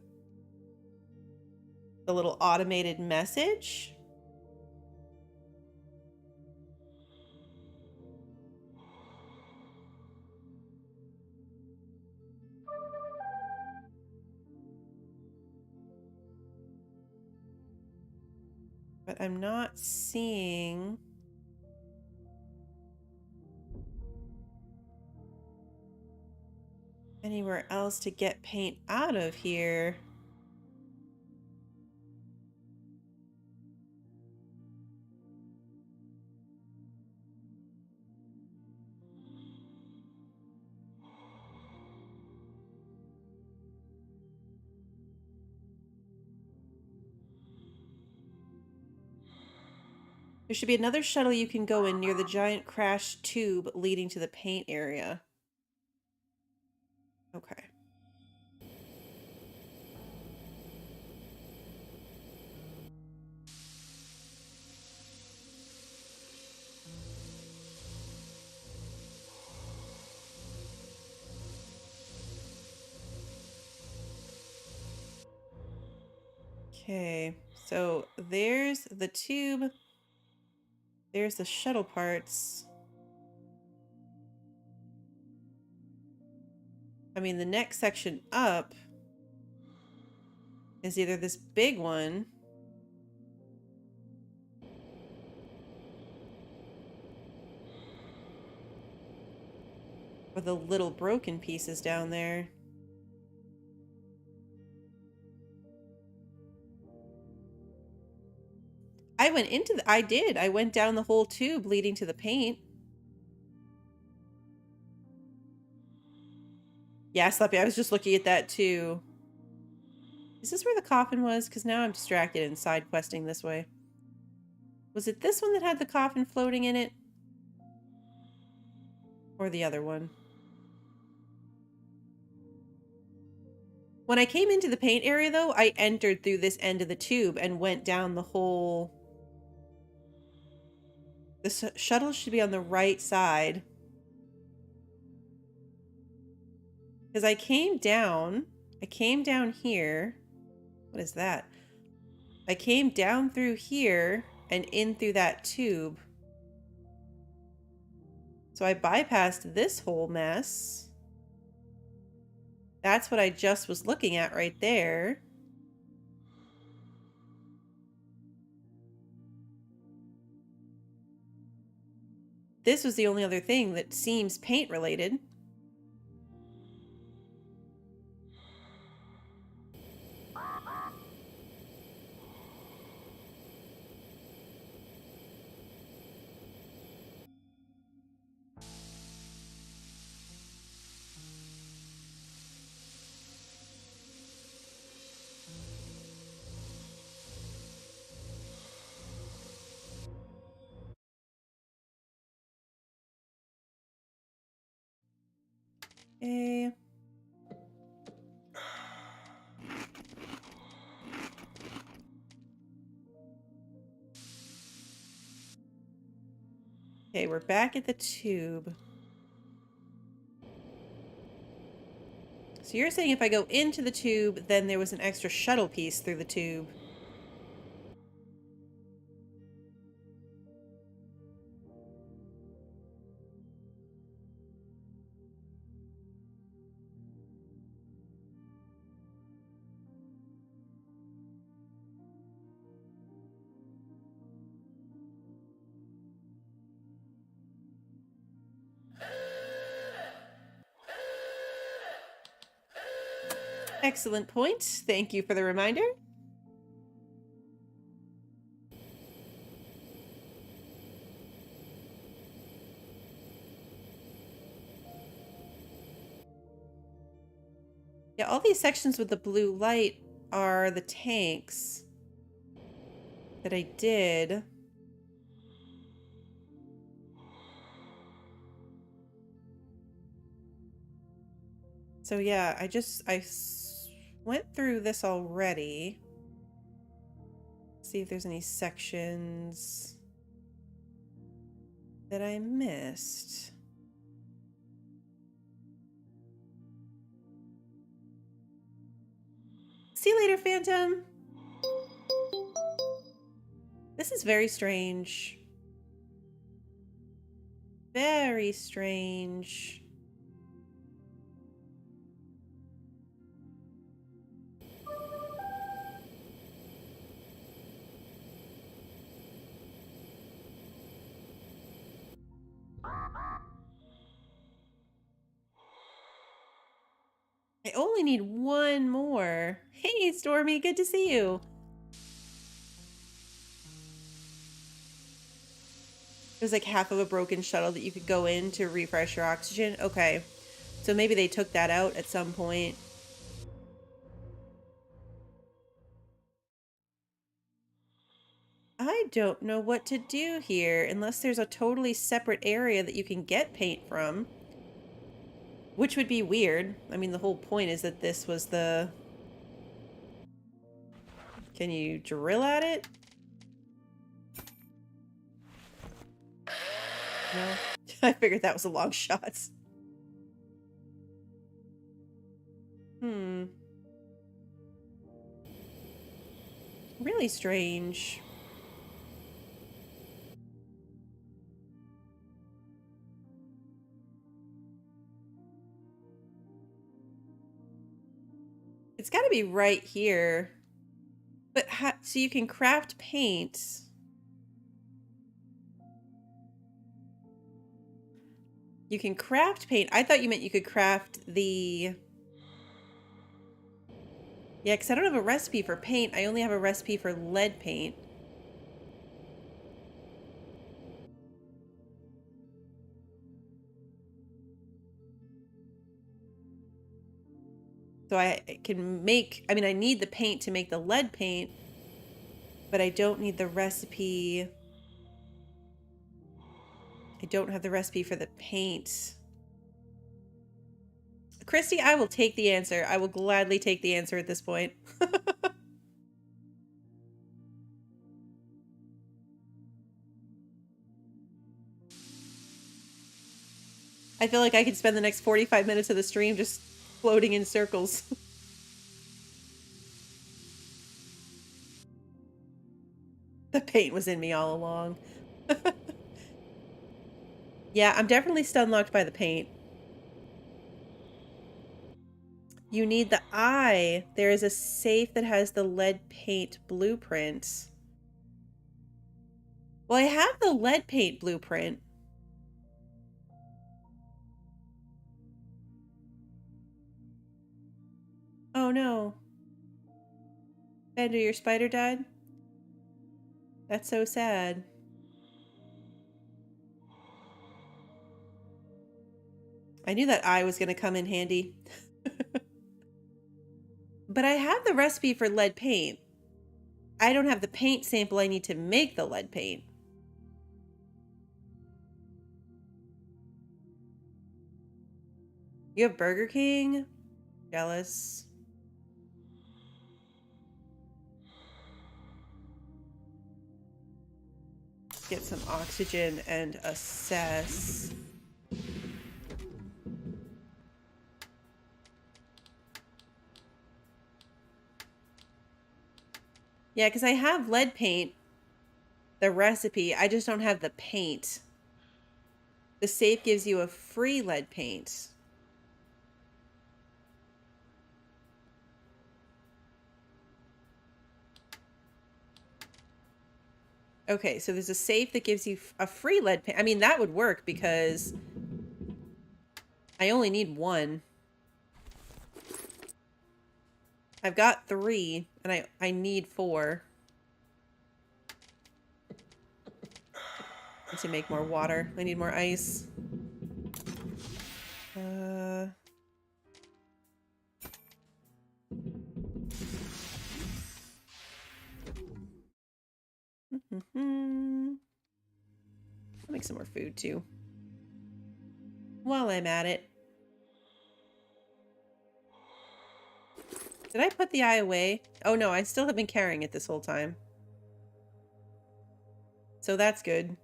little automated message. But I'm not seeing anywhere else to get paint out of here. There should be another shuttle you can go in near the giant crash tube leading to the paint area. Okay. Okay, so there's the tube. There's the shuttle parts. I mean, the next section up is either this big one or the little broken pieces down there. I went into the... I did. I went down the whole tube leading to the paint. Yeah, Sleppy, I was just looking at that too. Is this where the coffin was? Because now I'm distracted and side questing this way. Was it this one that had the coffin floating in it? Or the other one? When I came into the paint area, though, I entered through this end of the tube and went down the whole... The shuttle should be on the right side. Because I came down here. What is that? I came down through here and in through that tube. So I bypassed this whole mess. That's what I just was looking at right there. This was the only other thing that seems paint related. Okay. Okay, we're back at the tube. So you're saying if I go into the tube, then there was an extra shuttle piece through the tube. Excellent point. Thank you for the reminder. Yeah, all these sections with the blue light are the tanks that I did. So yeah, I went through this already. See if there's any sections that I missed. See you later, Phantom. This is very strange. Very strange. I only need one more. Hey, Stormy, good to see you. There's like half of a broken shuttle that you could go in to refresh your oxygen. Okay. So maybe they took that out at some point. I don't know what to do here unless there's a totally separate area that you can get paint from. Which would be weird. I mean, the whole point is that this was the... Can you drill at it? No? I figured that was a long shot. Really strange. It's got to be right here. But so you can craft paint. You can craft paint. I thought you meant you could craft the... Yeah, because I don't have a recipe for paint. I only have a recipe for lead paint. So I can make... I mean, I need the paint to make the lead paint, but I don't need the recipe... I don't have the recipe for the paint. Christy, I will take the answer. I will gladly take the answer at this point. I feel like I could spend the next 45 minutes of the stream just floating in circles. The paint was in me all along. Yeah, I'm definitely stun locked by the paint. You need the eye. There is a safe that has the lead paint blueprint. Well, I have the lead paint blueprint. Oh no. Bender, your spider died? That's so sad. I knew that eye was going to come in handy. But I have the recipe for lead paint. I don't have the paint sample I need to make the lead paint. You have Burger King? Jealous. Get some oxygen and assess. Yeah, because I have lead paint, the recipe. I just don't have the paint. The safe gives you a free lead paint. Okay, so there's a safe that gives you a free lead paint. I mean, that would work because I only need one. I've got 3, and I need 4. To make more water. I need more ice. I'll make some more food too. While I'm at it. Did I put the eye away? Oh no, I still have been carrying it this whole time. So that's good.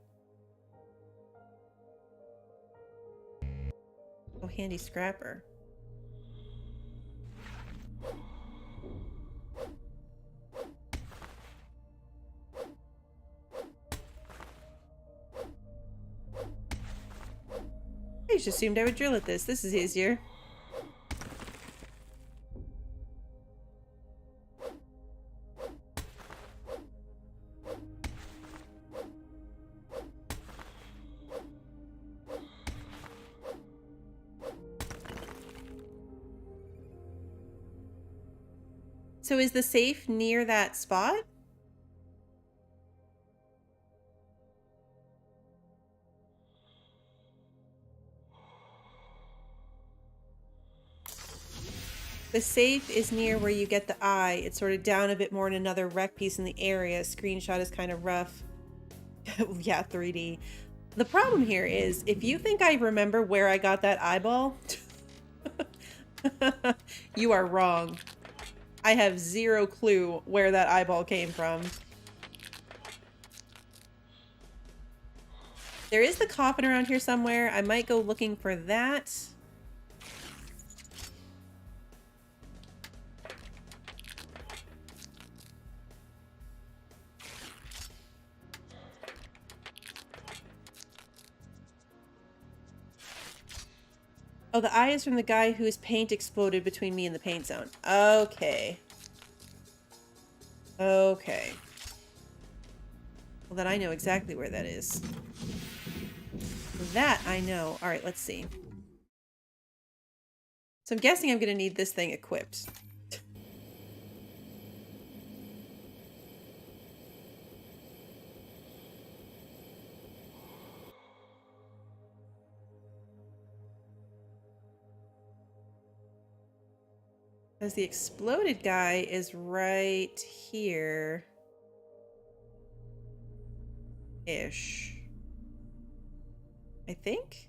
Oh, handy scrapper. I just assumed I would drill at this. This is easier. So is the safe near that spot? The safe is near where you get the eye. It's sort of down a bit more in another wreck piece in the area. Screenshot is kind of rough. Yeah, 3D. The problem here is, if you think I remember where I got that eyeball, you are wrong. I have 0 clue where that eyeball came from. There is the coffin around here somewhere. I might go looking for that. Oh, the eye is from the guy whose paint exploded between me and the paint zone. Okay. Okay. Well, then I know exactly where that is. That I know. All right, let's see. So I'm guessing I'm going to need this thing equipped. Because the exploded guy is right here. Ish. I think?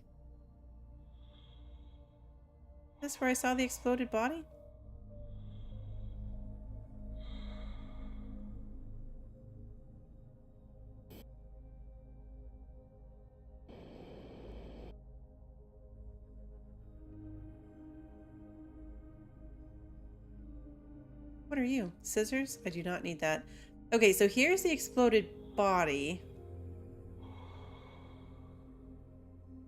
That's where I saw the exploded body? What are you? Scissors? I do not need that. Okay, so here's the exploded body.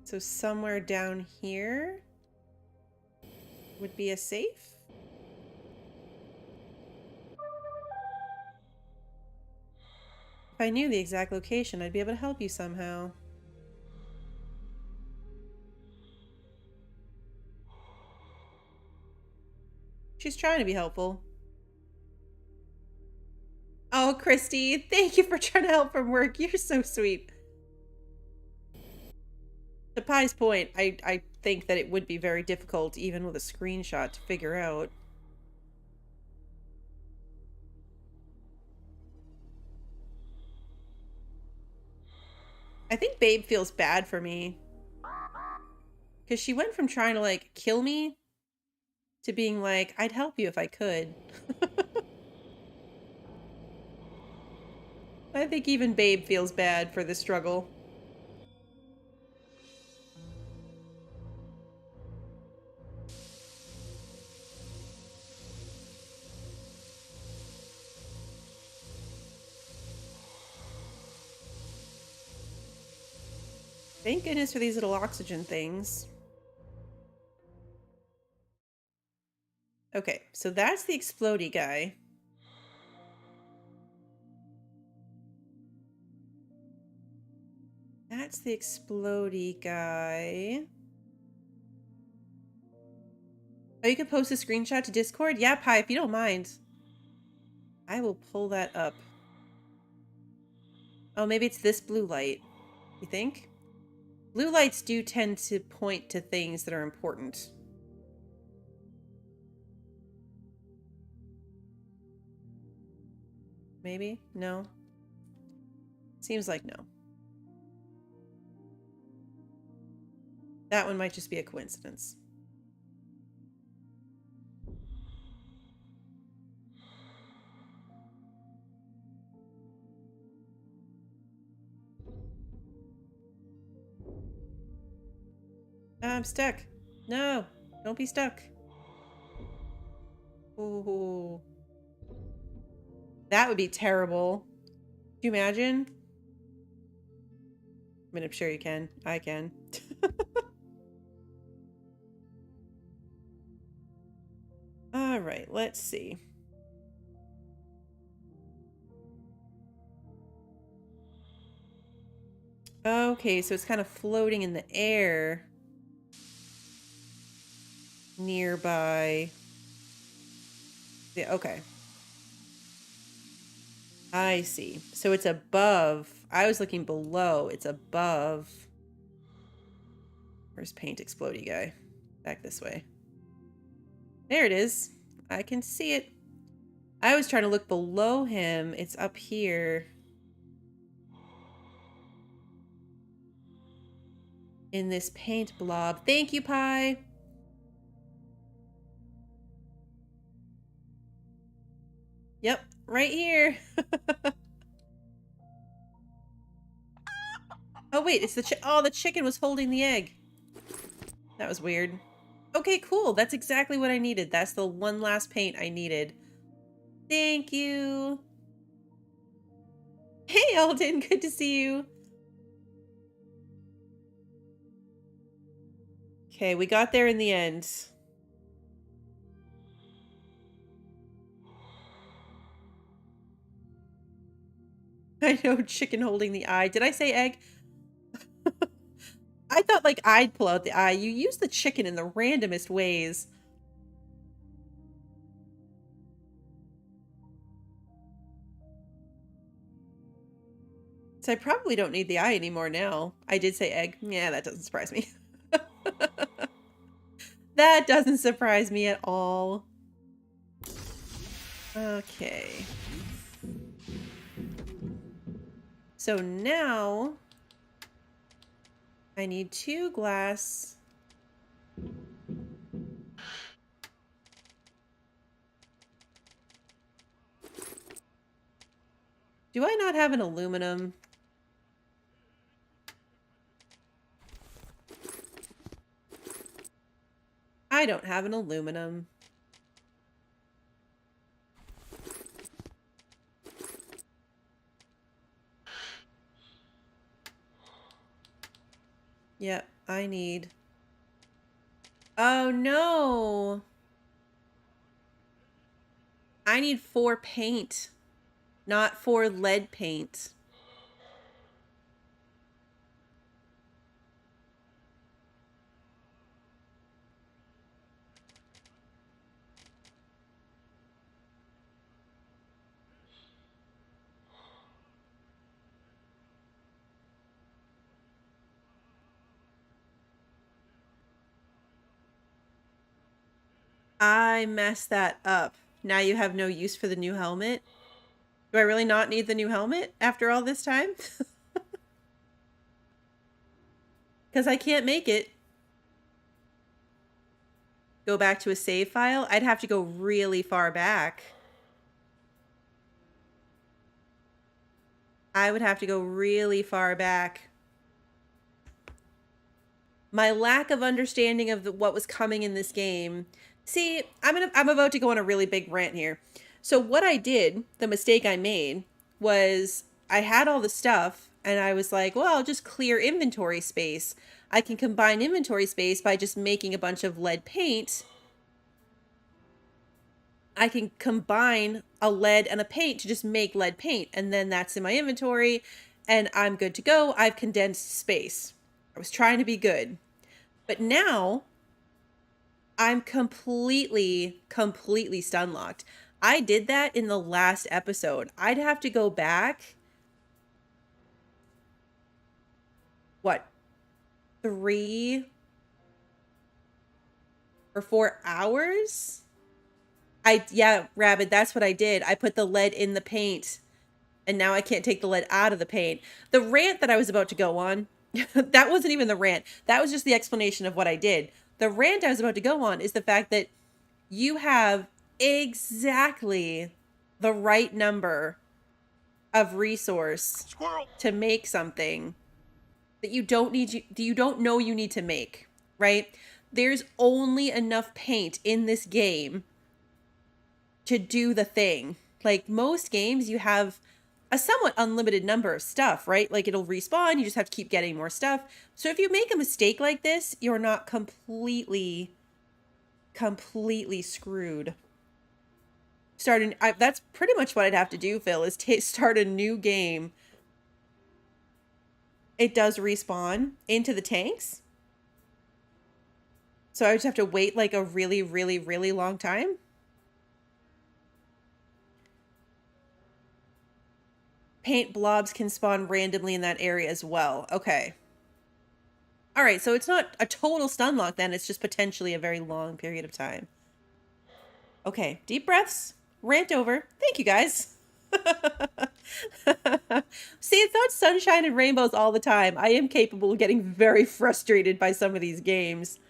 So somewhere down here would be a safe? If I knew the exact location, I'd be able to help you somehow. She's trying to be helpful. Oh, Christy, thank you for trying to help from work. You're so sweet. To Pie's point, I think that it would be very difficult, even with a screenshot, to figure out. I think Babe feels bad for me. Because she went from trying to, like, kill me to being like, I'd help you if I could. I think even Babe feels bad for the struggle. Thank goodness for these little oxygen things. Okay, so that's the explodey guy. That's the explodey guy. Oh, you can post a screenshot to Discord? Yeah, Pie, if you don't mind. I will pull that up. Oh, maybe it's this blue light. You think? Blue lights do tend to point to things that are important. Maybe? No? Seems like no. That one might just be a coincidence. I'm stuck. No, don't be stuck. Ooh. That would be terrible. Can you imagine? I mean, I'm sure you can. I can. All right, let's see. Okay, so it's kind of floating in the air nearby. Yeah, okay. I see. So it's above. I was looking below. It's above. Where's paint explodey guy? Back this way. There it is. I can see it. I was trying to look below him. It's up here. In this paint blob. Thank you, Pie. Yep, right here. Oh, wait, it's the oh, the chicken was holding the egg. That was weird. Okay, cool. That's exactly what I needed. That's the one last paint I needed. Thank you. Hey, Alden. Good to see you. Okay, we got there in the end. I know, chicken holding the eye. Did I say egg? I thought like I'd pull out the eye. You use the chicken in the randomest ways. So I probably don't need the eye anymore now. I did say egg. Yeah, that doesn't surprise me. That doesn't surprise me at all. Okay. So now I need 2 glass. Do I not have an aluminum? I don't have an aluminum. Yep, I need... Oh, no! I need 4 paint, not 4 lead paint. I messed that up. Now you have no use for the new helmet? Do I really not need the new helmet after all this time? Because I can't make it. Go back to a save file? I'd have to go really far back. I would have to go really far back. My lack of understanding of what was coming in this game. See, I'm about to go on a really big rant here. So what I did, the mistake I made, was I had all the stuff and I was like, well, I'll just clear inventory space. I can combine inventory space by just making a bunch of lead paint. I can combine a lead and a paint to just make lead paint. And then that's in my inventory and I'm good to go. I've condensed space. I was trying to be good. But now I'm completely stun locked. I did that in the last episode. I'd have to go back. What? 3 or 4 hours? Yeah, Rabbit, that's what I did. I put the lead in the paint, and now I can't take the lead out of the paint. The rant that I was about to go on, that wasn't even the rant. That was just the explanation of what I did. The rant I was about to go on is the fact that you have exactly the right number of resource to make something that you don't know you need to make, right? There's only enough paint in this game to do the thing. Like most games, you have a somewhat unlimited number of stuff, right? Like it'll respawn, you just have to keep getting more stuff. So if you make a mistake like this, you're not completely screwed. That's pretty much what I'd have to do, Phil, is start a new game. It does respawn into the tanks. So I just have to wait like a really, really, really long time. Paint blobs can spawn randomly in that area as well. Okay. All right, so it's not a total stun lock then. It's just potentially a very long period of time. Okay, deep breaths. Rant over. Thank you, guys. See, it's not sunshine and rainbows all the time. I am capable of getting very frustrated by some of these games.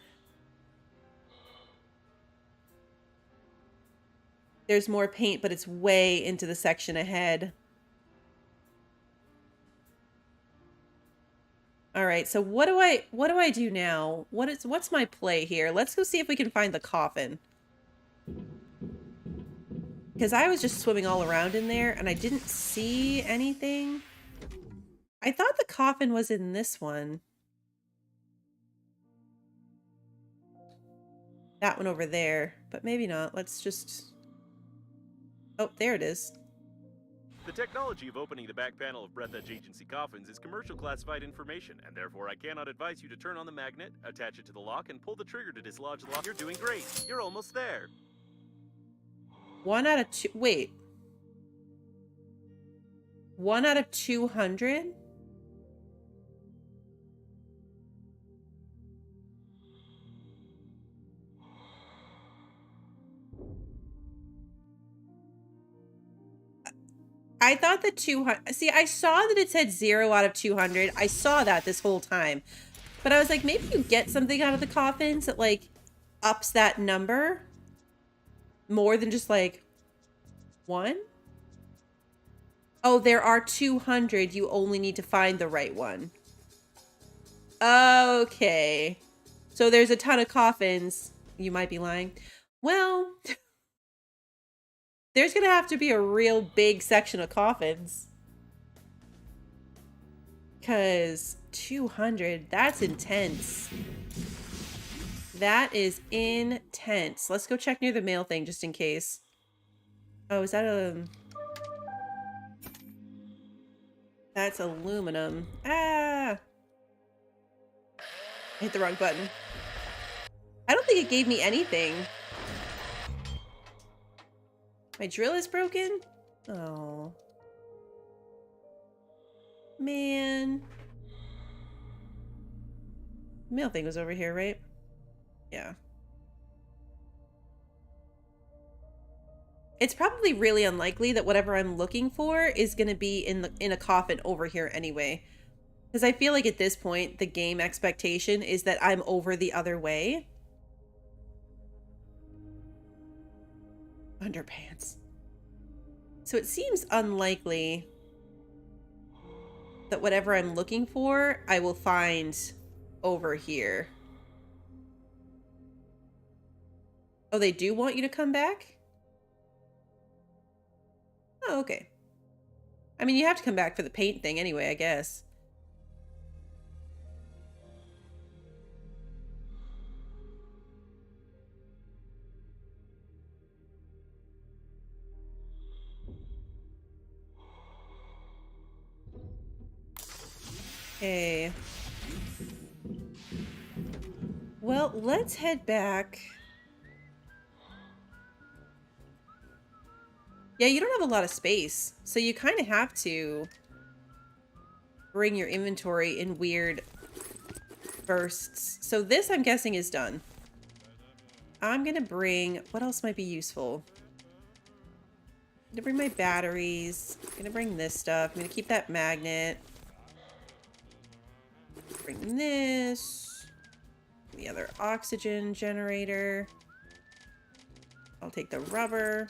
There's more paint, but it's way into the section ahead. All right, so what do I do now? What's my play here? Let's go see if we can find the coffin. Because I was just swimming all around in there and I didn't see anything. I thought the coffin was in this one. That one over there, but maybe not. Let's just... Oh, there it is. The technology of opening the back panel of Breathedge Agency coffins is commercial classified information, and therefore I cannot advise you to turn on the magnet, attach it to the lock, and pull the trigger to dislodge the lock. You're doing great. You're almost there. 1 out of 2... Wait. 1 out of 200? I thought the 200... See, I saw that it said 0 out of 200. I saw that this whole time. But I was like, maybe you get something out of the coffins that, like, ups that number more than just, like, 1? Oh, there are 200. You only need to find the right one. Okay. So there's a ton of coffins. You might be lying. Well... There's going to have to be a real big section of coffins. Because 200, that's intense. That is intense. Let's go check near the mail thing just in case. Oh, is that a... That's aluminum. Ah! I hit the wrong button. I don't think it gave me anything. My drill is broken? Oh. Man. Mail thing was over here, right? Yeah. It's probably really unlikely that whatever I'm looking for is going to be in a coffin over here anyway. Because I feel like at this point, the game expectation is that I'm over the other way. Underpants. So it seems unlikely that whatever I'm looking for, I will find over here. Oh, they do want you to come back? Oh, okay. I mean, you have to come back for the paint thing anyway, I guess. Okay. Well, let's head back. Yeah, you don't have a lot of space, so you kind of have to bring your inventory in weird bursts. So this, I'm guessing, is done. I'm gonna bring... What else might be useful? I'm gonna bring my batteries. I'm gonna bring this stuff. I'm gonna keep that magnet. Bring this. The other oxygen generator. I'll take the rubber.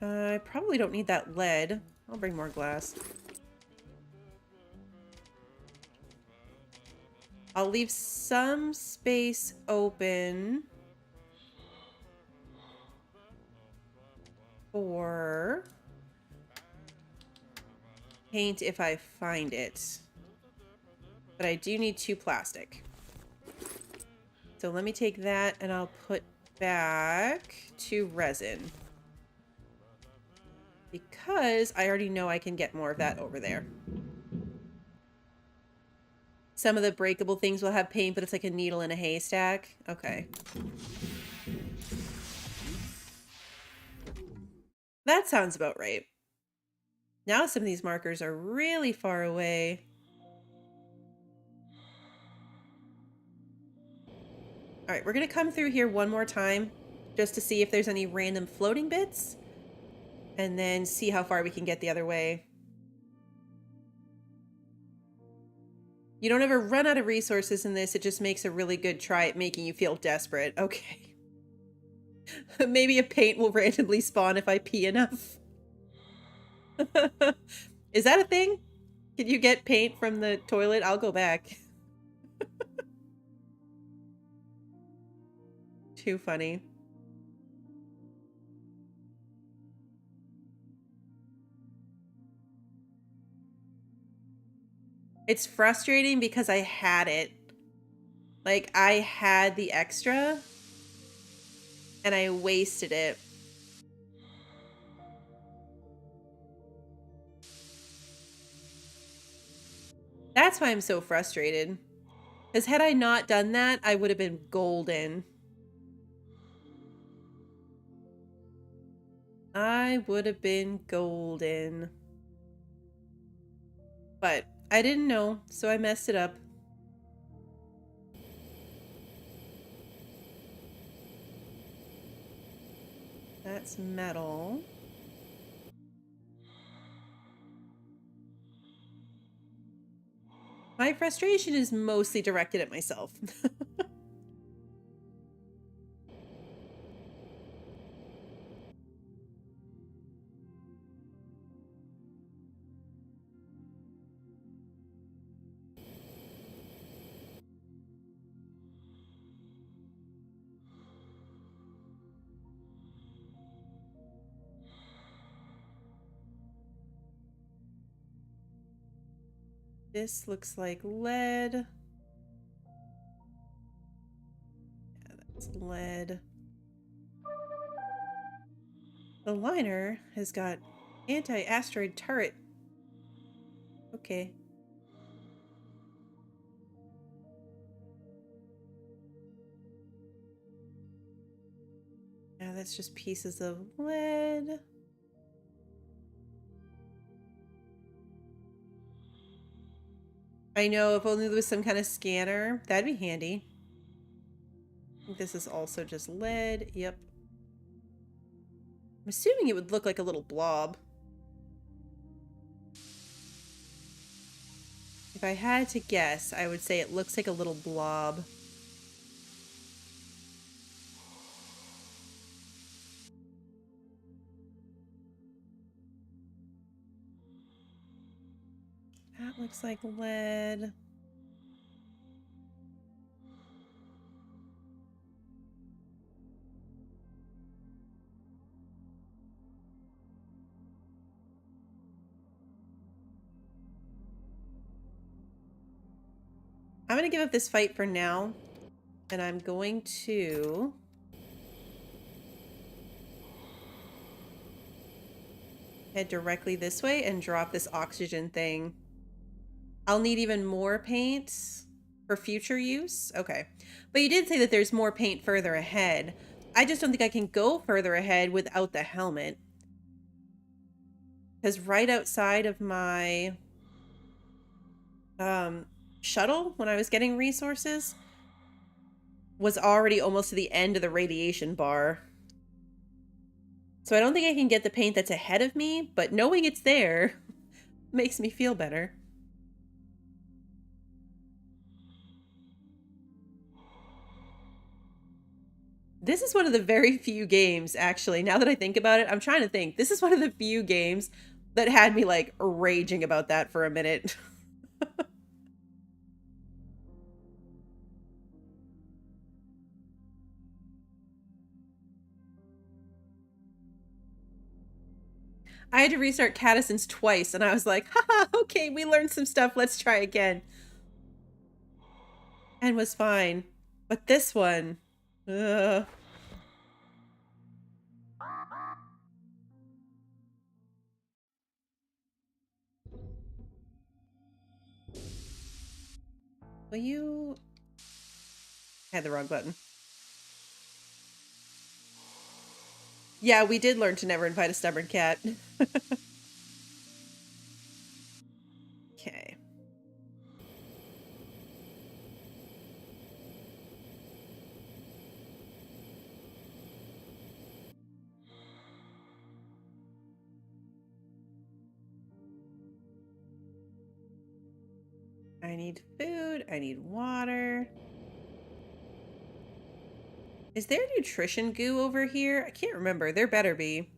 I probably don't need that lead. I'll bring more glass. I'll leave some space open for paint if I find it. But I do need 2 plastic. So let me take that and I'll put back 2 resin. Because I already know I can get more of that over there. Some of the breakable things will have paint, but it's like a needle in a haystack. Okay. That sounds about right. Now some of these markers are really far away. All right, we're going to come through here one more time just to see if there's any random floating bits and then see how far we can get the other way. You don't ever run out of resources in this. It just makes a really good try at making you feel desperate. Okay. Maybe a paint will randomly spawn if I pee enough. Is that a thing? Can you get paint from the toilet? I'll go back. Too funny. It's frustrating because I had it. Like, I had the extra and I wasted it. That's why I'm so frustrated. Because had I not done that, I would have been golden. I would have been golden. But I didn't know, so I messed it up. That's metal. My frustration is mostly directed at myself. This looks like lead. Yeah, that's lead. The liner has got anti-asteroid turret. Okay. Yeah, that's just pieces of lead. I know, if only there was some kind of scanner. That'd be handy. I think this is also just lead. Yep. I'm assuming it would look like a little blob. If I had to guess, I would say it looks like a little blob. That looks like lead. I'm going to give up this fight for now. And I'm going to head directly this way and drop this oxygen thing. I'll need even more paint for future use. Okay. But you did say that there's more paint further ahead. I just don't think I can go further ahead without the helmet. Because right outside of my shuttle, when I was getting resources, was already almost to the end of the radiation bar. So I don't think I can get the paint that's ahead of me, but knowing it's there makes me feel better. This is one of the very few games, actually, now that I think about it, I'm trying to think. This is one of the few games that had me, like, raging about that for a minute. I had to restart Cadison's twice, and I was like, haha, okay, we learned some stuff, let's try again. And was fine. But this one, ugh. Will you... I had the wrong button. Yeah, we did learn to never invite a stubborn cat. Okay. I need food. I need water. Is there nutrition goo over here? I can't remember. There better be.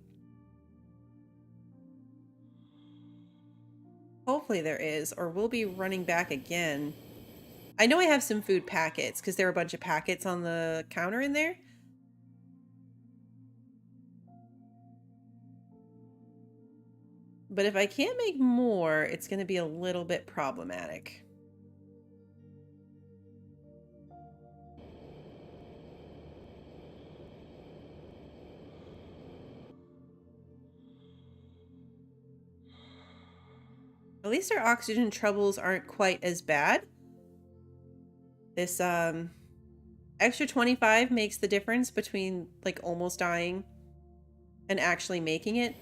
Hopefully there is, or we'll be running back again. I know I have some food packets, because there are a bunch of packets on the counter in there. But if I can't make more, it's going to be a little bit problematic. At least our oxygen troubles aren't quite as bad. This extra 25 makes the difference between like almost dying and actually making it.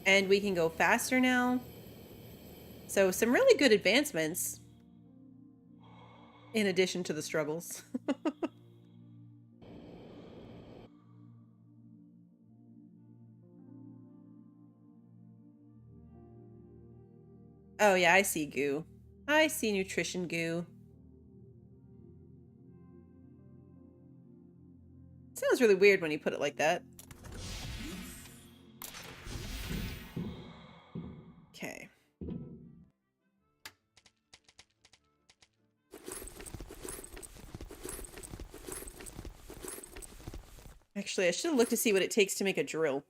And we can go faster now. So some really good advancements in addition to the struggles. Oh yeah, I see goo. I see nutrition goo. Sounds really weird when you put it like that. Okay. Actually, I should have looked to see what it takes to make a drill.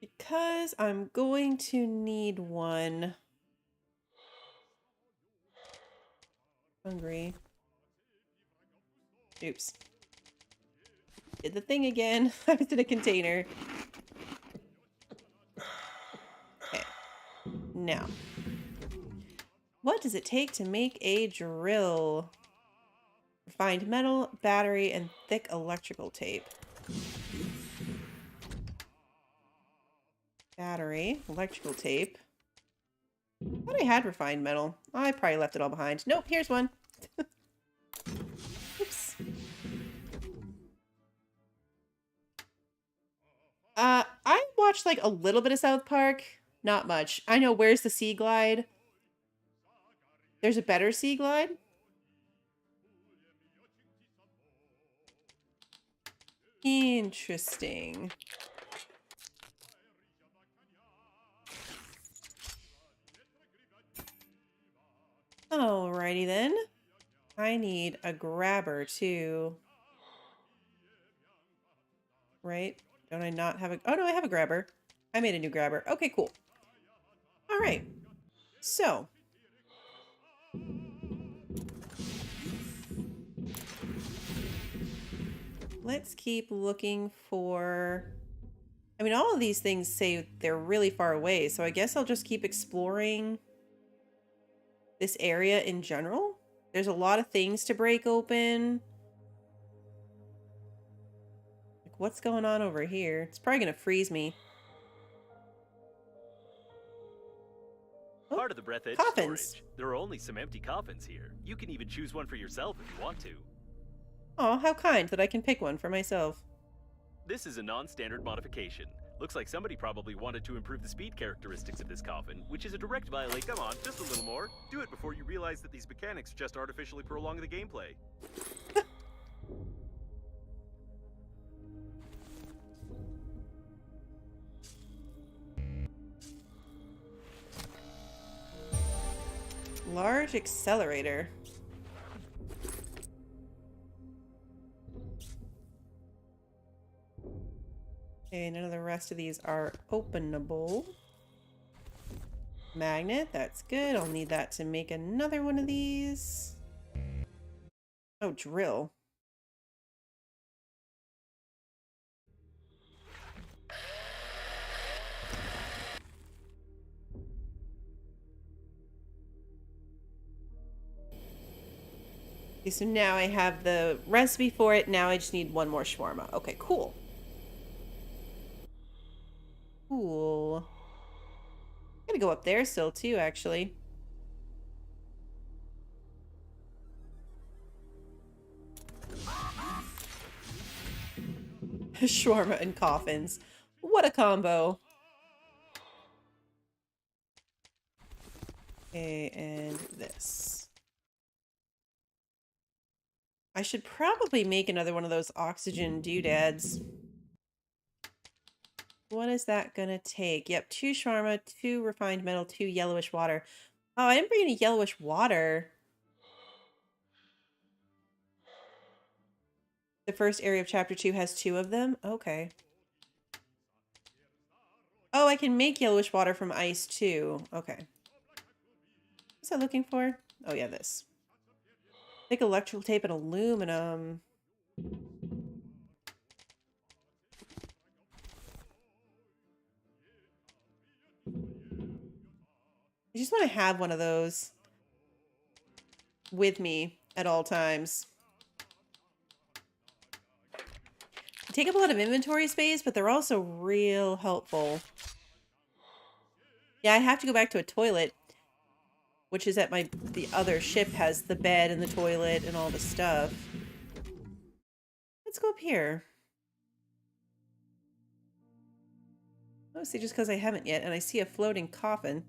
Because I'm going to need one. Hungry. Oops. Did the thing again. I was in a container. Okay. Now. What does it take to make a drill? Refined metal, battery, and thick electrical tape. Battery, electrical tape. I thought I had refined metal. I probably left it all behind. Nope, here's one. Oops. I watched like a little bit of South Park. Not much. I know where's the Sea Glide. There's a better Sea Glide. Interesting. Alrighty then. I need a grabber too. Right? Don't I not have a... Oh no, I have a grabber. I made a new grabber. Okay, cool. Alright. So. Let's keep looking for... I mean, all of these things say they're really far away, so I guess I'll just keep exploring this area in general. There's a lot of things to break open. Like, what's going on over here? It's probably gonna freeze me. Oh, Part of the Breathedge coffins. storage. There are only some empty coffins here. You can even choose one for yourself if you want to. Oh, how kind that I can pick one for myself. This is a non-standard modification. Looks like somebody probably wanted to improve the speed characteristics of this coffin, which is a direct violation. Come on, just a little more. Do it before you realize that these mechanics just artificially prolong the gameplay. Large accelerator. Okay, none of the rest of these are openable. Magnet, that's good. I'll need that to make another one of these. Oh, drill. Okay, so now I have the recipe for it. Now I just need one more shawarma. Okay, cool. Cool. I'm gonna go up there still too, actually. Shawarma and coffins. What a combo. Okay, and this. I should probably make another one of those oxygen doodads. What is that gonna take? Yep, 2 shawarma, 2 refined metal, 2 yellowish water. Oh, I didn't bring any yellowish water. The first area of chapter 2 has 2 of them? Okay. Oh, I can make yellowish water from ice too. Okay. What's I looking for? Oh yeah, this. Thick electrical tape and aluminum. I just want to have one of those with me at all times. They take up a lot of inventory space, but they're also real helpful. Yeah, I have to go back to a toilet, which is at the other ship has the bed and the toilet and all the stuff. Let's go up here. Mostly just because I haven't yet, and I see a floating coffin.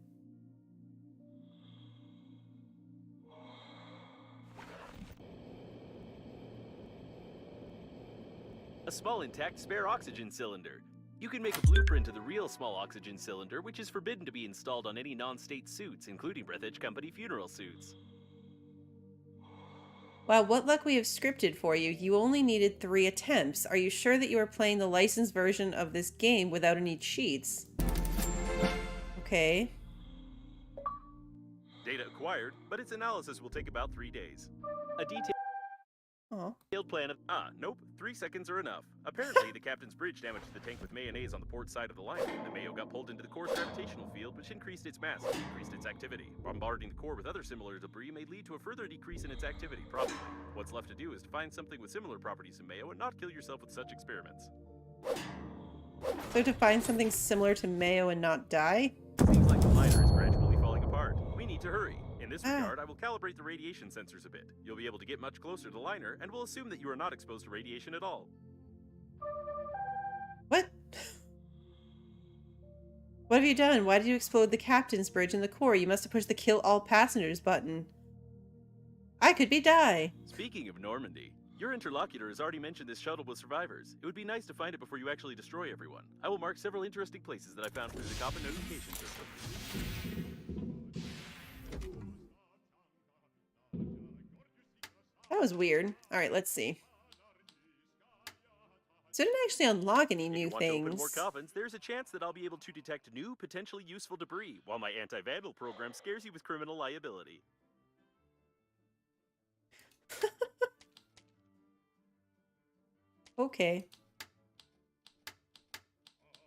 A small intact spare oxygen cylinder. You can make a blueprint of the real small oxygen cylinder, which is forbidden to be installed on any non-state suits, including Breathedge Company funeral suits. Wow, what luck we have scripted for you. You only needed 3 attempts. Are you sure that you are playing the licensed version of this game without any cheats? Okay. Data acquired, but its analysis will take about 3 days. A Oh. detailed plan of... nope, 3 seconds are enough. Apparently, the captain's bridge damaged the tank with mayonnaise on the port side of the liner. The mayo got pulled into the core's gravitational field, which increased its mass and decreased its activity. Bombarding the core with other similar debris may lead to a further decrease in its activity, probably. What's left to do is to find something with similar properties to mayo and not kill yourself with such experiments. So to find something similar to mayo and not die? Seems like the liner is gradually falling apart. We need to hurry. In this Ah. regard, I will calibrate the radiation sensors a bit. You'll be able to get much closer to the liner, and we'll assume that you are not exposed to radiation at all. What? What have you done? Why did you explode the captain's bridge in the core? You must have pushed the kill all passengers button. I could be die. Speaking of Normandy, your interlocutor has already mentioned this shuttle with survivors. It would be nice to find it before you actually destroy everyone. I will mark several interesting places that I found through the coffin notification system. That was weird. All right, let's see. So I didn't actually unlock any If new you want to open more things. coffins, there's a chance that I'll be able to detect new, potentially useful debris, while my anti-vandal program scares you with criminal liability. Okay.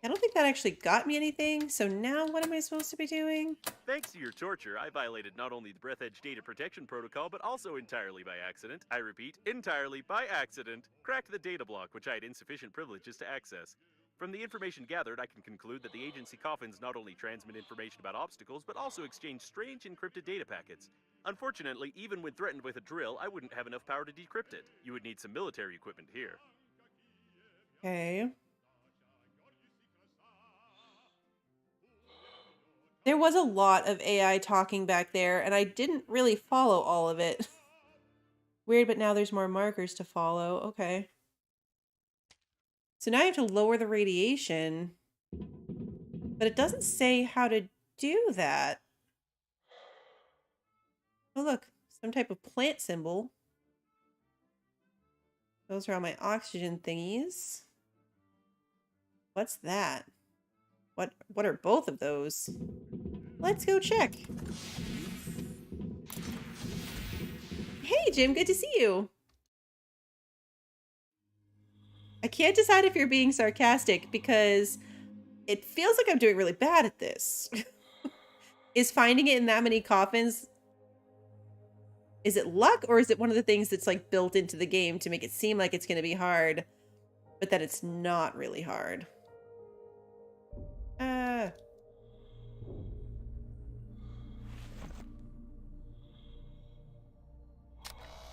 I don't think that actually got me anything, so now what am I supposed to be doing? Thanks to your torture, I violated not only the Breathedge data protection protocol, but also entirely by accident. I repeat, entirely by accident. Cracked the data block, which I had insufficient privileges to access. From the information gathered, I can conclude that the agency coffins not only transmit information about obstacles, but also exchange strange encrypted data packets. Unfortunately, even when threatened with a drill, I wouldn't have enough power to decrypt it. You would need some military equipment here. Okay. There was a lot of AI talking back there, and I didn't really follow all of it. Weird, but now there's more markers to follow. Okay. So now I have to lower the radiation, but it doesn't say how to do that. Oh, look, some type of plant symbol. Those are all my oxygen thingies. What's that? What are both of those? Let's go check. Hey, Jim, good to see you. I can't decide if you're being sarcastic because it feels like I'm doing really bad at this. Is finding it in that many coffins, is it luck or is it one of the things that's like built into the game to make it seem like it's going to be hard, but that it's not really hard?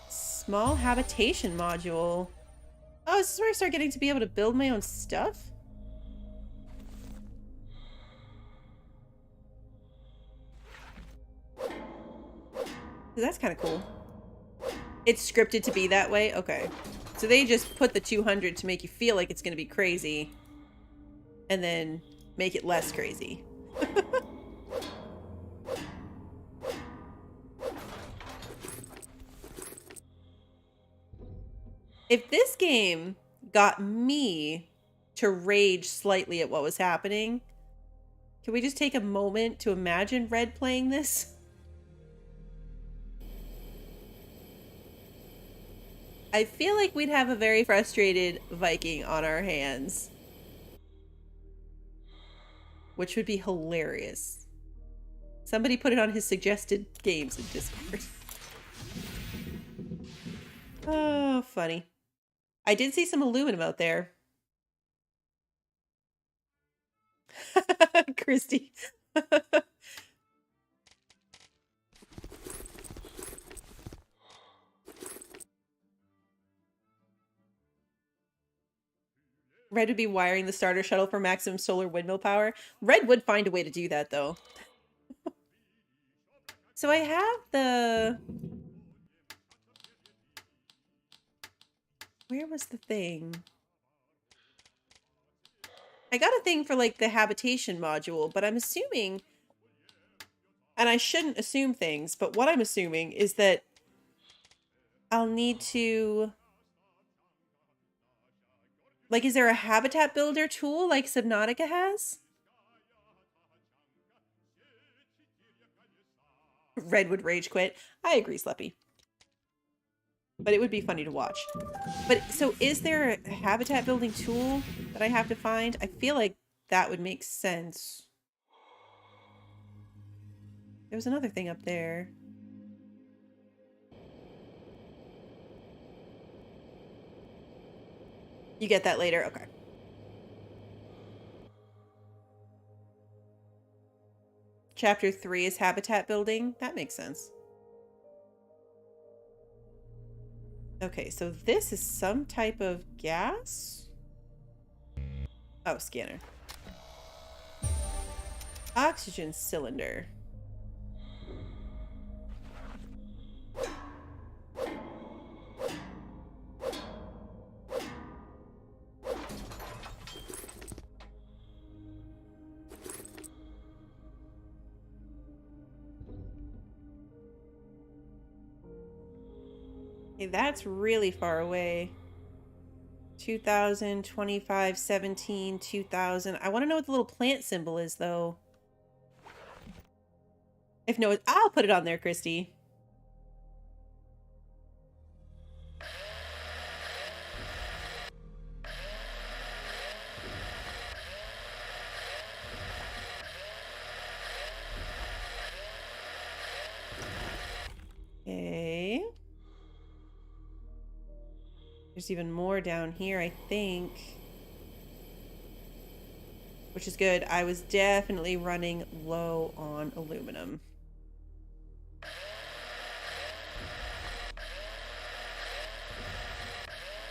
Small habitation module. Oh, this is where I start getting to be able to build my own stuff? That's kind of cool. It's scripted to be that way? Okay. So they just put the 200 to make you feel like it's going to be crazy. And then make it less crazy. If this game got me to rage slightly at what was happening, can we just take a moment to imagine Red playing this? I feel like we'd have a very frustrated Viking on our hands. Which would be hilarious. Somebody put it on his suggested games in Discord. Oh, funny. I did see some aluminum out there. Christy. Red would be wiring the starter shuttle for maximum solar windmill power. Red would find a way to do that, though. So I have the... Where was the thing? I got a thing for, like, the habitation module, but I'm assuming... And I shouldn't assume things, but what I'm assuming is that I'll need to... Like, is there a habitat builder tool like Subnautica has? Redwood rage quit. I agree, Sleppy. But it would be funny to watch. But, so is there a habitat building tool that I have to find? I feel like that would make sense. There was another thing up there. You get that later? Okay. Chapter 3 is habitat building. That makes sense. Okay, so this is some type of gas? Oh, scanner. Oxygen cylinder. Okay, that's really far away. 2000, 25, 17, 2000. I want to know what the little plant symbol is, though. If no, I'll put it on there, Christy. Okay. There's even more down here, I think. Which is good. I was definitely running low on aluminum.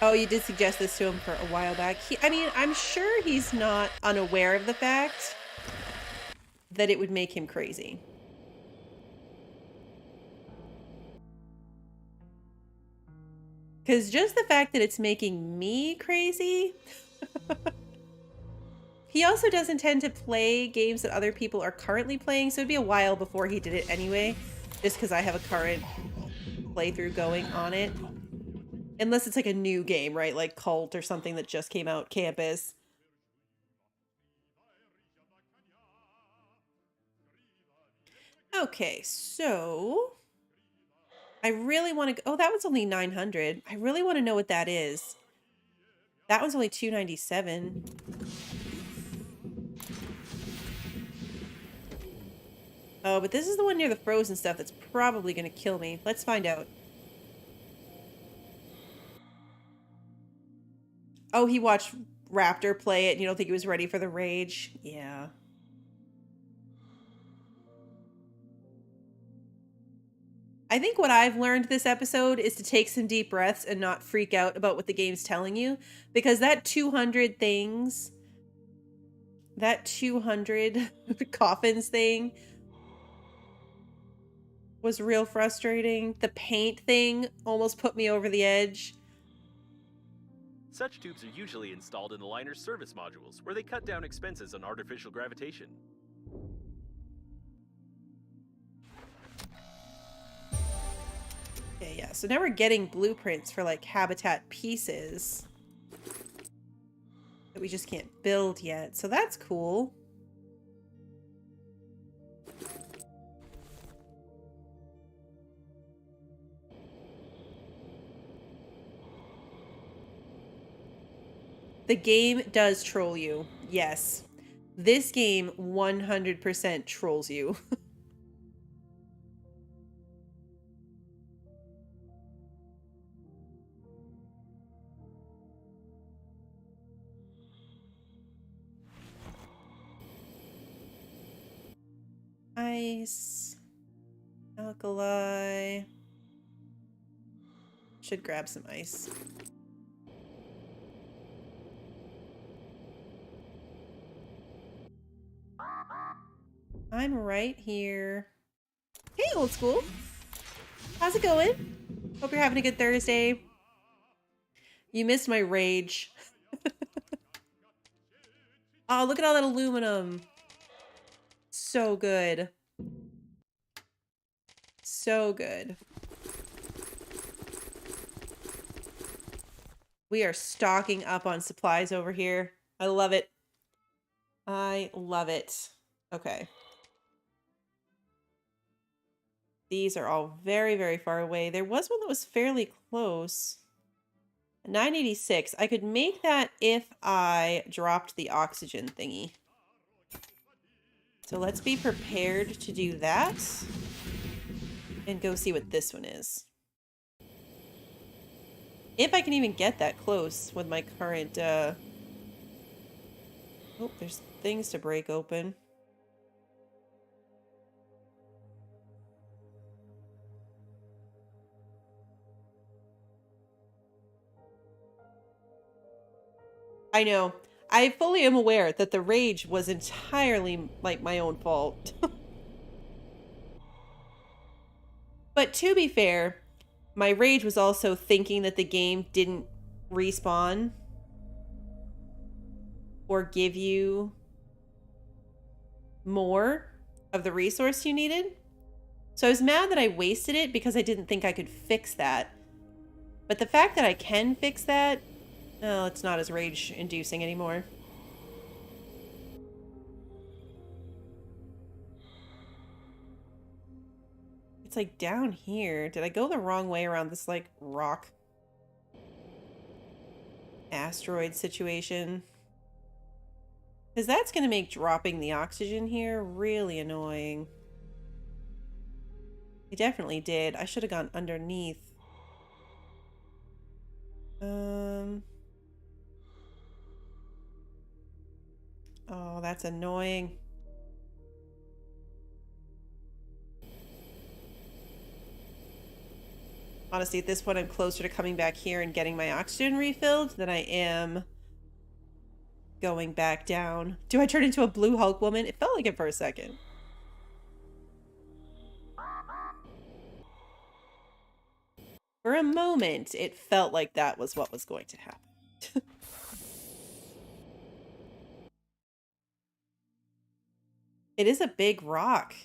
Oh, you did suggest this to him for a while back. I mean, I'm sure he's not unaware of the fact that it would make him crazy. Because just the fact that it's making me crazy... He also doesn't tend to play games that other people are currently playing, so it'd be a while before he did it anyway, just because I have a current playthrough going on it. Unless it's like a new game, right? Like Cult or something that just came out, Campus. Okay, so... I really want to... Oh, that one's only 900. I really want to know what that is. That one's only 297. Oh, but this is the one near the frozen stuff that's probably going to kill me. Let's find out. Oh, he watched Raptor play it and you don't think he was ready for the rage? Yeah. I think what I've learned this episode is to take some deep breaths and not freak out about what the game's telling you. Because that 200 things... That 200 coffins thing... was real frustrating. The paint thing almost put me over the edge. Such tubes are usually installed in the liner's service modules, where they cut down expenses on artificial gravitation. Okay, yeah, so now we're getting blueprints for like habitat pieces that we just can't build yet, so that's cool. The game does troll you. Yes. This game 100% trolls you. Ice. Alkali. Should grab some ice. I'm right here. Hey, old school. How's it going? Hope you're having a good Thursday. You missed my rage. Oh, look at all that aluminum. So good. So good. We are stocking up on supplies over here. I love it. I love it. Okay. These are all very, very far away. There was one that was fairly close. 986. I could make that if I dropped the oxygen thingy. So let's be prepared to do that. And go see what this one is. If I can even get that close with my current, Oh, there's things to break open. I know. I fully am aware that the rage was entirely, like, my own fault. But to be fair, my rage was also thinking that the game didn't respawn or give you more of the resource you needed. So I was mad that I wasted it because I didn't think I could fix that. But the fact that I can fix that, oh, it's not as rage-inducing anymore. It's like down here. Did I go the wrong way around this like rock asteroid situation? Because that's going to make dropping the oxygen here really annoying. I definitely did. I should have gone underneath. Oh, that's annoying. Honestly, at this point, I'm closer to coming back here and getting my oxygen refilled than I am going back down. Do I turn into a blue Hulk woman? It felt like it for a second. For a moment, it felt like that was what was going to happen. It is a big rock.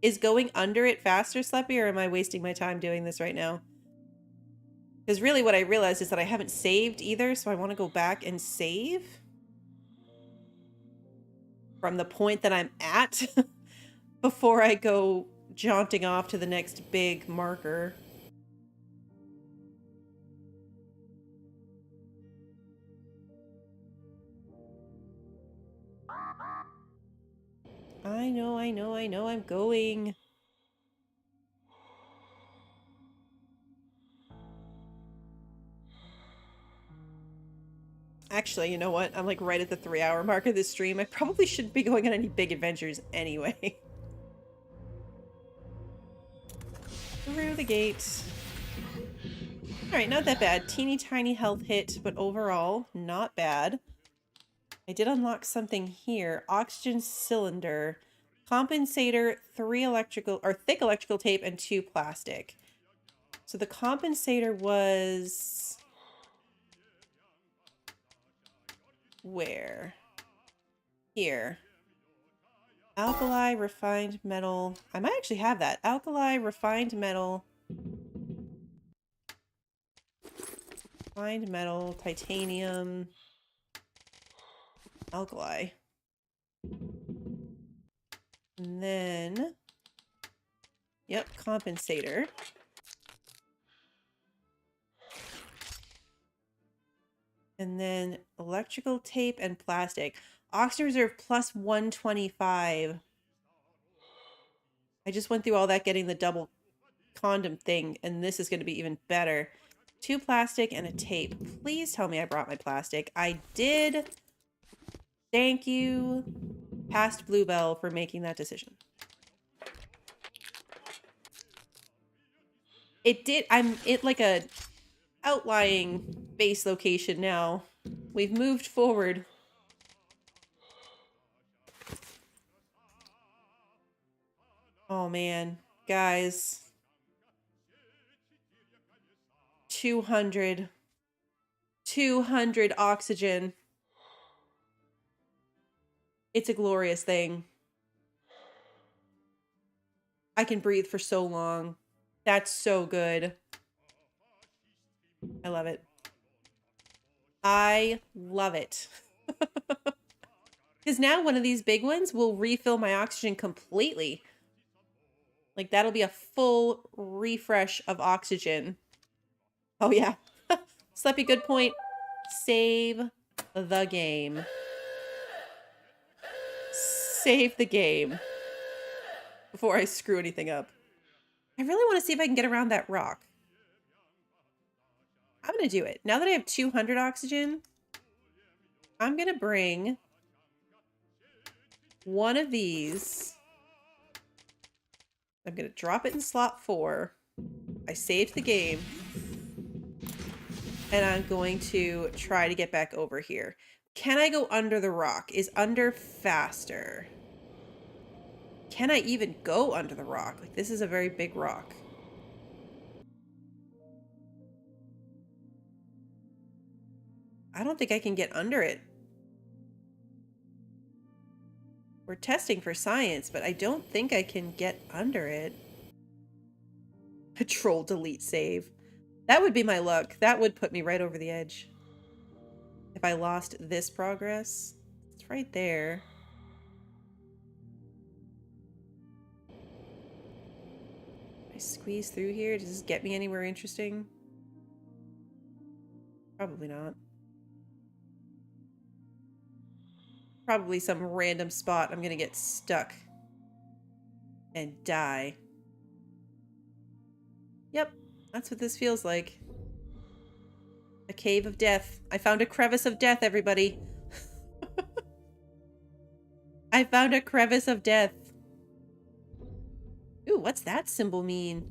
Is going under it faster, Sleppy, or am I wasting my time doing this right now? Because really what I realized is that I haven't saved either, so I want to go back and save from the point that I'm at before I go jaunting off to the next big marker. I know, I'm going. Actually, you know what? I'm like right at the 3-hour mark of this stream. I probably shouldn't be going on any big adventures anyway. Through the gate. Alright, not that bad. Teeny tiny health hit, but overall, not bad. I did unlock something here. Oxygen cylinder. Compensator, 3 electrical, or thick electrical tape, and 2 plastic. So the compensator was... where? Here. Alkali, refined metal. I might actually have that. Alkali, refined metal. Refined metal, titanium. Alkali. And then... yep, compensator. And then electrical tape and plastic. Oxygen reserve plus 125. I just went through all that getting the double condom thing, and this is going to be even better. 2 plastic and a tape. Please tell me I brought my plastic. I did. Thank you, past Bluebell, for making that decision. It did. I'm at like a outlying base location now. We've moved forward. Oh man, guys. 200 oxygen. It's a glorious thing. I can breathe for so long. That's so good. I love it. I love it. Because now one of these big ones will refill my oxygen completely. Like, that'll be a full refresh of oxygen. Oh, yeah. Sleppy, good point. Save the game. Save the game. Before I screw anything up. I really want to see if I can get around that rock. I'm going to do it. Now that I have 200 oxygen, I'm going to bring one of these. I'm going to drop it in slot 4. I saved the game. And I'm going to try to get back over here. Can I go under the rock? Is under faster? Can I even go under the rock? Like, this is a very big rock. I don't think I can get under it. We're testing for science, but I don't think I can get under it. Control delete save. That would be my luck. That would put me right over the edge. If I lost this progress. It's right there. I squeeze through here. Does this get me anywhere interesting? Probably not. Probably some random spot I'm gonna get stuck and die. Yep, that's what this feels like. A cave of death. I found a crevice of death, everybody. I found a crevice of death. Ooh, what's that symbol mean?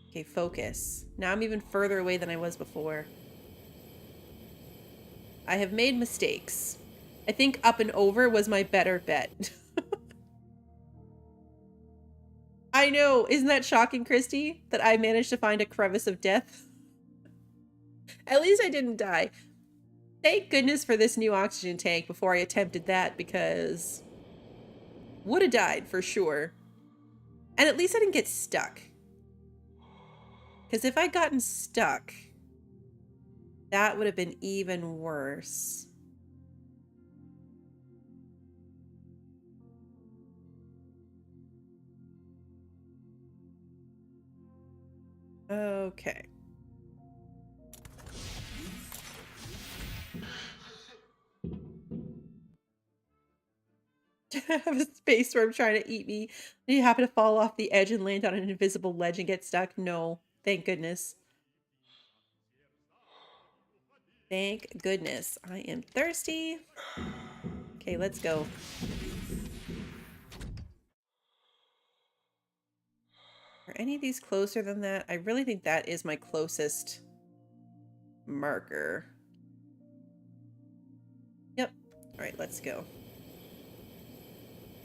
Okay, focus. Now I'm even further away than I was before. I have made mistakes. I think up and over was my better bet. I know. Isn't that shocking, Christy? That I managed to find a crevice of death? At least I didn't die. Thank goodness for this new oxygen tank before I attempted that, because would have died for sure. And at least I didn't get stuck. Because if I'd gotten stuck, that would have been even worse. Okay. I have a space worm trying to eat me. Do you happen to fall off the edge and land on an invisible ledge and get stuck? No. Thank goodness. Thank goodness. I am thirsty. Okay, let's go. Are any of these closer than that? I really think that is my closest marker. Yep. All right, let's go.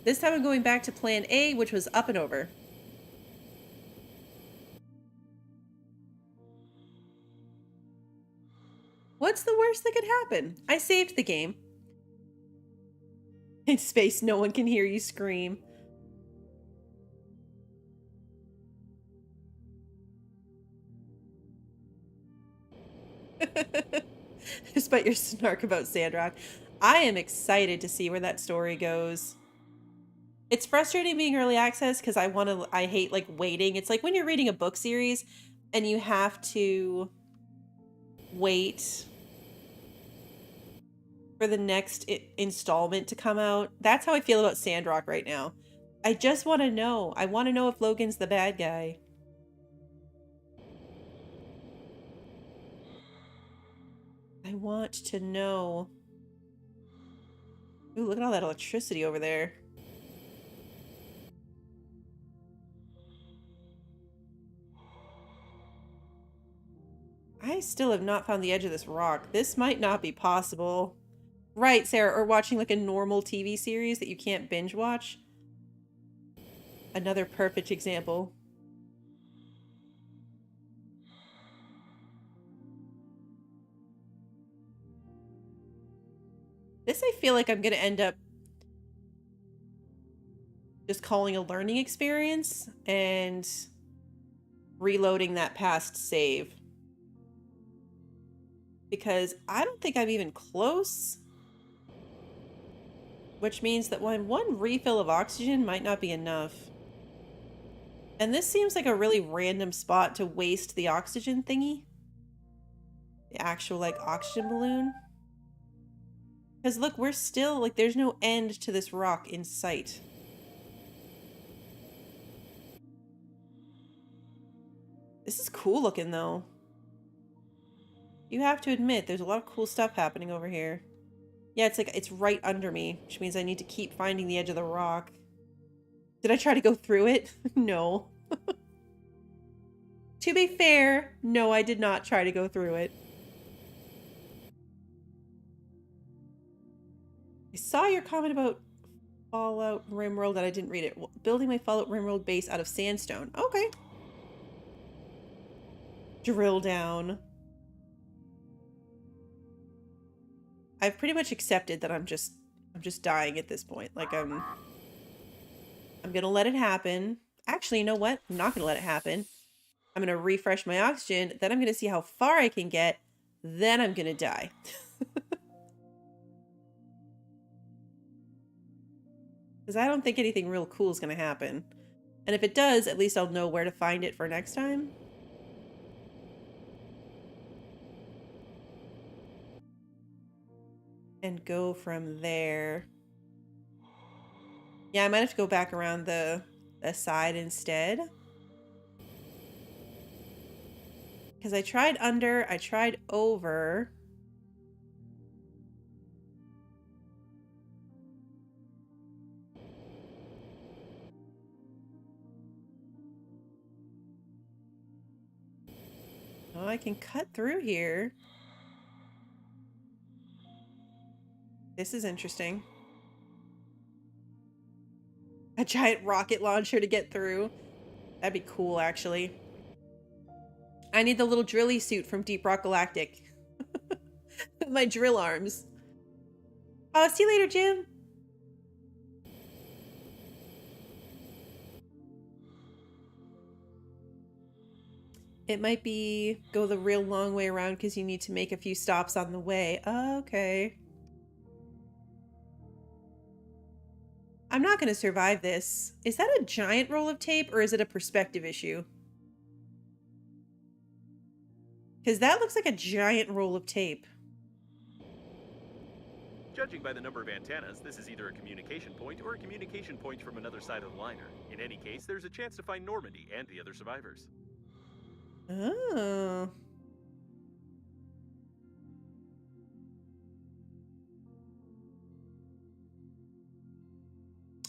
This time I'm going back to plan A, which was up and over. What's the worst that could happen? I saved the game. In space, no one can hear you scream. Despite your snark about Sandrock, I am excited to see where that story goes. It's frustrating being early access because I hate like waiting. It's like when you're reading a book series and you have to wait for the next installment to come out. That's how I feel about Sandrock right now. I just want to know. I want to know if Logan's the bad guy. I want to know. Ooh, look at all that electricity over there. I still have not found the edge of this rock. This might not be possible. Right, Sarah, or watching like a normal TV series that you can't binge watch. Another perfect example. This I feel like I'm going to end up just calling a learning experience and reloading that past save. Because I don't think I'm even close. Which means that one refill of oxygen might not be enough. And this seems like a really random spot to waste the oxygen thingy. The actual, like, oxygen balloon. Because look, we're still, like, there's no end to this rock in sight. This is cool looking, though. You have to admit, there's a lot of cool stuff happening over here. Yeah, it's like, it's right under me, which means I need to keep finding the edge of the rock. Did I try to go through it? No. To be fair, no, I did not try to go through it. I saw your comment about Fallout Rimworld and I didn't read it. Building my Fallout Rimworld base out of sandstone. Okay. Drill down. I've pretty much accepted that I'm just dying at this point. Like I'm gonna let it happen. Actually, you know what? I'm not gonna let it happen. I'm gonna refresh my oxygen, then I'm gonna see how far I can get, then I'm gonna die. Because I don't think anything real cool is gonna happen. And if it does, at least I'll know where to find it for next time. And go from there. Yeah, I might have to go back around the side instead. Because I tried under, I tried over. Oh, I can cut through here. This is interesting. A giant rocket launcher to get through. That'd be cool, actually. I need the little drilly suit from Deep Rock Galactic. My drill arms. Oh, see you later, Jim. It might be go the real long way around because you need to make a few stops on the way. Okay. I'm not going to survive this. Is that a giant roll of tape or is it a perspective issue? Because that looks like a giant roll of tape. Judging by the number of antennas, this is either a communication point or a communication point from another side of the liner. In any case, there's a chance to find Normandy and the other survivors. Oh.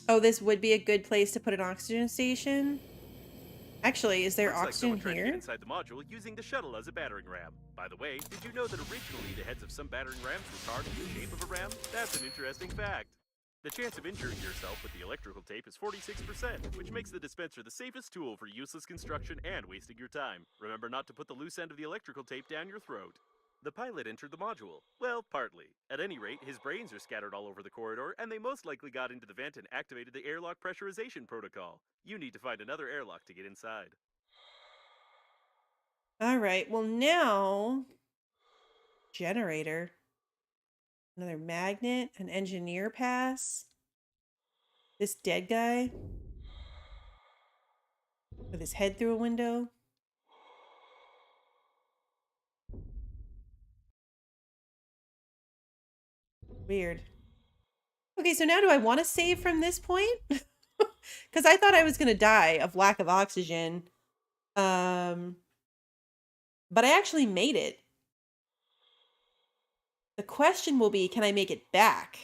Oh, this would be a good place to put an oxygen station. Actually, is there Looks like oxygen someone tried to here? get inside the module using the shuttle as a battering ram. By the way, did you know that originally the heads of some battering rams were carved in the shape of a ram? That's an interesting fact. The chance of injuring yourself with the electrical tape is 46%, which makes the dispenser the safest tool for useless construction and wasting your time. Remember not to put the loose end of the electrical tape down your throat. The pilot entered the module. Well, partly. At any rate, his brains are scattered all over the corridor, and they most likely got into the vent and activated the airlock pressurization protocol. You need to find another airlock to get inside. All right. Well, now generator. Another magnet, an engineer pass. This dead guy with his head through a window. Weird. Okay, so now do I want to save from this point? Because I thought I was going to die of lack of oxygen. But I actually made it. The question will be, can I make it back?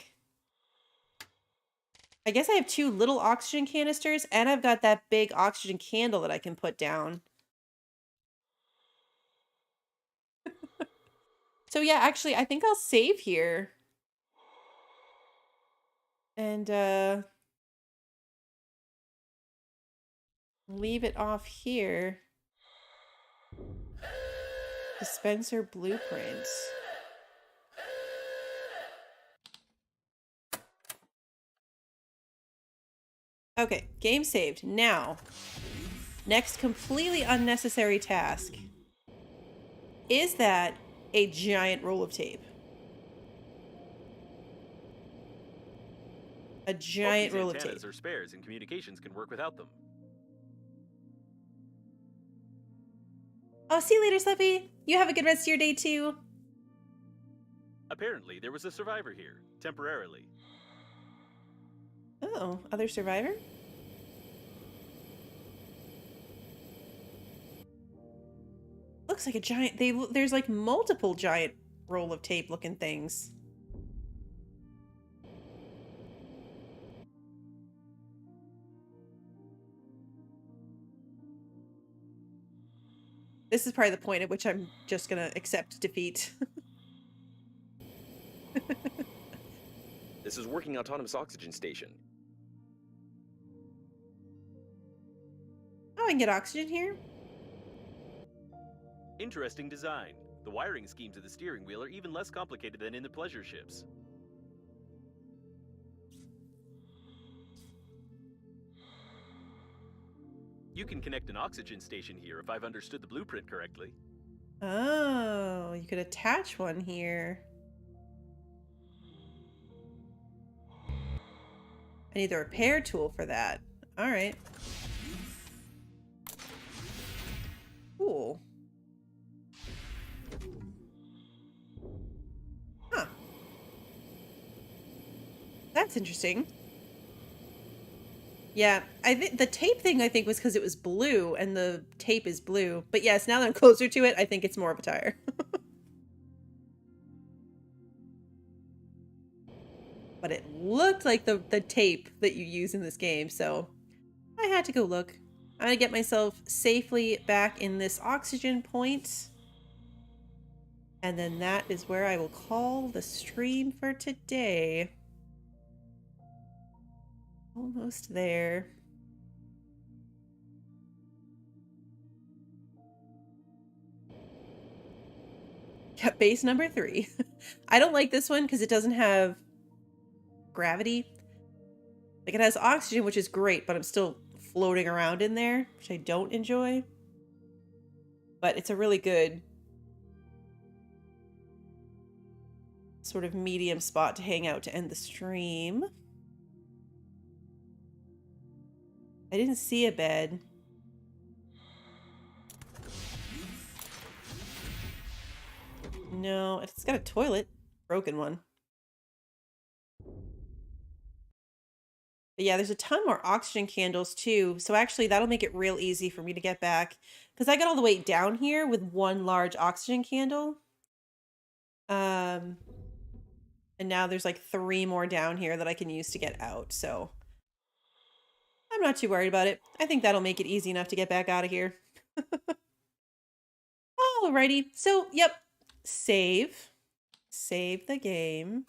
I guess I have 2 little oxygen canisters, and I've got that big oxygen candle that I can put down. So yeah, actually, I think I'll save here. And, leave it off here. Dispenser blueprints. Okay, game saved. Now, next completely unnecessary task. Is that a giant roll of tape? A giant roll of tape. Antennas are spares, and communications can work without them. Oh, see you later, Slippy. You have a good rest of your day, too. Apparently, there was a survivor here, temporarily. Oh, other survivor? Looks like a giant... There's like multiple giant roll of tape looking things. This is probably the point at which I'm just gonna accept defeat. This is working autonomous oxygen station. Oh, I can get oxygen here? Interesting design. The wiring schemes of the steering wheel are even less complicated than in the pleasure ships. You can connect an oxygen station here if I've understood the blueprint correctly. Oh, you could attach one here. I need the repair tool for that. All right. Cool. Huh. That's interesting. Yeah, I think the tape thing, I think, was because it was blue and the tape is blue. But yes, now that I'm closer to it, I think it's more of a tire. But it looked like the tape that you use in this game, so I had to go look. I'm gonna get myself safely back in this oxygen point. And then that is where I will call the stream for today. Almost there. Yeah, base number 3. I don't like this one because it doesn't have gravity. Like, it has oxygen, which is great, but I'm still floating around in there, which I don't enjoy. But it's a really good sort of medium spot to hang out to end the stream. I didn't see a bed. No, it's got a toilet. Broken one. But yeah, there's a ton more oxygen candles too. So actually that'll make it real easy for me to get back. Because I got all the way down here with one large oxygen candle. And now there's like 3 more down here that I can use to get out. So I'm not too worried about it. I think that'll make it easy enough to get back out of here. Alrighty. So, yep. Save. Save the game.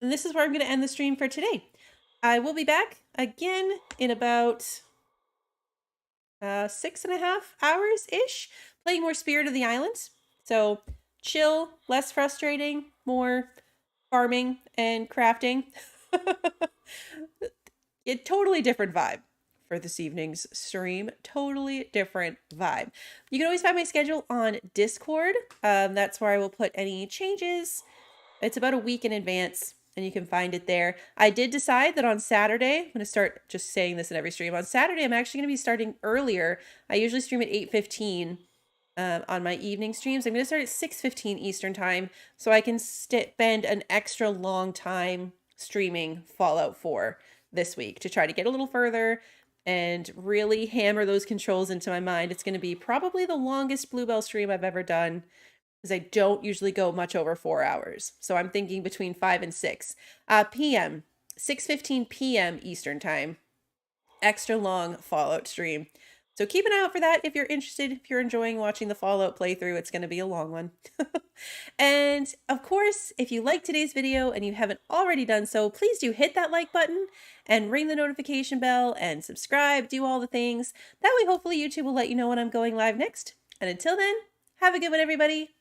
And this is where I'm going to end the stream for today. I will be back again in about 6.5 hours-ish, playing more Spirit of the Islands. So, chill, less frustrating, more farming and crafting. A totally different vibe for this evening's stream. Totally different vibe. You can always find my schedule on Discord. That's where I will put any changes. It's about a week in advance, and you can find it there. I did decide that on Saturday, I'm going to start just saying this in every stream. On Saturday, I'm actually going to be starting earlier. I usually stream at 8:15 on my evening streams. I'm going to start at 6:15 Eastern time so I can spend an extra long time streaming Fallout 4 this week to try to get a little further and really hammer those controls into my mind. It's going to be probably the longest Bluebell stream I've ever done because I don't usually go much over 4 hours. So I'm thinking between 5 and 6 p.m., 6:15 p.m. Eastern time. Extra long Fallout stream. So keep an eye out for that if you're interested. If you're enjoying watching the Fallout playthrough, it's going to be a long one. And of course, if you liked today's video and you haven't already done so, please do hit that like button and ring the notification bell and subscribe, do all the things. That way, hopefully YouTube will let you know when I'm going live next. And until then, have a good one, everybody.